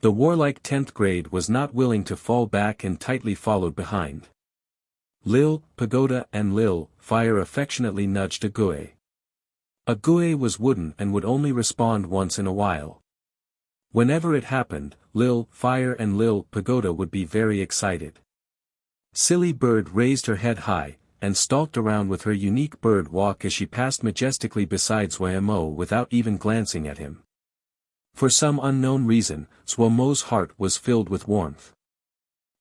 The warlike 10th grade was not willing to fall back and tightly followed behind. Lil, Pagoda and Lil, Fire affectionately nudged Ague. Ague was wooden and would only respond once in a while. Whenever it happened, Lil, Fire and Lil, Pagoda would be very excited. Silly Bird raised her head high, and stalked around with her unique bird walk as she passed majestically beside Swamo without even glancing at him. For some unknown reason, Swamo's heart was filled with warmth.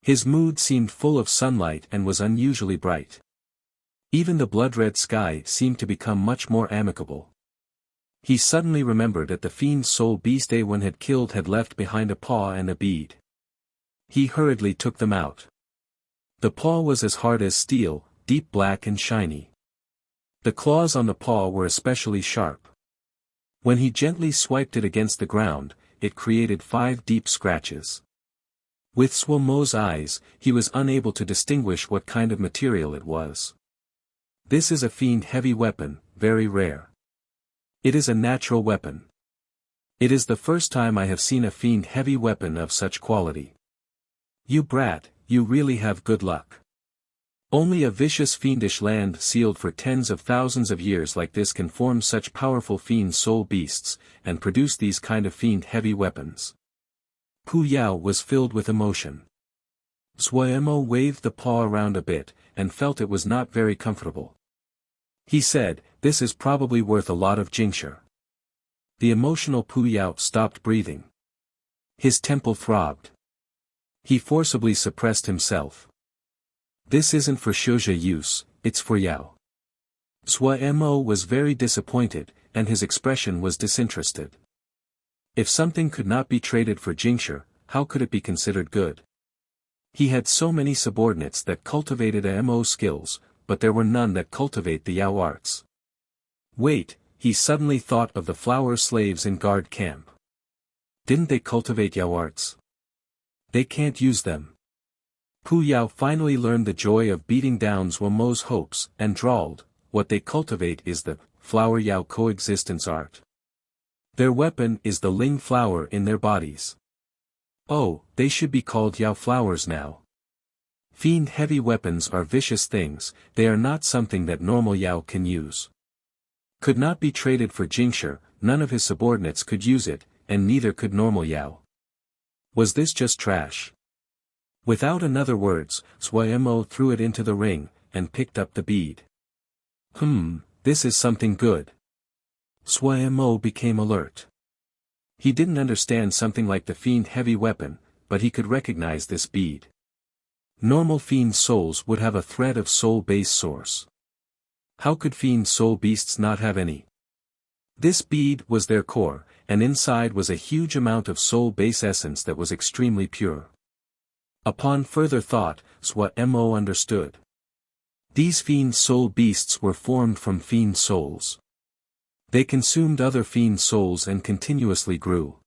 His mood seemed full of sunlight and was unusually bright. Even the blood-red sky seemed to become much more amicable. He suddenly remembered that the fiend's soul beast A1 had killed had left behind a paw and a bead. He hurriedly took them out. The paw was as hard as steel, deep black and shiny. The claws on the paw were especially sharp. When he gently swiped it against the ground, it created 5 deep scratches. With Swamo's eyes, he was unable to distinguish what kind of material it was. This is a fiend heavy weapon, very rare. It is a natural weapon. It is the first time I have seen a fiend heavy weapon of such quality. You brat, you really have good luck. Only a vicious fiendish land sealed for tens of thousands of years like this can form such powerful fiend soul beasts, and produce these kind of fiend heavy weapons. Pu Yao was filled with emotion. Swamo waved the paw around a bit, and felt it was not very comfortable. He said, "This is probably worth a lot of jingsha." The emotional Pu Yao stopped breathing. His temple throbbed. He forcibly suppressed himself. "This isn't for Shouja use, it's for Yao." Swamo was very disappointed, and his expression was disinterested. If something could not be traded for jingsha, how could it be considered good? He had so many subordinates that cultivated AMO skills, but there were none that cultivate the Yao arts. Wait, he suddenly thought of the flower slaves in guard camp. Didn't they cultivate Yao arts? They can't use them. Pu Yao finally learned the joy of beating down Swamo's hopes, and drawled, "What they cultivate is the flower Yao coexistence art. Their weapon is the ling flower in their bodies. Oh, they should be called Yao flowers now. Fiend heavy weapons are vicious things, they are not something that normal Yao can use. Could not be traded for jingsha, none of his subordinates could use it, and neither could normal Yao. Was this just trash?" Without another words, Swamo threw it into the ring, and picked up the bead. This is something good. Swamo became alert. He didn't understand something like the fiend heavy weapon, but he could recognize this bead. Normal fiend souls would have a thread of soul base source. How could fiend soul beasts not have any? This bead was their core, and inside was a huge amount of soul base essence that was extremely pure. Upon further thought, Swamo understood. These fiend soul beasts were formed from fiend souls. They consumed other fiend souls and continuously grew.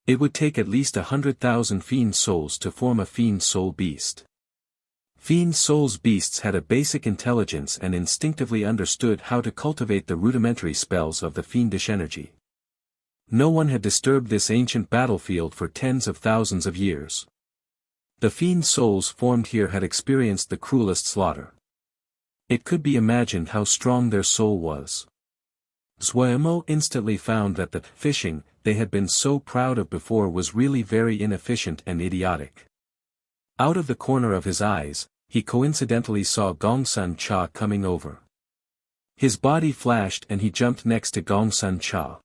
It would take at least 100,000 fiend souls to form a fiend soul beast. Fiend souls beasts had a basic intelligence and instinctively understood how to cultivate the rudimentary spells of the fiendish energy. No one had disturbed this ancient battlefield for tens of thousands of years. The fiend souls formed here had experienced the cruelest slaughter. It could be imagined how strong their soul was. Swamo instantly found that the fishing they had been so proud of before was really very inefficient and idiotic. Out of the corner of his eyes, he coincidentally saw Gongsun Cha coming over. His body flashed and he jumped next to Gongsun Cha.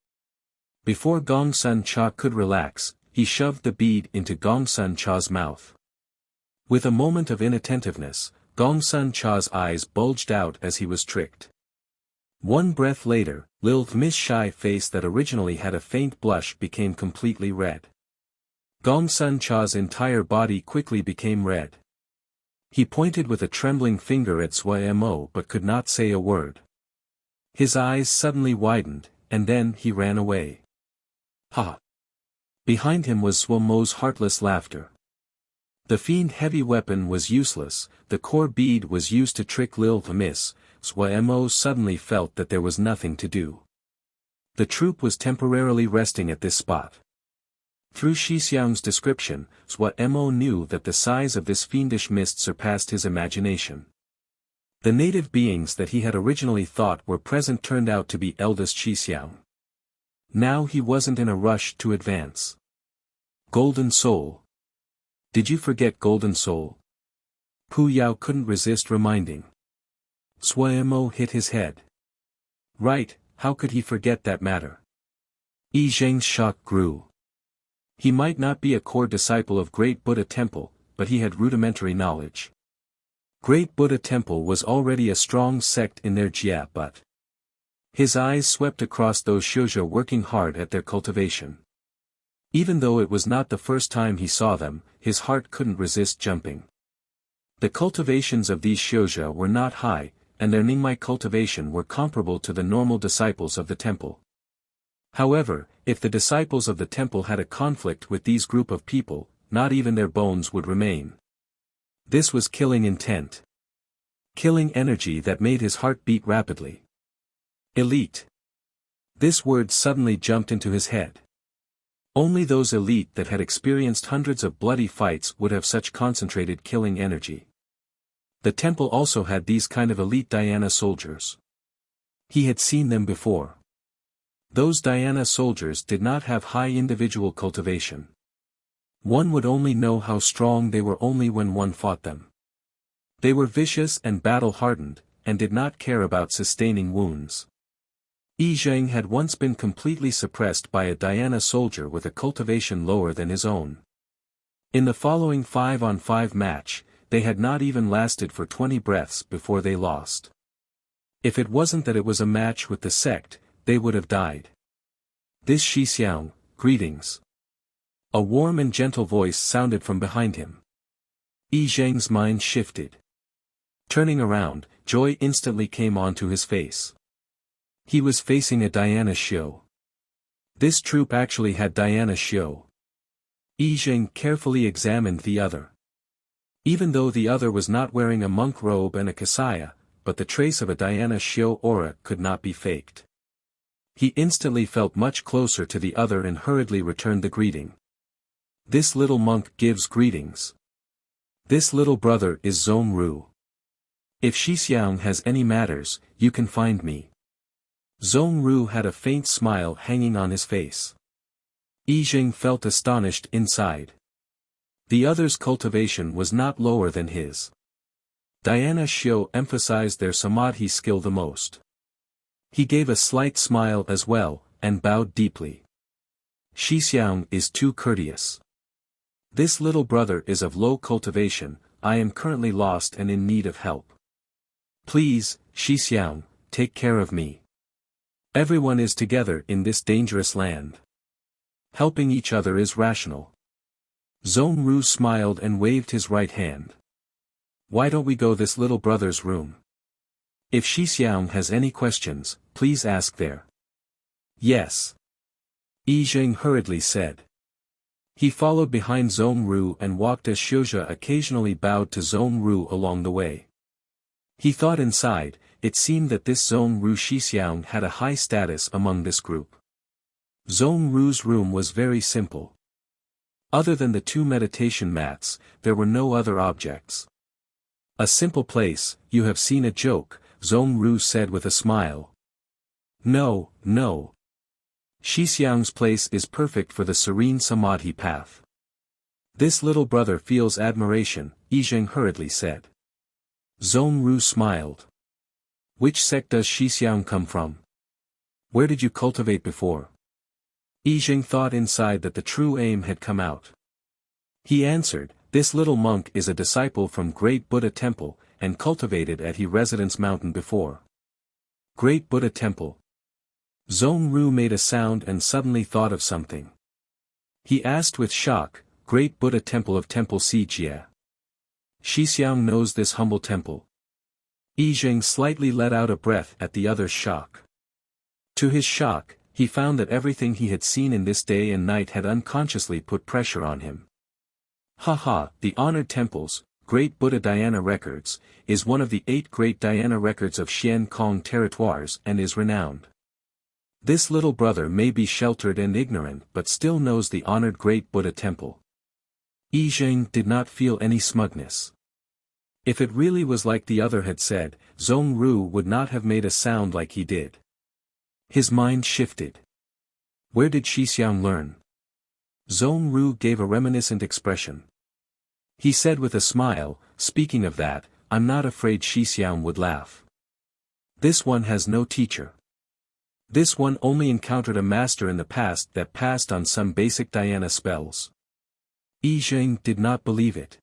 Before Gongsun Cha could relax, he shoved the bead into Gongsun Cha's mouth. With a moment of inattentiveness, Gongsun Cha's eyes bulged out as he was tricked. One breath later, Lil Thmi's shy face that originally had a faint blush became completely red. Gongsun Cha's entire body quickly became red. He pointed with a trembling finger at Swamo but could not say a word. His eyes suddenly widened, and then he ran away. Ha! Behind him was Suomo's heartless laughter. The fiend heavy weapon was useless, the core bead was used to trick Lil to miss. Suomo suddenly felt that there was nothing to do. The troop was temporarily resting at this spot. Through Shixiang's description, Suomo knew that the size of this fiendish mist surpassed his imagination. The native beings that he had originally thought were present turned out to be eldest Shixiang. Now he wasn't in a rush to advance. Golden Soul. Did you forget Golden Soul? Pu Yao couldn't resist reminding. Suomo hit his head. Right, how could he forget that matter? Yi Zheng's shock grew. He might not be a core disciple of Great Buddha Temple, but he had rudimentary knowledge. Great Buddha Temple was already a strong sect in their Jia, but his eyes swept across those shoujo working hard at their cultivation. Even though it was not the first time he saw them, his heart couldn't resist jumping. The cultivations of these shoujo were not high, and their Ningmai cultivation were comparable to the normal disciples of the temple. However, if the disciples of the temple had a conflict with these group of people, not even their bones would remain. This was killing intent. Killing energy that made his heart beat rapidly. Elite. This word suddenly jumped into his head. Only those elite that had experienced hundreds of bloody fights would have such concentrated killing energy. The temple also had these kind of elite Dhyana soldiers. He had seen them before. Those Dhyana soldiers did not have high individual cultivation. One would only know how strong they were only when one fought them. They were vicious and battle-hardened, and did not care about sustaining wounds. Yi Zheng had once been completely suppressed by a Dhyana soldier with a cultivation lower than his own. In the following 5-on-5 match, they had not even lasted for 20 breaths before they lost. If it wasn't that it was a match with the sect, they would have died. This Shixiang, greetings. A warm and gentle voice sounded from behind him. Yi Zheng's mind shifted. Turning around, joy instantly came onto his face. He was facing a Dhyana Shio. This troop actually had Dhyana Shio. Yi Zheng carefully examined the other. Even though the other was not wearing a monk robe and a kasaya, but the trace of a Dhyana Shio aura could not be faked. He instantly felt much closer to the other and hurriedly returned the greeting. This little monk gives greetings. This little brother is Zong Ru. If Shixiang has any matters, you can find me. Zong Ru had a faint smile hanging on his face. Yi Zheng felt astonished inside. The other's cultivation was not lower than his. Dhyana Shio emphasized their samadhi skill the most. He gave a slight smile as well, and bowed deeply. Shixiang is too courteous. This little brother is of low cultivation, I am currently lost and in need of help. Please, Shixiang, take care of me. Everyone is together in this dangerous land. Helping each other is rational. Zong Ru smiled and waved his right hand. Why don't we go this little brother's room? If Shixiang has any questions, please ask there. Yes. Yi Zheng hurriedly said. He followed behind Zong Ru and walked as Shouja occasionally bowed to Zong Ru along the way. He thought inside, it seemed that this Zong Ru Shixiang had a high status among this group. Zong Ru's room was very simple. Other than the 2 meditation mats, there were no other objects. A simple place, you have seen a joke, Zong Ru said with a smile. No, no. Shixiang's place is perfect for the serene samadhi path. This little brother feels admiration, Yi Zheng hurriedly said. Zong Ru smiled. Which sect does Shixiang come from? Where did you cultivate before? Yi Zheng thought inside that the true aim had come out. He answered, this little monk is a disciple from Great Buddha Temple, and cultivated at He Residence Mountain before. Great Buddha Temple. Zong Ru made a sound and suddenly thought of something. He asked with shock, Great Buddha Temple of Temple Si Jia. Shixiang knows this humble temple. Yi Zheng slightly let out a breath at the other's shock. To his shock, He found that everything he had seen in this day and night had unconsciously put pressure on him. The Honored Temples, Great Buddha Dhyana Records, is one of the 8 great dhyana records of Xian Kong territoires and is renowned. This little brother may be sheltered and ignorant but still knows the honored Great Buddha Temple. Yi Zheng did not feel any smugness. If it really was like the other had said, Zhong Ru would not have made a sound like he did. His mind shifted. Where did Xixiang learn? Zhong Ru gave a reminiscent expression. He said with a smile, speaking of that, I'm not afraid Xixiang would laugh. This one has no teacher. This one only encountered a master in the past that passed on some basic dhyana spells. Yi Zheng did not believe it.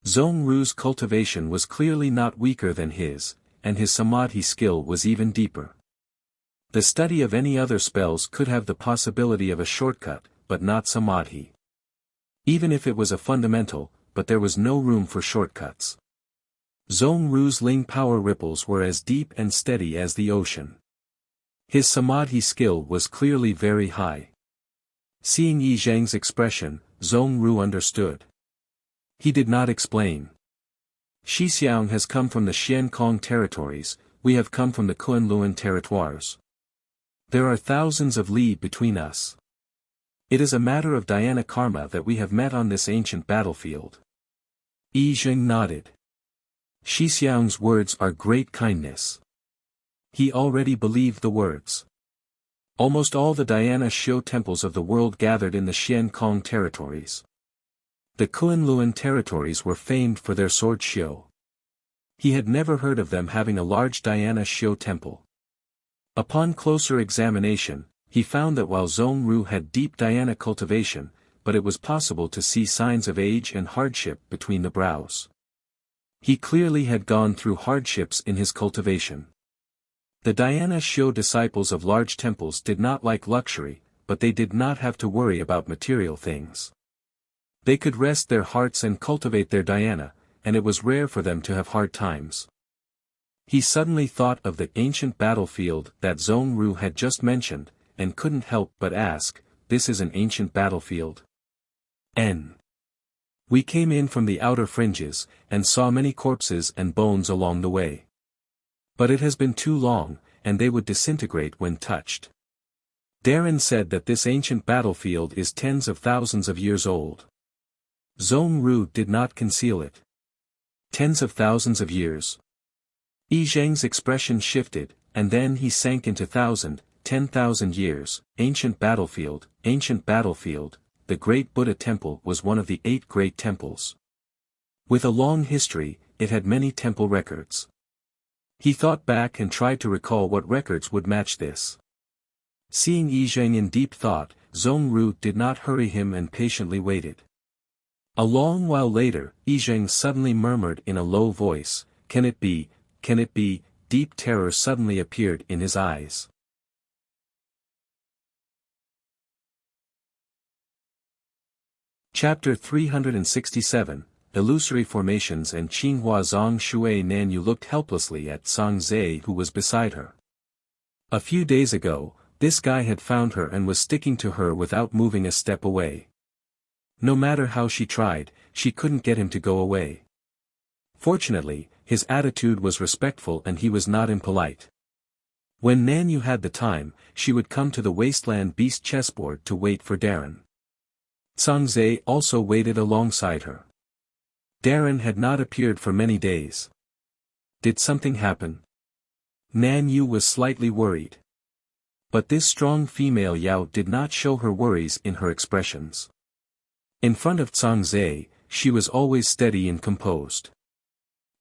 Zhong Ru's cultivation was clearly not weaker than his, and his samadhi skill was even deeper. The study of any other spells could have the possibility of a shortcut, but not samadhi. Even if it was a fundamental, but there was no room for shortcuts. Zhong Ru's Ling power ripples were as deep and steady as the ocean. His samadhi skill was clearly very high. Seeing Yi Zheng's expression, Zhong Ru understood. He did not explain. Xixiang has come from the Xian Kong territories, we have come from the Kunlun territoires. There are thousands of li between us. It is a matter of dhyana karma that we have met on this ancient battlefield. Yi Zheng nodded. Xixiang's words are great kindness. He already believed the words. Almost all the dhyana Shio temples of the world gathered in the Xian Kong territories. The Kunlun territories were famed for their sword Shio. He had never heard of them having a large dhyana Shio temple. Upon closer examination, he found that while Zhong Ru had deep dhyana cultivation, but it was possible to see signs of age and hardship between the brows. He clearly had gone through hardships in his cultivation. The dhyana Shio disciples of large temples did not like luxury, but they did not have to worry about material things. They could rest their hearts and cultivate their dhyana, and it was rare for them to have hard times. He suddenly thought of the ancient battlefield that Zhong Ru had just mentioned, and couldn't help but ask, this is an ancient battlefield? We came in from the outer fringes, and saw many corpses and bones along the way. But it has been too long, and they would disintegrate when touched. Darren said that this ancient battlefield is tens of thousands of years old. Zhong Ru did not conceal it. Tens of thousands of years. Yi Zheng's expression shifted, and then he sank into 10,000 years, ancient battlefield, the Great Buddha Temple was one of the 8 great temples. With a long history, it had many temple records. He thought back and tried to recall what records would match this. Seeing Yi Zheng in deep thought, Zhong Ru did not hurry him and patiently waited. A long while later, Yi Zheng suddenly murmured in a low voice, "Can it be, can it be?" Deep terror suddenly appeared in his eyes. Chapter 367, Illusory Formations and Qinghua Zhang Shui Nanyu looked helplessly at Zhang Zhe who was beside her. A few days ago, this guy had found her and was sticking to her without moving a step away. No matter how she tried, she couldn't get him to go away. Fortunately, his attitude was respectful and he was not impolite. When Nanyu had the time, she would come to the wasteland beast chessboard to wait for Darren. Zhang Zhe also waited alongside her. Darren had not appeared for many days. Did something happen? Nanyu was slightly worried. But this strong female Yao did not show her worries in her expressions. In front of Zhang Zhe, she was always steady and composed.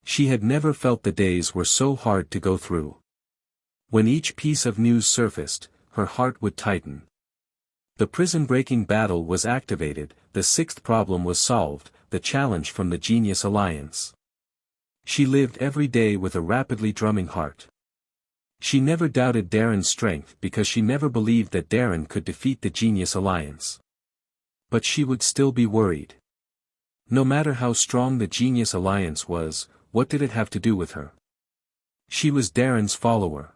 She had never felt the days were so hard to go through. When each piece of news surfaced, her heart would tighten. The prison-breaking battle was activated, the 6th problem was solved, the challenge from the Genius Alliance. She lived every day with a rapidly drumming heart. She never doubted Darren's strength because she never believed that Darren could defeat the Genius Alliance. But she would still be worried. No matter how strong the Genius Alliance was, what did it have to do with her? She was Darren's follower.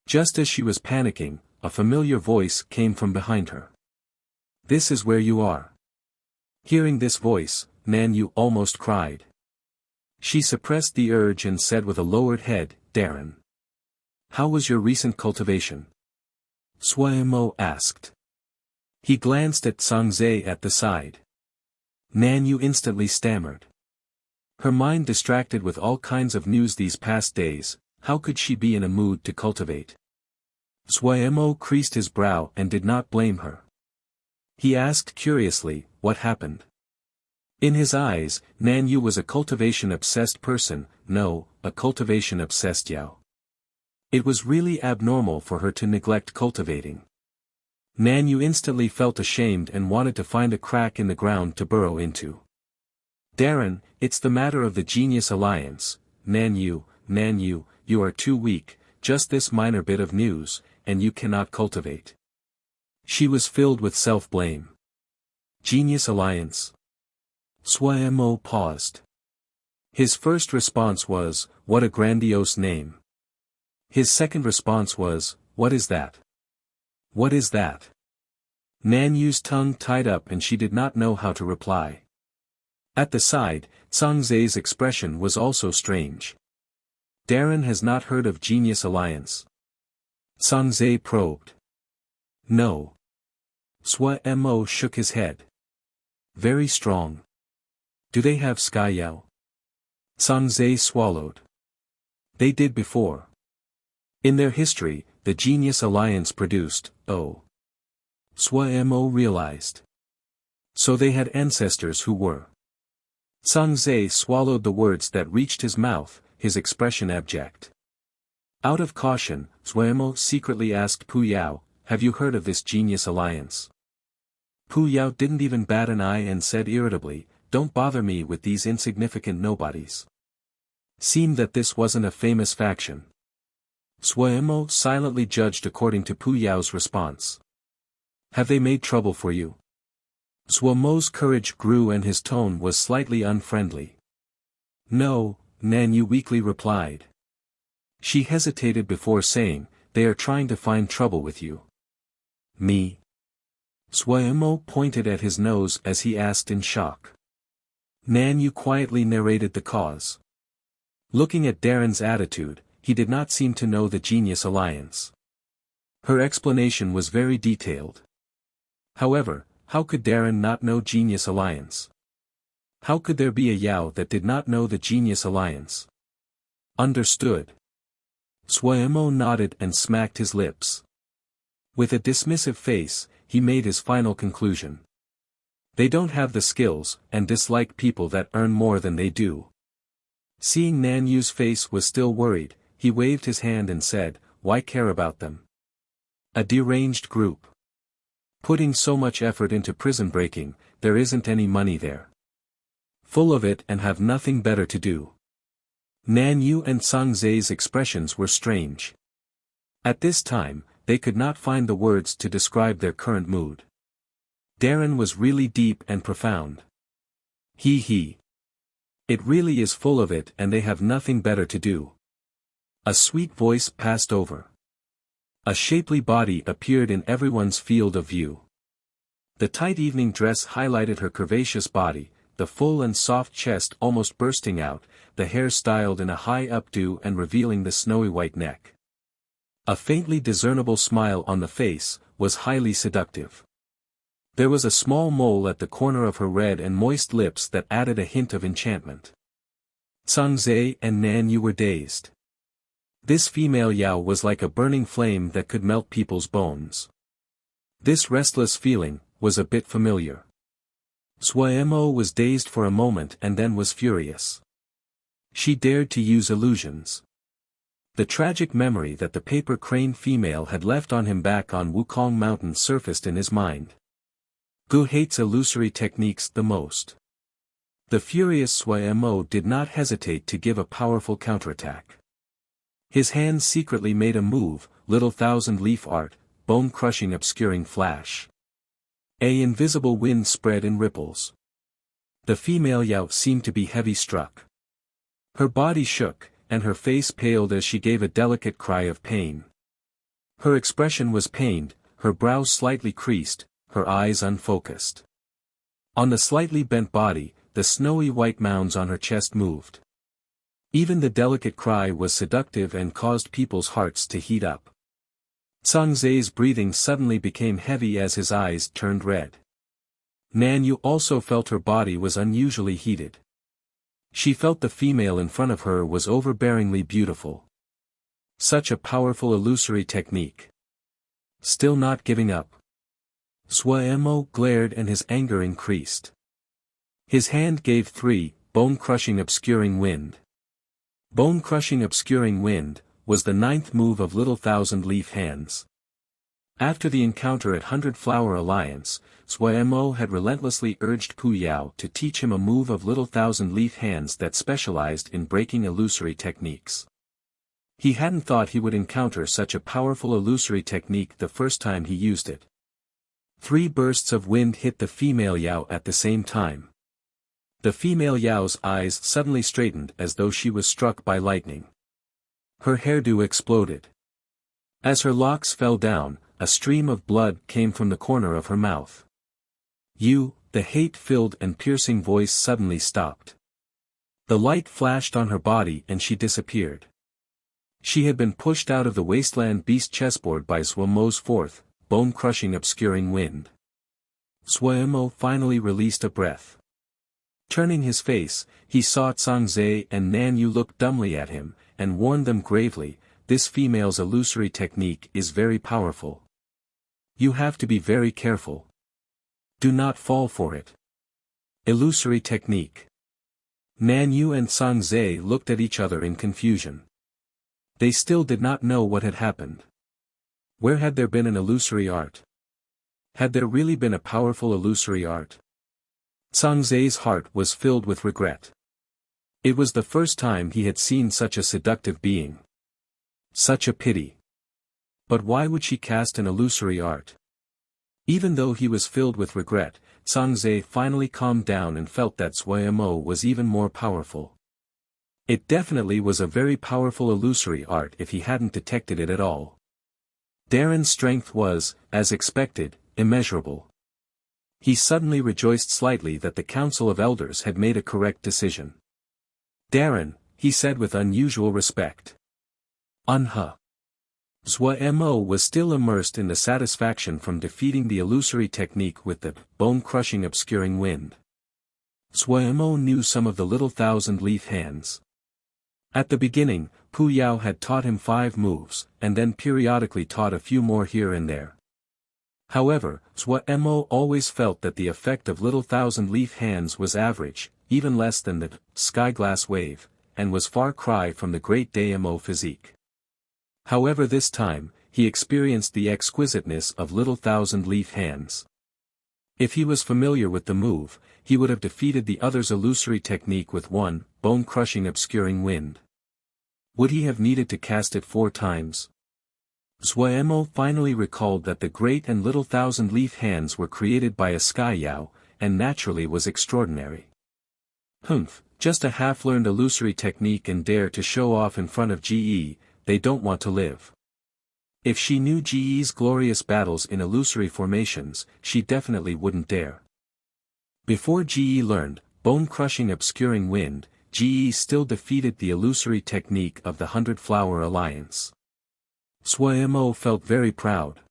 Just as she was panicking, a familiar voice came from behind her. "This is where you are." Hearing this voice, Nan Yu almost cried. She suppressed the urge and said with a lowered head, "Darren. How was your recent cultivation?" Suemo asked. He glanced at Sangze at the side. Nan Yu instantly stammered. Her mind distracted with all kinds of news these past days, how could she be in a mood to cultivate? Suemo creased his brow and did not blame her. He asked curiously, "What happened?" In his eyes, Nan Yu was a cultivation-obsessed person, no, a cultivation-obsessed Yao. It was really abnormal for her to neglect cultivating. Nan Yu instantly felt ashamed and wanted to find a crack in the ground to burrow into. "Darren, it's the matter of the Genius Alliance. Nan Yu, you are too weak, just this minor bit of news, and you cannot cultivate." She was filled with self-blame. Genius Alliance. Suemo paused. His first response was, "What a grandiose name." His second response was, "What is that? What is that?" Nan Yu's tongue tied up and she did not know how to reply. At the side, Sangze's expression was also strange. "Darren has not heard of Genius Alliance?" Sangze probed. "No." Suemo shook his head. "Very strong. Do they have Sky Yao?" Sangze swallowed. "They did before. In their history, the Genius Alliance produced, oh." Suemo realized. So they had ancestors who were. Sangze swallowed the words that reached his mouth, his expression abject. Out of caution, Suemo secretly asked Pu Yao, "Have you heard of this Genius Alliance?" Pu Yao didn't even bat an eye and said irritably, "Don't bother me with these insignificant nobodies." Seemed that this wasn't a famous faction. Suemo silently judged according to Pu Yao's response. "Have they made trouble for you?" Suemo's courage grew and his tone was slightly unfriendly. "No," Nan Yu weakly replied. She hesitated before saying, "They are trying to find trouble with you." "Me?" Suemo pointed at his nose as he asked in shock. Nan Yu quietly narrated the cause. Looking at Darren's attitude, he did not seem to know the Genius Alliance. Her explanation was very detailed. However, how could Darren not know Genius Alliance? How could there be a Yao that did not know the Genius Alliance? Understood. Suemo nodded and smacked his lips. With a dismissive face, he made his final conclusion. They don't have the skills, and dislike people that earn more than they do. Seeing Nan Yu's face was still worried, he waved his hand and said, "Why care about them? A deranged group. Putting so much effort into prison breaking, there isn't any money there. Full of it and have nothing better to do." Nan Yu and Sangze's expressions were strange. At this time, they could not find the words to describe their current mood. Darren was really deep and profound. He. It really is full of it and they have nothing better to do. A sweet voice passed over. A shapely body appeared in everyone's field of view. The tight evening dress highlighted her curvaceous body, the full and soft chest almost bursting out, the hair styled in a high updo and revealing the snowy white neck. A faintly discernible smile on the face, was highly seductive. There was a small mole at the corner of her red and moist lips that added a hint of enchantment. Sangze and Nan Yu were dazed. This female Yao was like a burning flame that could melt people's bones. This restless feeling, was a bit familiar. Suemo was dazed for a moment and then was furious. She dared to use illusions. The tragic memory that the paper crane female had left on him back on Wukong Mountain surfaced in his mind. Gu hates illusory techniques the most. The furious Suemo did not hesitate to give a powerful counterattack. His hand secretly made a move, little thousand-leaf art, bone-crushing obscuring flash. A invisible wind spread in ripples. The female Yao seemed to be heavy-struck. Her body shook, and her face paled as she gave a delicate cry of pain. Her expression was pained, her brows slightly creased, her eyes unfocused. On the slightly bent body, the snowy white mounds on her chest moved. Even the delicate cry was seductive and caused people's hearts to heat up. Zhangzai's breathing suddenly became heavy as his eyes turned red. Nan Yu also felt her body was unusually heated. She felt the female in front of her was overbearingly beautiful. Such a powerful illusory technique. Still not giving up. Suemo glared and his anger increased. His hand gave 3, bone-crushing obscuring wind. Bone-crushing obscuring wind was the 9th move of Little Thousand Leaf Hands. After the encounter at 100 Flower Alliance, Suemo had relentlessly urged Pu Yao to teach him a move of Little Thousand Leaf Hands that specialized in breaking illusory techniques. He hadn't thought he would encounter such a powerful illusory technique the first time he used it. 3 bursts of wind hit the female Yao at the same time. The female Yao's eyes suddenly straightened as though she was struck by lightning. Her hairdo exploded. As her locks fell down, a stream of blood came from the corner of her mouth. The hate-filled and piercing voice suddenly stopped. The light flashed on her body and she disappeared. She had been pushed out of the Wasteland Beast chessboard by Suemo's 4th, bone-crushing obscuring wind. Suemo finally released a breath. Turning his face, he saw Zhangzai and Nan Yu look dumbly at him, and warned them gravely, "This female's illusory technique is very powerful. You have to be very careful. Do not fall for it." Illusory technique. Nan Yu and Zhangzai looked at each other in confusion. They still did not know what had happened. Where had there been an illusory art? Had there really been a powerful illusory art? Zhangzai's heart was filled with regret. It was the first time he had seen such a seductive being. Such a pity. But why would she cast an illusory art? Even though he was filled with regret, Zhangzai finally calmed down and felt that Suemo was even more powerful. It definitely was a very powerful illusory art if he hadn't detected it at all. Darren's strength was, as expected, immeasurable. He suddenly rejoiced slightly that the Council of Elders had made a correct decision. "Darren," he said with unusual respect. Suemo was still immersed in the satisfaction from defeating the illusory technique with the bone-crushing obscuring wind. Suemo knew some of the Little Thousand Leaf Hands. At the beginning, Pu Yao had taught him 5 moves, and then periodically taught a few more here and there. However, Suemo always felt that the effect of Little Thousand Leaf Hands was average, even less than the Skyglass Wave, and was far cry from the Great Daimo physique. However, this time, he experienced the exquisiteness of Little Thousand Leaf Hands. If he was familiar with the move, he would have defeated the other's illusory technique with 1, bone-crushing obscuring wind. Would he have needed to cast it 4 times? Suemo finally recalled that the Great and Little Thousand Leaf Hands were created by a Sky Yao, and naturally was extraordinary. Just a half-learned illusory technique and dare to show off in front of GE, they don't want to live. If she knew GE's glorious battles in illusory formations, she definitely wouldn't dare. Before GE learned bone-crushing obscuring wind, GE still defeated the illusory technique of the 100 Flower Alliance. Suemo felt very proud.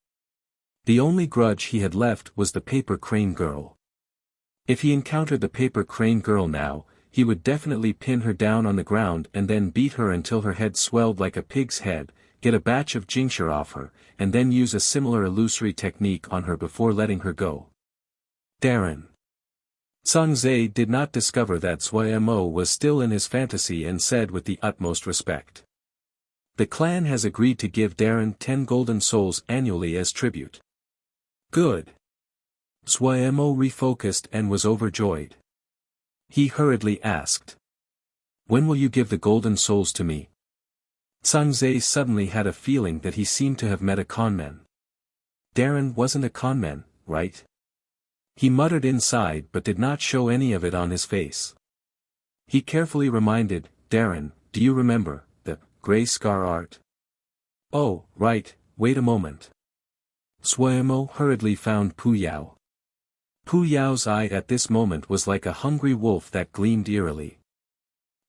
The only grudge he had left was the Paper Crane Girl. If he encountered the Paper Crane Girl now, he would definitely pin her down on the ground and then beat her until her head swelled like a pig's head, get a batch of Jingxia off her, and then use a similar illusory technique on her before letting her go. Darren. Zhangzai did not discover that Suemo was still in his fantasy and said with the utmost respect. "The clan has agreed to give Darren 10 golden souls annually as tribute." "Good." Suemo refocused and was overjoyed. He hurriedly asked. "When will you give the golden souls to me?" Zhangzai suddenly had a feeling that he seemed to have met a conman. Darren wasn't a conman, right? He muttered inside but did not show any of it on his face. He carefully reminded, "Darren, do you remember, the Grey Scar art?" "Oh, right, wait a moment. Suemo hurriedly found Pu Yao. Pu Yao's eye at this moment was like a hungry wolf that gleamed eerily.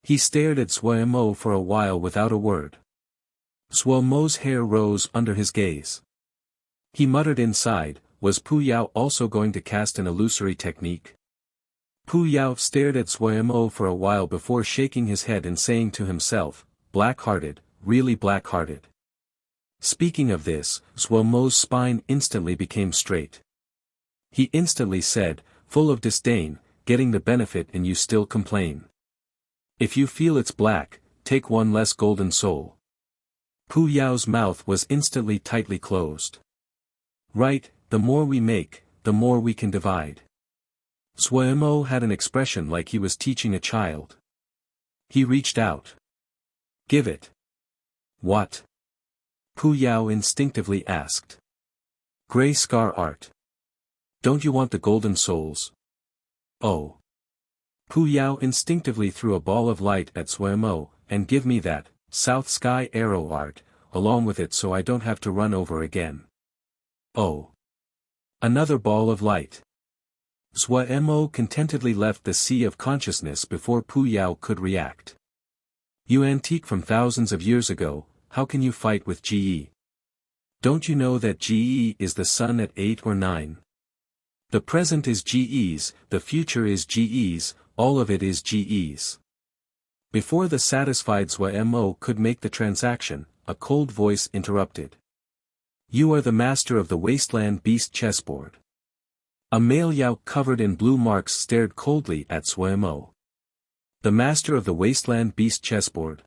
He stared at Suemo for a while without a word. Suemo's hair rose under his gaze. He muttered inside, was Pu Yao also going to cast an illusory technique? Pu Yao stared at Suemo for a while before shaking his head and saying to himself, black-hearted, really black-hearted. Speaking of this, Suemo's spine instantly became straight. He instantly said, full of disdain, getting the benefit and you still complain. If you feel it's black, take one less golden soul. Pu Yao's mouth was instantly tightly closed. Right, the more we make, the more we can divide. Suemo had an expression like he was teaching a child. He reached out. Give it. What? Pu Yao instinctively asked. Gray scar art. Don't you want the golden souls? Oh. Pu Yao instinctively threw a ball of light at Suemo, and give me that, South Sky arrow art, along with it so I don't have to run over again. Oh. Another ball of light. Suemo contentedly left the sea of consciousness before Pu Yao could react. You antique from thousands of years ago, how can you fight with GE? Don't you know that GE is the sun at 8 or 9? The present is GE's, the future is GE's, all of it is GE's. Before the satisfied Suemo could make the transaction, a cold voice interrupted. You are the master of the wasteland beast chessboard. A male Yao covered in blue marks stared coldly at Suemo. The master of the wasteland beast chessboard.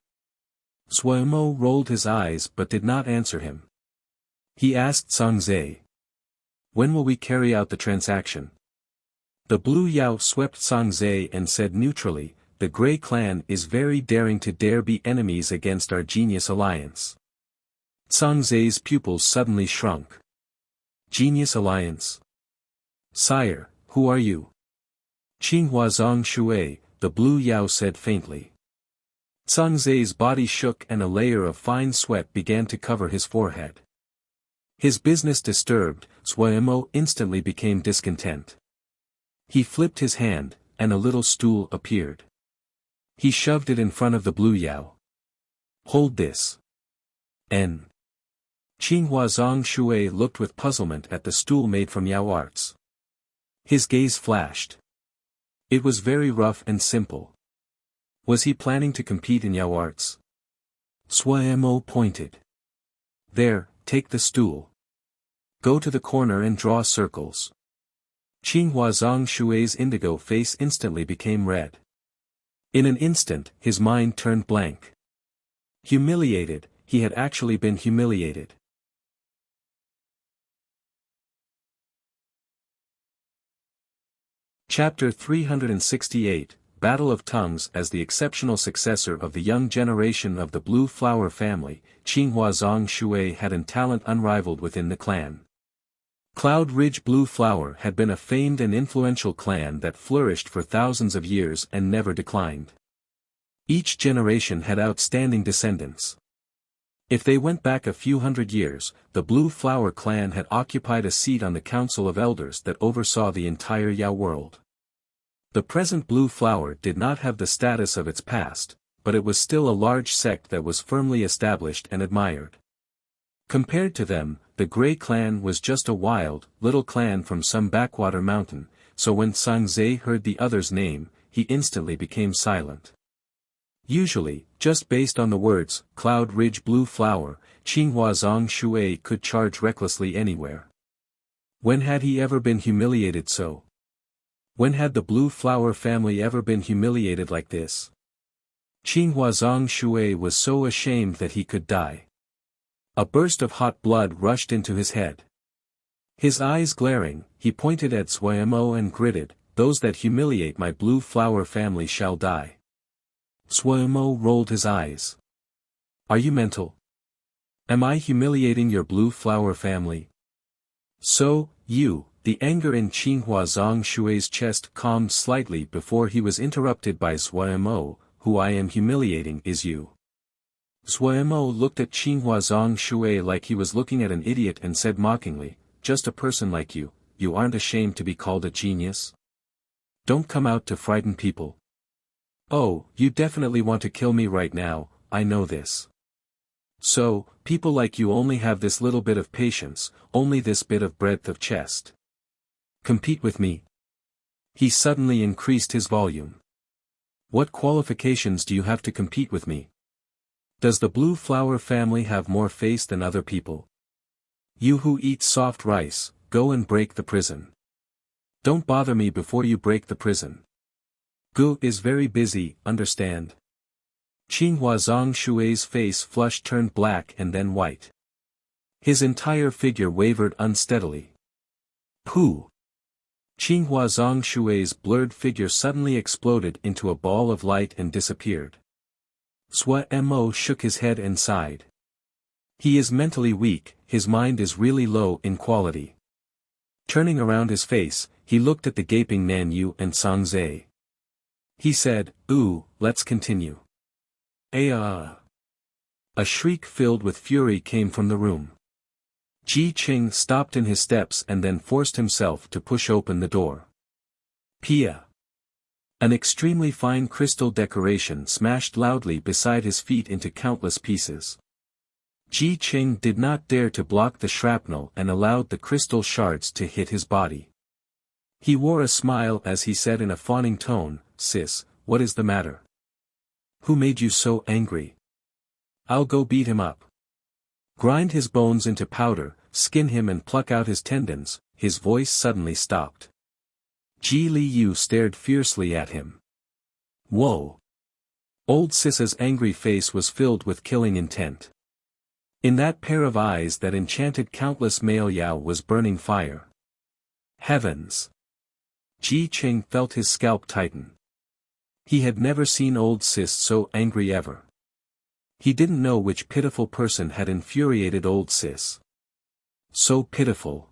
Suemo rolled his eyes but did not answer him. He asked Sangze. When will we carry out the transaction? The blue Yao swept Sangze and said neutrally, the Grey clan is very daring to dare be enemies against our genius alliance. Sangze's pupils suddenly shrunk. Genius alliance? Sire, who are you? Qinghua Zong Shui, the blue Yao said faintly. Sangze's body shook and a layer of fine sweat began to cover his forehead. His business disturbed, Suemo instantly became discontent. He flipped his hand, and a little stool appeared. He shoved it in front of the blue Yao. Hold this. N. Qinghua Zong Shui looked with puzzlement at the stool made from Yao arts. His gaze flashed. It was very rough and simple. Was he planning to compete in Yao arts? Suemo pointed. There, take the stool. Go to the corner and draw circles. Qinghua Zong Shui's indigo face instantly became red. In an instant, his mind turned blank. Humiliated, he had actually been humiliated. Chapter 368, Battle of Tongues. As the exceptional successor of the young generation of the Blue Flower family, Qinghua Zong Shui had a talent unrivaled within the clan. Cloud Ridge Blue Flower had been a famed and influential clan that flourished for thousands of years and never declined. Each generation had outstanding descendants. If they went back a few hundred years, the Blue Flower clan had occupied a seat on the Council of Elders that oversaw the entire Yao world. The present Blue Flower did not have the status of its past, but it was still a large sect that was firmly established and admired. Compared to them, the Grey clan was just a wild, little clan from some backwater mountain, so when Sangze heard the other's name, he instantly became silent. Usually, just based on the words, Cloud Ridge Blue Flower, Qinghua Zong Shui could charge recklessly anywhere. When had he ever been humiliated so? When had the Blue Flower family ever been humiliated like this? Qinghua Zong Shui was so ashamed that he could die. A burst of hot blood rushed into his head. His eyes glaring, he pointed at Suemo and gritted, those that humiliate my Blue Flower family shall die. Suemo rolled his eyes. Are you mental? Am I humiliating your Blue Flower family? So, you, the anger in Qinghua Zong Shui's chest calmed slightly before he was interrupted by Suemo, who I am humiliating is you. Zuemo looked at Qinghua Zong Shui like he was looking at an idiot and said mockingly, just a person like you, you aren't ashamed to be called a genius? Don't come out to frighten people. Oh, you definitely want to kill me right now, I know this. So, people like you only have this little bit of patience, only this bit of breadth of chest. Compete with me. He suddenly increased his volume. What qualifications do you have to compete with me? Does the Blue Flower family have more face than other people? You who eat soft rice, go and break the prison. Don't bother me before you break the prison. Gu is very busy, understand? Qinghua Zong Shui's face flushed, turned black and then white. His entire figure wavered unsteadily. Pooh! Qinghua Zong Shui's blurred figure suddenly exploded into a ball of light and disappeared. Zuemo shook his head and sighed. He is mentally weak, his mind is really low in quality. Turning around his face, he looked at the gaping Nan Yu and Song Zhe. He said, "Ooh, let's continue." A shriek filled with fury came from the room. Ji Qing stopped in his steps and then forced himself to push open the door. Pia! An extremely fine crystal decoration smashed loudly beside his feet into countless pieces. Ji Qing did not dare to block the shrapnel and allowed the crystal shards to hit his body. He wore a smile as he said in a fawning tone, "Sis, what is the matter? Who made you so angry? I'll go beat him up. Grind his bones into powder, skin him and pluck out his tendons." His voice suddenly stopped. Ji Liu stared fiercely at him. Whoa! Old Sissa's angry face was filled with killing intent. In that pair of eyes that enchanted countless male Yao was burning fire. Heavens! Ji Qing felt his scalp tighten. He had never seen old Sis so angry ever. He didn't know which pitiful person had infuriated old Sis. So pitiful.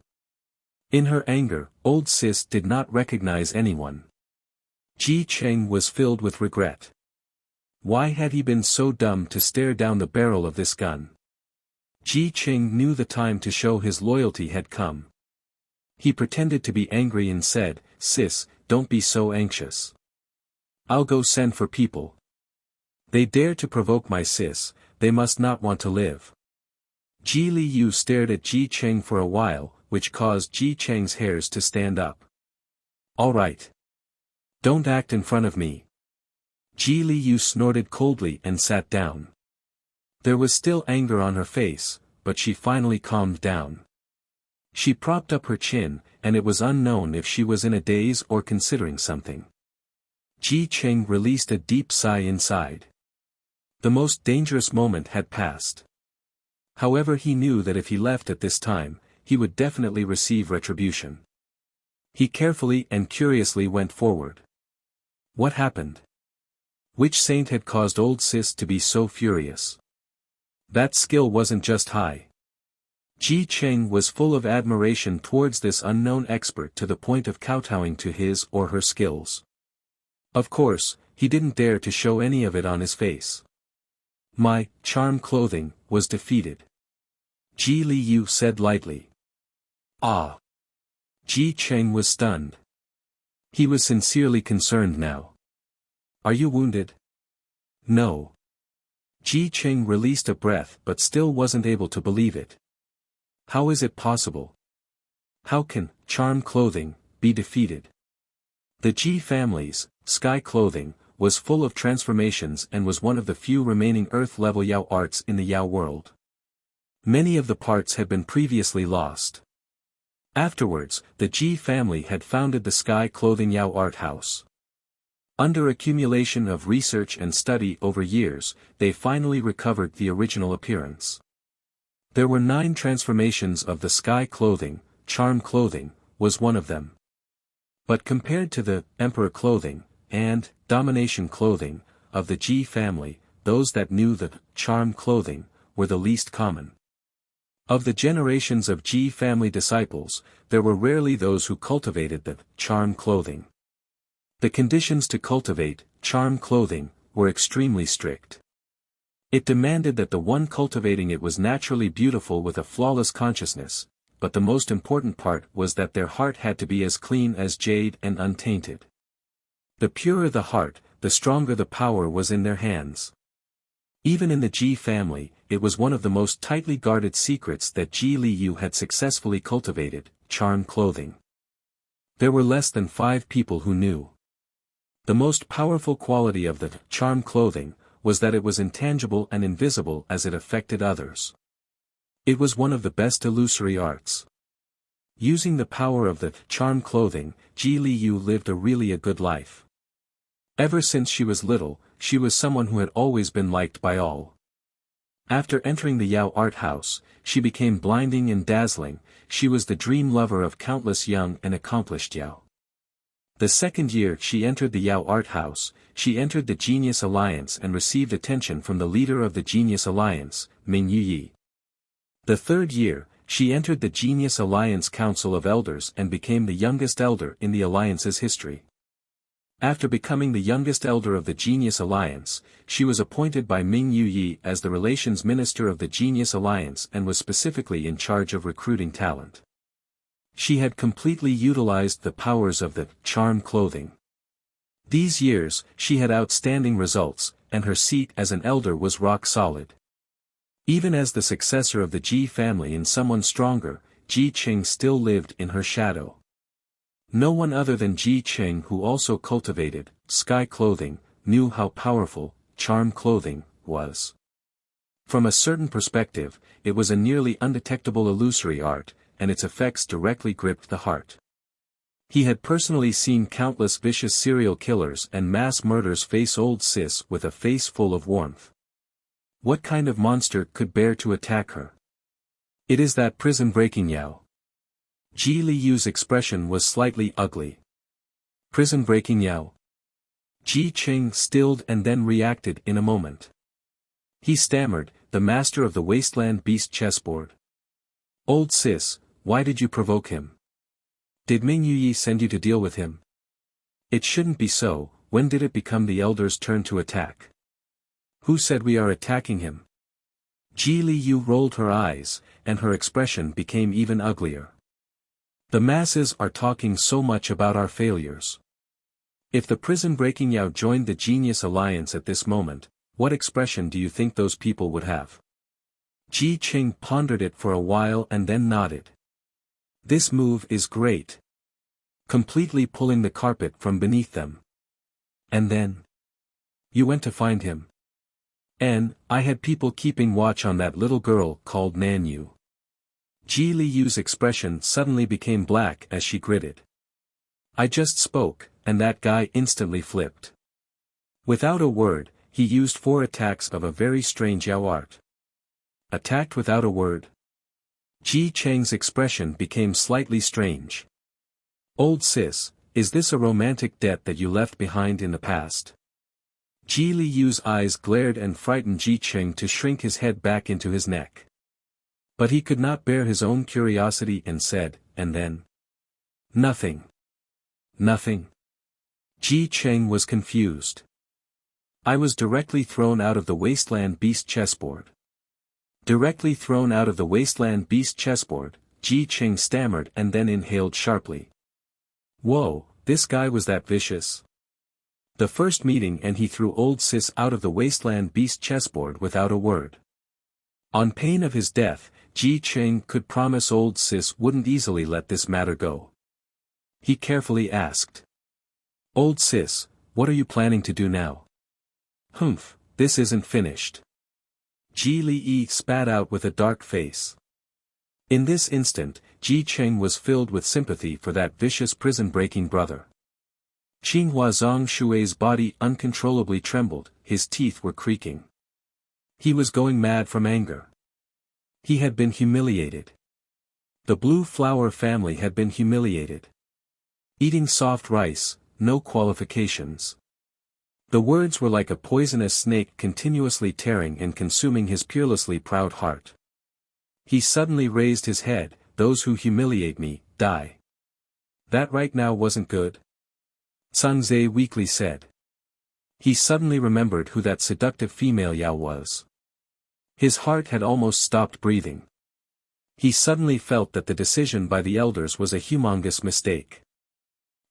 In her anger, old Sis did not recognize anyone. Ji Qing was filled with regret. Why had he been so dumb to stare down the barrel of this gun? Ji Qing knew the time to show his loyalty had come. He pretended to be angry and said, "Sis, don't be so anxious. I'll go send for people. They dare to provoke my sis, they must not want to live." Ji Liu stared at Ji Qing for a while, which caused Ji Qing's hairs to stand up. "All right. Don't act in front of me." Ji Liu snorted coldly and sat down. There was still anger on her face, but she finally calmed down. She propped up her chin, and it was unknown if she was in a daze or considering something. Ji Qing released a deep sigh inside. The most dangerous moment had passed. However, he knew that if he left at this time, he would definitely receive retribution. He carefully and curiously went forward. What happened? Which saint had caused old Sis to be so furious? That skill wasn't just high. Ji Qing was full of admiration towards this unknown expert to the point of kowtowing to his or her skills. Of course, he didn't dare to show any of it on his face. "My charm clothing was defeated," Ji Liu said lightly. Ah! Ji Qing was stunned. He was sincerely concerned now. "Are you wounded?" "No." Ji Qing released a breath but still wasn't able to believe it. How is it possible? How can charm clothing be defeated? The Ji family's sky clothing was full of transformations and was one of the few remaining earth-level Yao arts in the Yao world. Many of the parts had been previously lost. Afterwards, the Ji family had founded the Sky Clothing Yao Art House. Under accumulation of research and study over years, they finally recovered the original appearance. There were 9 transformations of the Sky Clothing. Charm clothing was one of them. But compared to the Emperor clothing and Domination clothing of the Ji family, those that knew the charm clothing were the least common. Of the generations of Ji family disciples, there were rarely those who cultivated the charm clothing. The conditions to cultivate charm clothing were extremely strict. It demanded that the one cultivating it was naturally beautiful with a flawless consciousness, but the most important part was that their heart had to be as clean as jade and untainted. The purer the heart, the stronger the power was in their hands. Even in the Ji family, it was one of the most tightly guarded secrets that Ji Liu had successfully cultivated, charm clothing. There were less than 5 people who knew. The most powerful quality of the charm clothing was that it was intangible and invisible as it affected others. It was one of the best illusory arts. Using the power of the charm clothing, Ji Liu lived a good life. Ever since she was little, she was someone who had always been liked by all. After entering the Yao art house, she became blinding and dazzling. She was the dream lover of countless young and accomplished Yao. The second year she entered the Yao art house, she entered the Genius Alliance and received attention from the leader of the Genius Alliance, Ming Yuyi. The third year, she entered the Genius Alliance Council of Elders and became the youngest elder in the Alliance's history. After becoming the youngest elder of the Genius Alliance, she was appointed by Ming Yuyi as the Relations Minister of the Genius Alliance and was specifically in charge of recruiting talent. She had completely utilized the powers of the charm clothing. These years, she had outstanding results, and her seat as an elder was rock solid. Even as the successor of the Ji family and someone stronger, Ji Qing still lived in her shadow. No one other than Ji Qing, who also cultivated sky clothing, knew how powerful charm clothing was. From a certain perspective, it was a nearly undetectable illusory art, and its effects directly gripped the heart. He had personally seen countless vicious serial killers and mass murders face old sis with a face full of warmth. What kind of monster could bear to attack her? It is that prison-breaking Yao. Ji Liu's expression was slightly ugly. Prison-breaking Yao. Ji Qing stilled and then reacted in a moment. He stammered, the master of the wasteland beast chessboard. Old sis, why did you provoke him? Did Ming Yuyi send you to deal with him? It shouldn't be so. When did it become the elder's turn to attack? Who said we are attacking him? Ji Liu rolled her eyes, and her expression became even uglier. The masses are talking so much about our failures. If the prison-breaking Yao joined the Genius Alliance at this moment, what expression do you think those people would have? Ji Qing pondered it for a while and then nodded. This move is great. Completely pulling the carpet from beneath them. And then? You went to find him. And, I had people keeping watch on that little girl called Nanyu. Ji Liu's expression suddenly became black as she gritted. I just spoke, and that guy instantly flipped. Without a word, he used 4 attacks of a very strange Yao art. Attacked without a word? Ji Cheng's expression became slightly strange. Old sis, is this a romantic debt that you left behind in the past? Ji Liu's eyes glared and frightened Ji Qing to shrink his head back into his neck. But he could not bear his own curiosity and said, and then? Nothing. Nothing. Ji Qing was confused. I was directly thrown out of the wasteland beast chessboard. Directly thrown out of the wasteland beast chessboard, Ji Qing stammered and then inhaled sharply. Whoa, this guy was that vicious. The first meeting and he threw old sis out of the wasteland beast chessboard without a word. On pain of his death, Ji Qing could promise old sis wouldn't easily let this matter go. He carefully asked. Old sis, what are you planning to do now? Humph, this isn't finished. Ji Li spat out with a dark face. In this instant, Ji Qing was filled with sympathy for that vicious prison-breaking brother. Xinghua Zongshui's body uncontrollably trembled, his teeth were creaking. He was going mad from anger. He had been humiliated. The Blue Flower family had been humiliated. Eating soft rice, no qualifications. The words were like a poisonous snake continuously tearing and consuming his peerlessly proud heart. He suddenly raised his head, those who humiliate me, die. That right now wasn't good. Sun Tse weakly said. He suddenly remembered who that seductive female Yao was. His heart had almost stopped breathing. He suddenly felt that the decision by the elders was a humongous mistake.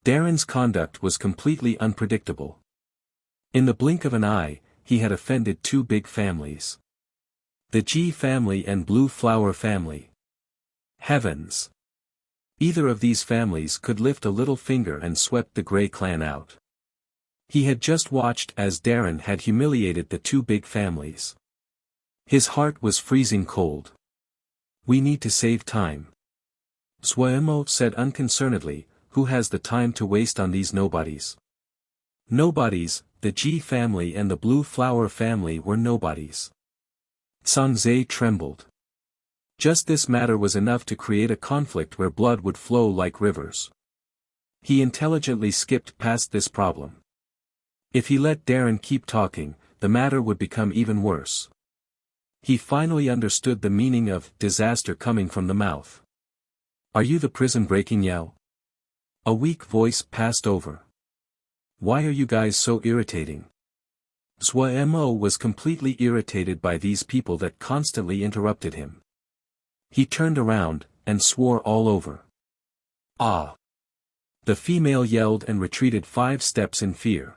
Darren's conduct was completely unpredictable. In the blink of an eye, he had offended two big families. The G family and Blue Flower family. Heavens! Either of these families could lift a little finger and swept the Grey clan out. He had just watched as Darren had humiliated the two big families. His heart was freezing cold. We need to save time. Suemo said unconcernedly, who has the time to waste on these nobodies? Nobodies, the G family and the Blue Flower family were nobodies. Zhangzhe trembled. Just this matter was enough to create a conflict where blood would flow like rivers. He intelligently skipped past this problem. If he let Darren keep talking, the matter would become even worse. He finally understood the meaning of disaster coming from the mouth. Are you the prison-breaking Yao? A weak voice passed over. Why are you guys so irritating? Suemo was completely irritated by these people that constantly interrupted him. He turned around, and swore all over. Ah! The female yelled and retreated 5 steps in fear.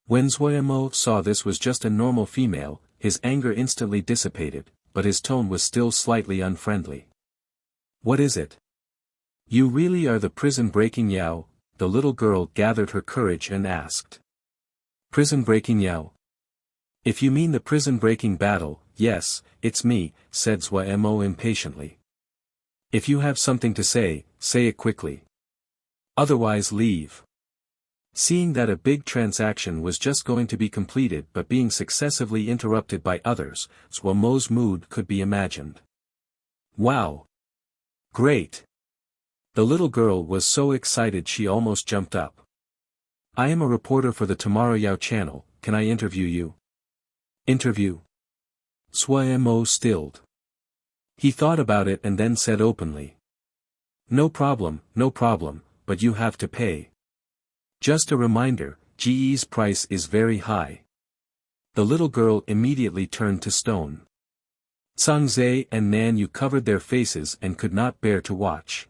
When Suemo saw this was just a normal female, his anger instantly dissipated, but his tone was still slightly unfriendly. What is it? You really are the prison-breaking Yao? The little girl gathered her courage and asked. Prison-breaking Yao? If you mean the prison-breaking battle, yes, it's me, said Suemo impatiently. If you have something to say it quickly. Otherwise leave. Seeing that a big transaction was just going to be completed but being successively interrupted by others, Suemo's mood could be imagined. Wow! Great! The little girl was so excited she almost jumped up. I am a reporter for the Tomorrow Yao channel, can I interview you? Interview? Suemo stilled. He thought about it and then said openly. No problem, but you have to pay. Just a reminder, GE's price is very high. The little girl immediately turned to stone. Zhangzhe and Nanyu covered their faces and could not bear to watch.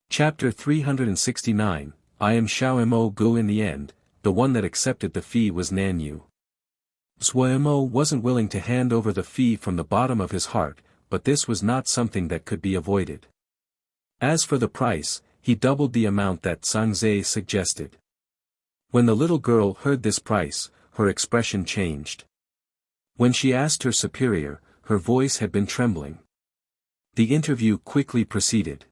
Chapter 369, I am Xiaomo Gu. In the end, the one that accepted the fee was Nanyu. Suemo wasn't willing to hand over the fee from the bottom of his heart, but this was not something that could be avoided. As for the price, he doubled the amount that Zhangzhe suggested. When the little girl heard this price, her expression changed. When she asked her superior, her voice had been trembling. The interview quickly proceeded.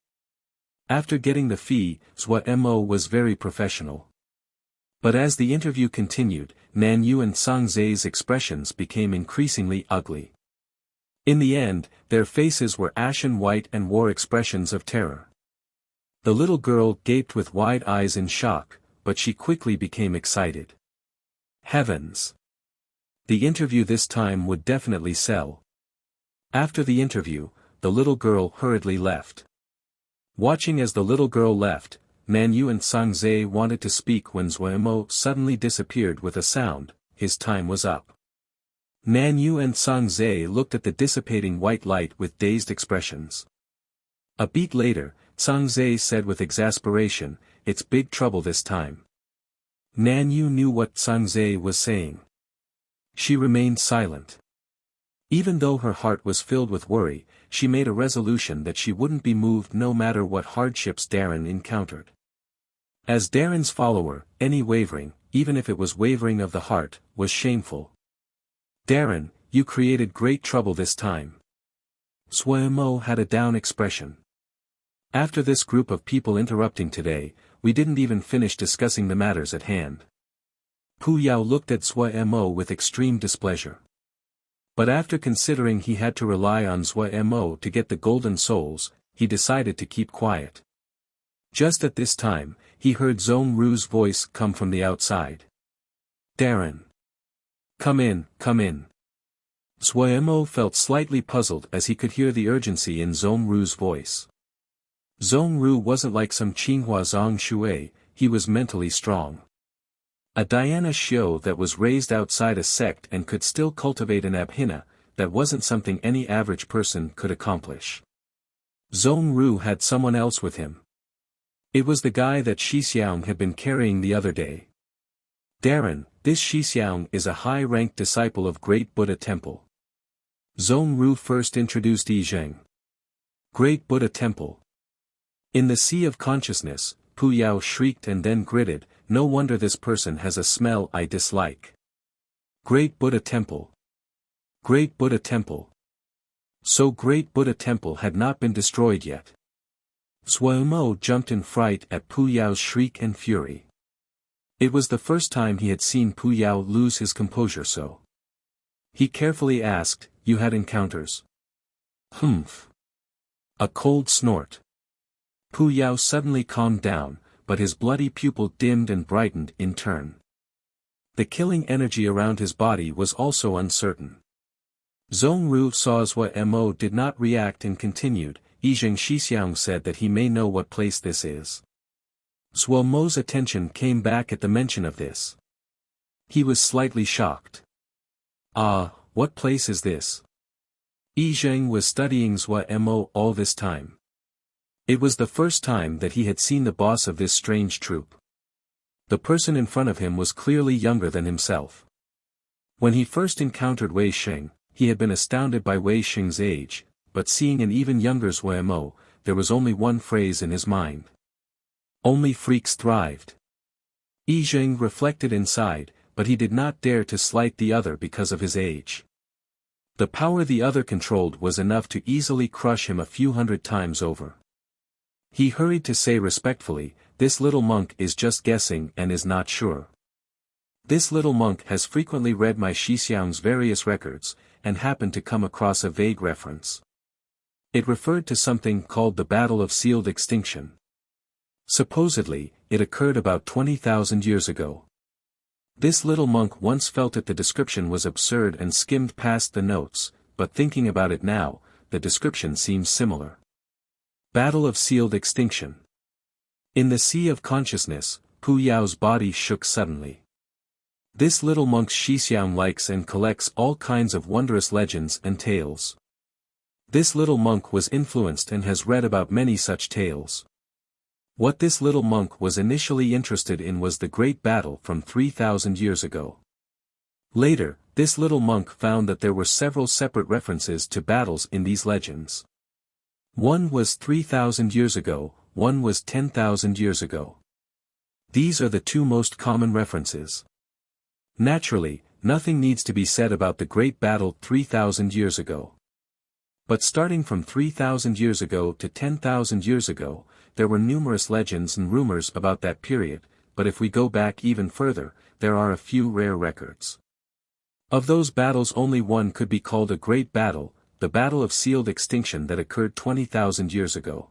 After getting the fee, Suemo was very professional. But as the interview continued, Nanyu and Zhangzhe's expressions became increasingly ugly. In the end, their faces were ashen white and wore expressions of terror. The little girl gaped with wide eyes in shock, but she quickly became excited. Heavens! The interview this time would definitely sell. After the interview, the little girl hurriedly left. Watching as the little girl left, Nanyu and Zhangzhe wanted to speak when Suemo suddenly disappeared with a sound. His time was up. Nanyu and Zhangzhe looked at the dissipating white light with dazed expressions. A beat later, Zhangzhe said with exasperation, it's big trouble this time. Nanyu knew what Zhangzhe was saying. She remained silent. Even though her heart was filled with worry, she made a resolution that she wouldn't be moved no matter what hardships Darren encountered. As Darren's follower, any wavering, even if it was wavering of the heart, was shameful. Darren, you created great trouble this time. Suemo had a down expression. After this group of people interrupting today, we didn't even finish discussing the matters at hand. Pu Yao looked at Suemo with extreme displeasure. But after considering he had to rely on Suemo to get the golden souls, he decided to keep quiet. Just at this time, he heard Zhong Ru's voice come from the outside. Darren! Come in, come in. Suemo felt slightly puzzled as he could hear the urgency in Zhong Ru's voice. Zhong Ru wasn't like some Qinghua Zhang Shui, he was mentally strong. A dhyana shio that was raised outside a sect and could still cultivate an abhina, that wasn't something any average person could accomplish. Zhong Ru had someone else with him. It was the guy that Shixiang had been carrying the other day. Darren, this Shixiang is a high-ranked disciple of Great Buddha Temple. Zhong Ru first introduced Yizheng. Great Buddha Temple. In the Sea of Consciousness, Pu Yao shrieked and then gritted, no wonder this person has a smell I dislike. Great Buddha Temple. Great Buddha Temple. So Great Buddha Temple had not been destroyed yet. Suomo jumped in fright at Pu Yao's shriek and fury. It was the first time he had seen Pu Yao lose his composure so. He carefully asked, "You had encounters?" "Humph." A cold snort. Pu Yao suddenly calmed down, but his bloody pupil dimmed and brightened in turn. The killing energy around his body was also uncertain. Zhong Ru saw Mo did not react and continued, "Yizheng Shixiang said that he may know what place this is." Mo's attention came back at the mention of this. He was slightly shocked. "Ah, what place is this?" Yizheng was studying Mo all this time. It was the first time that he had seen the boss of this strange troop. The person in front of him was clearly younger than himself. When he first encountered Wei Sheng, he had been astounded by Wei Sheng's age, but seeing an even younger Mo, there was only one phrase in his mind. Only freaks thrived. Yizheng reflected inside, but he did not dare to slight the other because of his age. The power the other controlled was enough to easily crush him a few hundred times over. He hurried to say respectfully, "This little monk is just guessing and is not sure. This little monk has frequently read my Shixiang's various records, and happened to come across a vague reference. It referred to something called the Battle of Sealed Extinction. Supposedly, it occurred about 20,000 years ago. This little monk once felt that the description was absurd and skimmed past the notes, but thinking about it now, the description seems similar. Battle of Sealed Extinction. In the Sea of Consciousness, Pu Yao's body shook suddenly. This little monk Shixiang likes and collects all kinds of wondrous legends and tales. This little monk was influenced and has read about many such tales. What this little monk was initially interested in was the great battle from 3,000 years ago. Later, this little monk found that there were several separate references to battles in these legends. One was 3,000 years ago, one was 10,000 years ago. These are the two most common references. Naturally, nothing needs to be said about the great battle 3,000 years ago. But starting from 3,000 years ago to 10,000 years ago, there were numerous legends and rumors about that period, but if we go back even further, there are a few rare records. Of those battles only one could be called a great battle, the Battle of Sealed Extinction that occurred 20,000 years ago.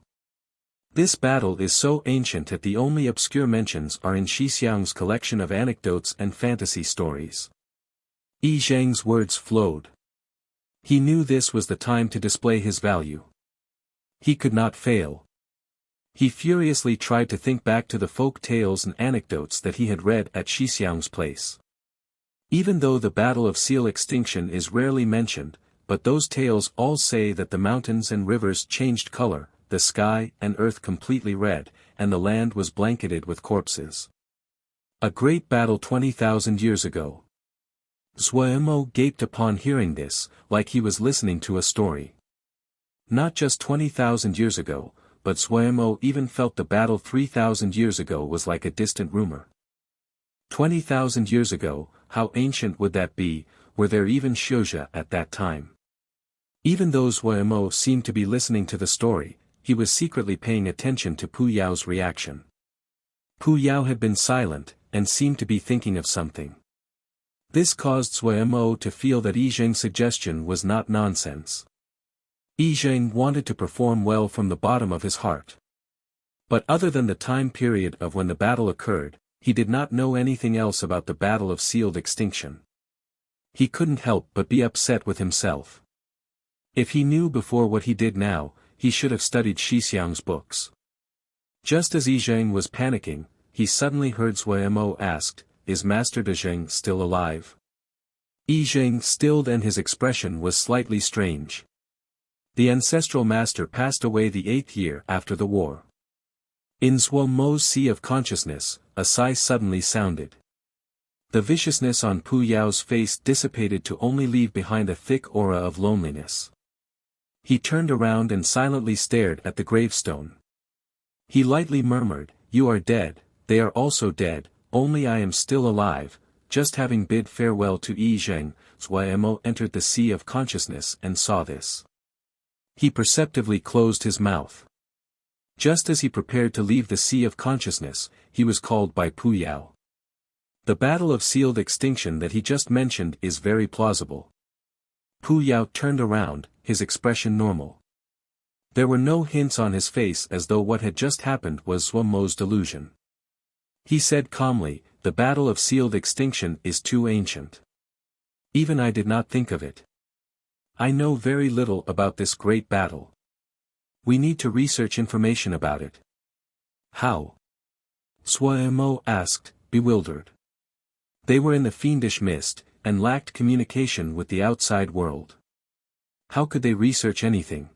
This battle is so ancient that the only obscure mentions are in Shixiang's collection of anecdotes and fantasy stories. Yizheng's words flowed. He knew this was the time to display his value. He could not fail. He furiously tried to think back to the folk tales and anecdotes that he had read at Shixiang's place. Even though the Battle of Sealed Extinction is rarely mentioned, but those tales all say that the mountains and rivers changed color, the sky and earth completely red, and the land was blanketed with corpses. A great battle 20,000 years ago. Mo gaped upon hearing this, like he was listening to a story. Not just 20,000 years ago, but Mo even felt the battle 3,000 years ago was like a distant rumor. 20,000 years ago, how ancient would that be? Were there even shouja at that time? Even though Mo seemed to be listening to the story, he was secretly paying attention to Pu Yao's reaction. Pu Yao had been silent, and seemed to be thinking of something. This caused Mo to feel that Yizheng's suggestion was not nonsense. Yizheng wanted to perform well from the bottom of his heart. But other than the time period of when the battle occurred, he did not know anything else about the Battle of Sealed Extinction. He couldn't help but be upset with himself. If he knew before what he did now, he should have studied Shixiang's books. Just as Yizheng was panicking, he suddenly heard Mo asked, is Master De Zheng still alive? Yi Zheng stilled and his expression was slightly strange. The ancestral master passed away the 8th year after the war. In Zhuo Mo's sea of consciousness, a sigh suddenly sounded. The viciousness on Pu Yao's face dissipated to only leave behind a thick aura of loneliness. He turned around and silently stared at the gravestone. He lightly murmured, "You are dead, they are also dead, only I am still alive." Just having bid farewell to Yi Zheng, Zhuo Mo entered the sea of consciousness and saw this. He perceptively closed his mouth. Just as he prepared to leave the sea of consciousness, he was called by Pu Yao. The battle of sealed extinction that he just mentioned is very plausible. Pu Yao turned around, his expression normal. There were no hints on his face as though what had just happened was Zhuo Mo's delusion. He said calmly, "The battle of sealed extinction is too ancient. Even I did not think of it. I know very little about this great battle. We need to research information about it." "How?" Zhuo Mo asked, bewildered. They were in the fiendish mist, and lacked communication with the outside world. How could they research anything?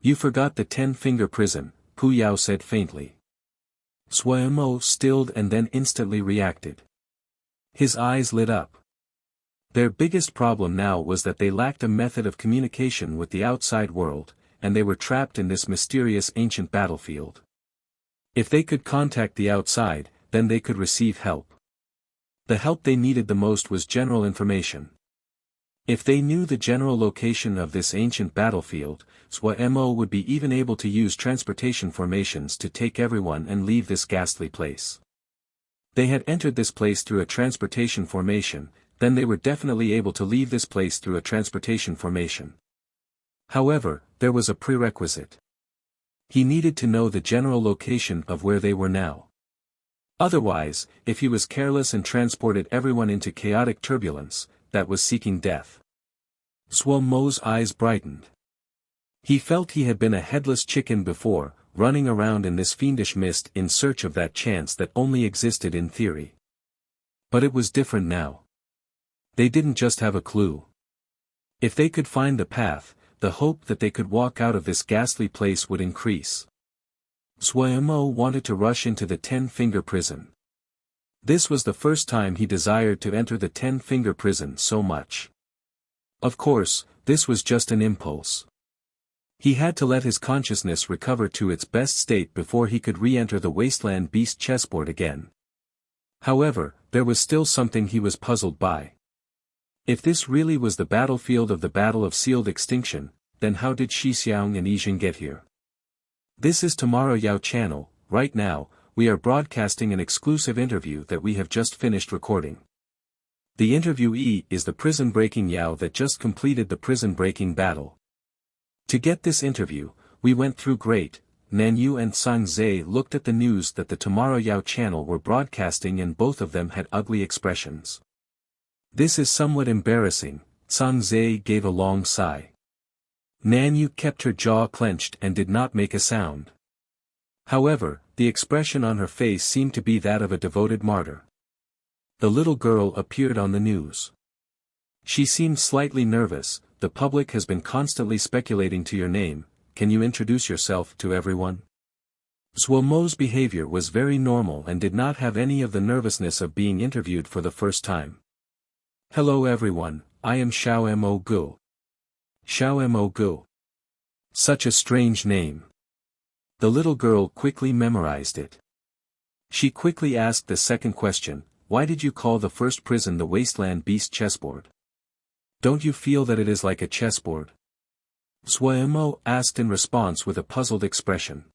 "You forgot the 10-finger prison," Pu Yao said faintly. Zhuo Mo stilled and then instantly reacted. His eyes lit up. Their biggest problem now was that they lacked a method of communication with the outside world, and they were trapped in this mysterious ancient battlefield. If they could contact the outside, then they could receive help. The help they needed the most was general information. If they knew the general location of this ancient battlefield, Zhuo Mo would be even able to use transportation formations to take everyone and leave this ghastly place. They had entered this place through a transportation formation, then they were definitely able to leave this place through a transportation formation. However, there was a prerequisite. He needed to know the general location of where they were now. Otherwise, if he was careless and transported everyone into chaotic turbulence, that was seeking death. Zhuo Mo's eyes brightened. He felt he had been a headless chicken before, running around in this fiendish mist in search of that chance that only existed in theory. But it was different now. They didn't just have a clue. If they could find the path, the hope that they could walk out of this ghastly place would increase. Zhuo Mo wanted to rush into the 10-finger prison. This was the first time he desired to enter the 10-finger prison so much. Of course, this was just an impulse. He had to let his consciousness recover to its best state before he could re-enter the wasteland beast chessboard again. However, there was still something he was puzzled by. If this really was the battlefield of the Battle of Sealed Extinction, then how did Xixiang and Yijing get here? This is Tomorrow Yao channel. Right now, we are broadcasting an exclusive interview that we have just finished recording. The interviewee is the prison-breaking Yao that just completed the prison-breaking battle. To get this interview, we went through great. Nanyu and Sang Zhe looked at the news that the Tomorrow Yao channel were broadcasting and both of them had ugly expressions. This is somewhat embarrassing, Sang Zhe gave a long sigh. Nanyu kept her jaw clenched and did not make a sound. However, the expression on her face seemed to be that of a devoted martyr. The little girl appeared on the news. She seemed slightly nervous. "The public has been constantly speculating to your name, can you introduce yourself to everyone?" Zhuo Mo's behavior was very normal and did not have any of the nervousness of being interviewed for the first time. "Hello everyone, I am Xiao Mo Gu." Xiao Mo Gu. Such a strange name. The little girl quickly memorized it. She quickly asked the second question, "Why did you call the first prison the Wasteland Beast chessboard? Don't you feel that it is like a chessboard?" Zhuo Mo asked in response with a puzzled expression.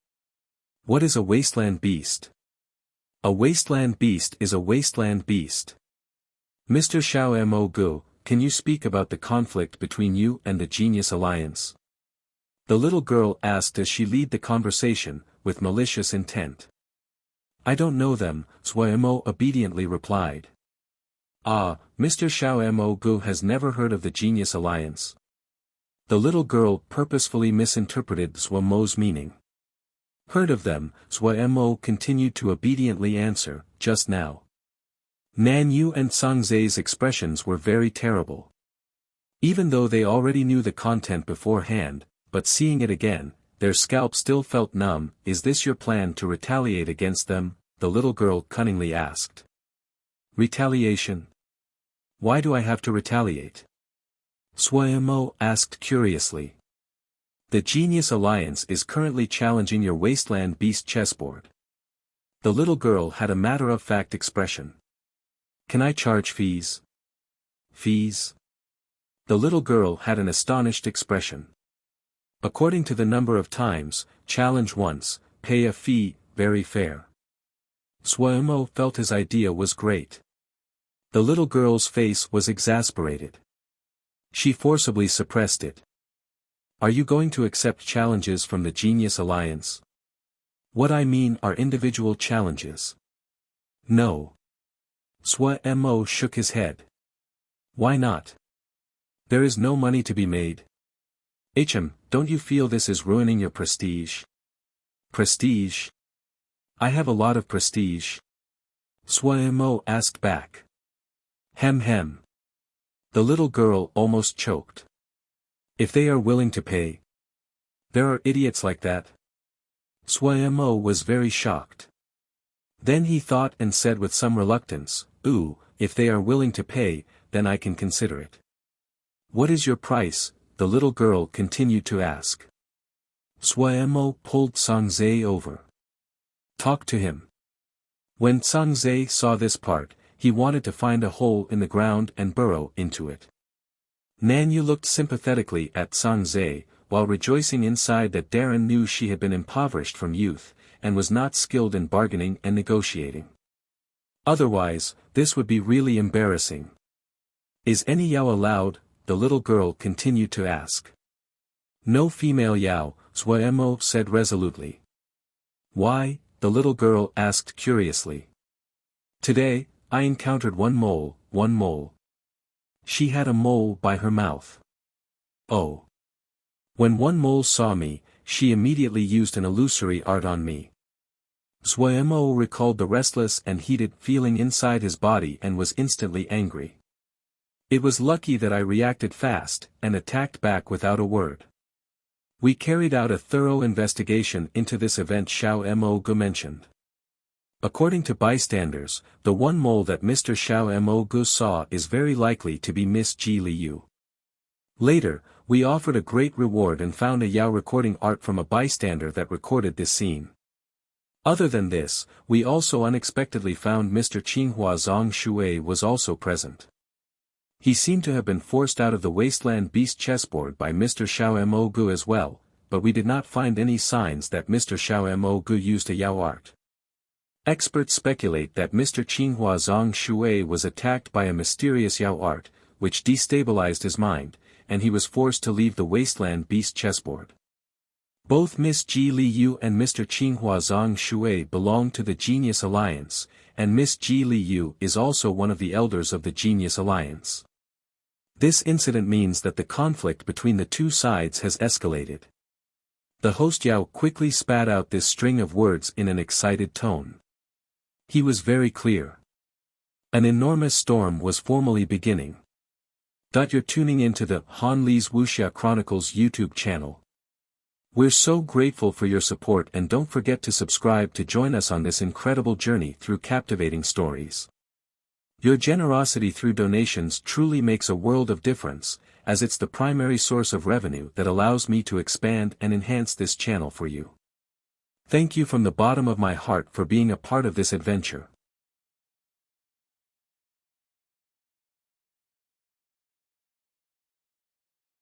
"What is a wasteland beast?" "A wasteland beast is a wasteland beast. Mr. Xiao Mo Gu, can you speak about the conflict between you and the Genius Alliance?" The little girl asked as she led the conversation, with malicious intent. "I don't know them," Zhuo Mo obediently replied. "Ah, Mr. Xiao Mo Gu has never heard of the Genius Alliance." The little girl purposefully misinterpreted Zhuo Mo's meaning. "Heard of them," Zhuo Mo continued to obediently answer, "just now." Nan Yu and Song Zhe's expressions were very terrible. Even though they already knew the content beforehand, but seeing it again, their scalp still felt numb. Is this your plan to retaliate against them? The little girl cunningly asked. Retaliation? Why do I have to retaliate? Suemo asked curiously. The Genius Alliance is currently challenging your Wasteland Beast chessboard. The little girl had a matter-of-fact expression. Can I charge fees? Fees? The little girl had an astonished expression. According to the number of times, challenge once, pay a fee, very fair. Suemo felt his idea was great. The little girl's face was exasperated. She forcibly suppressed it. Are you going to accept challenges from the Genius Alliance? What I mean are individual challenges. No. Suemo shook his head. Why not? There is no money to be made. Don't you feel this is ruining your prestige? Prestige? I have a lot of prestige. Suemo asked back. Hem. The little girl almost choked. If they are willing to pay. There are idiots like that. Suemo was very shocked. Then he thought and said with some reluctance, if they are willing to pay, then I can consider it. What is your price? The little girl continued to ask. Suemo pulled Song Zhe over. Talk to him. When Song Zhe saw this part, he wanted to find a hole in the ground and burrow into it. Nan Yu looked sympathetically at Song Zhe, while rejoicing inside that Darren knew she had been impoverished from youth, and was not skilled in bargaining and negotiating. Otherwise, this would be really embarrassing. Is any Yao allowed? The little girl continued to ask. No female Yao, Suemo said resolutely. Why? The little girl asked curiously. Today, I encountered one mole. She had a mole by her mouth. Oh. When one mole saw me, she immediately used an illusory art on me. Suemo recalled the restless and heated feeling inside his body and was instantly angry. It was lucky that I reacted fast, and attacked back without a word. We carried out a thorough investigation into this event, Xiao Mo Gu mentioned. According to bystanders, the one mole that Mr. Xiao Mo Gu saw is very likely to be Miss Ji Liu. Later, we offered a great reward and found a Yao recording art from a bystander that recorded this scene. Other than this, we also unexpectedly found Mr. Qinghua Zong Shui was also present. He seemed to have been forced out of the Wasteland Beast chessboard by Mr. Xiao Mo Gu as well, but we did not find any signs that Mr. Xiao Mo Gu used a Yao art. Experts speculate that Mr. Qinghua Zong Shui was attacked by a mysterious Yao art, which destabilized his mind, and he was forced to leave the Wasteland Beast chessboard. Both Miss Ji Liu and Mr. Qinghua Zong Shui belong to the Genius Alliance, and Miss Ji Liu is also one of the elders of the Genius Alliance. This incident means that the conflict between the two sides has escalated. The host Yao quickly spat out this string of words in an excited tone. He was very clear. An enormous storm was formally beginning. You're tuning into the Han Li's Wuxia Chronicles YouTube channel. We're so grateful for your support, and don't forget to subscribe to join us on this incredible journey through captivating stories. Your generosity through donations truly makes a world of difference, as it's the primary source of revenue that allows me to expand and enhance this channel for you. Thank you from the bottom of my heart for being a part of this adventure.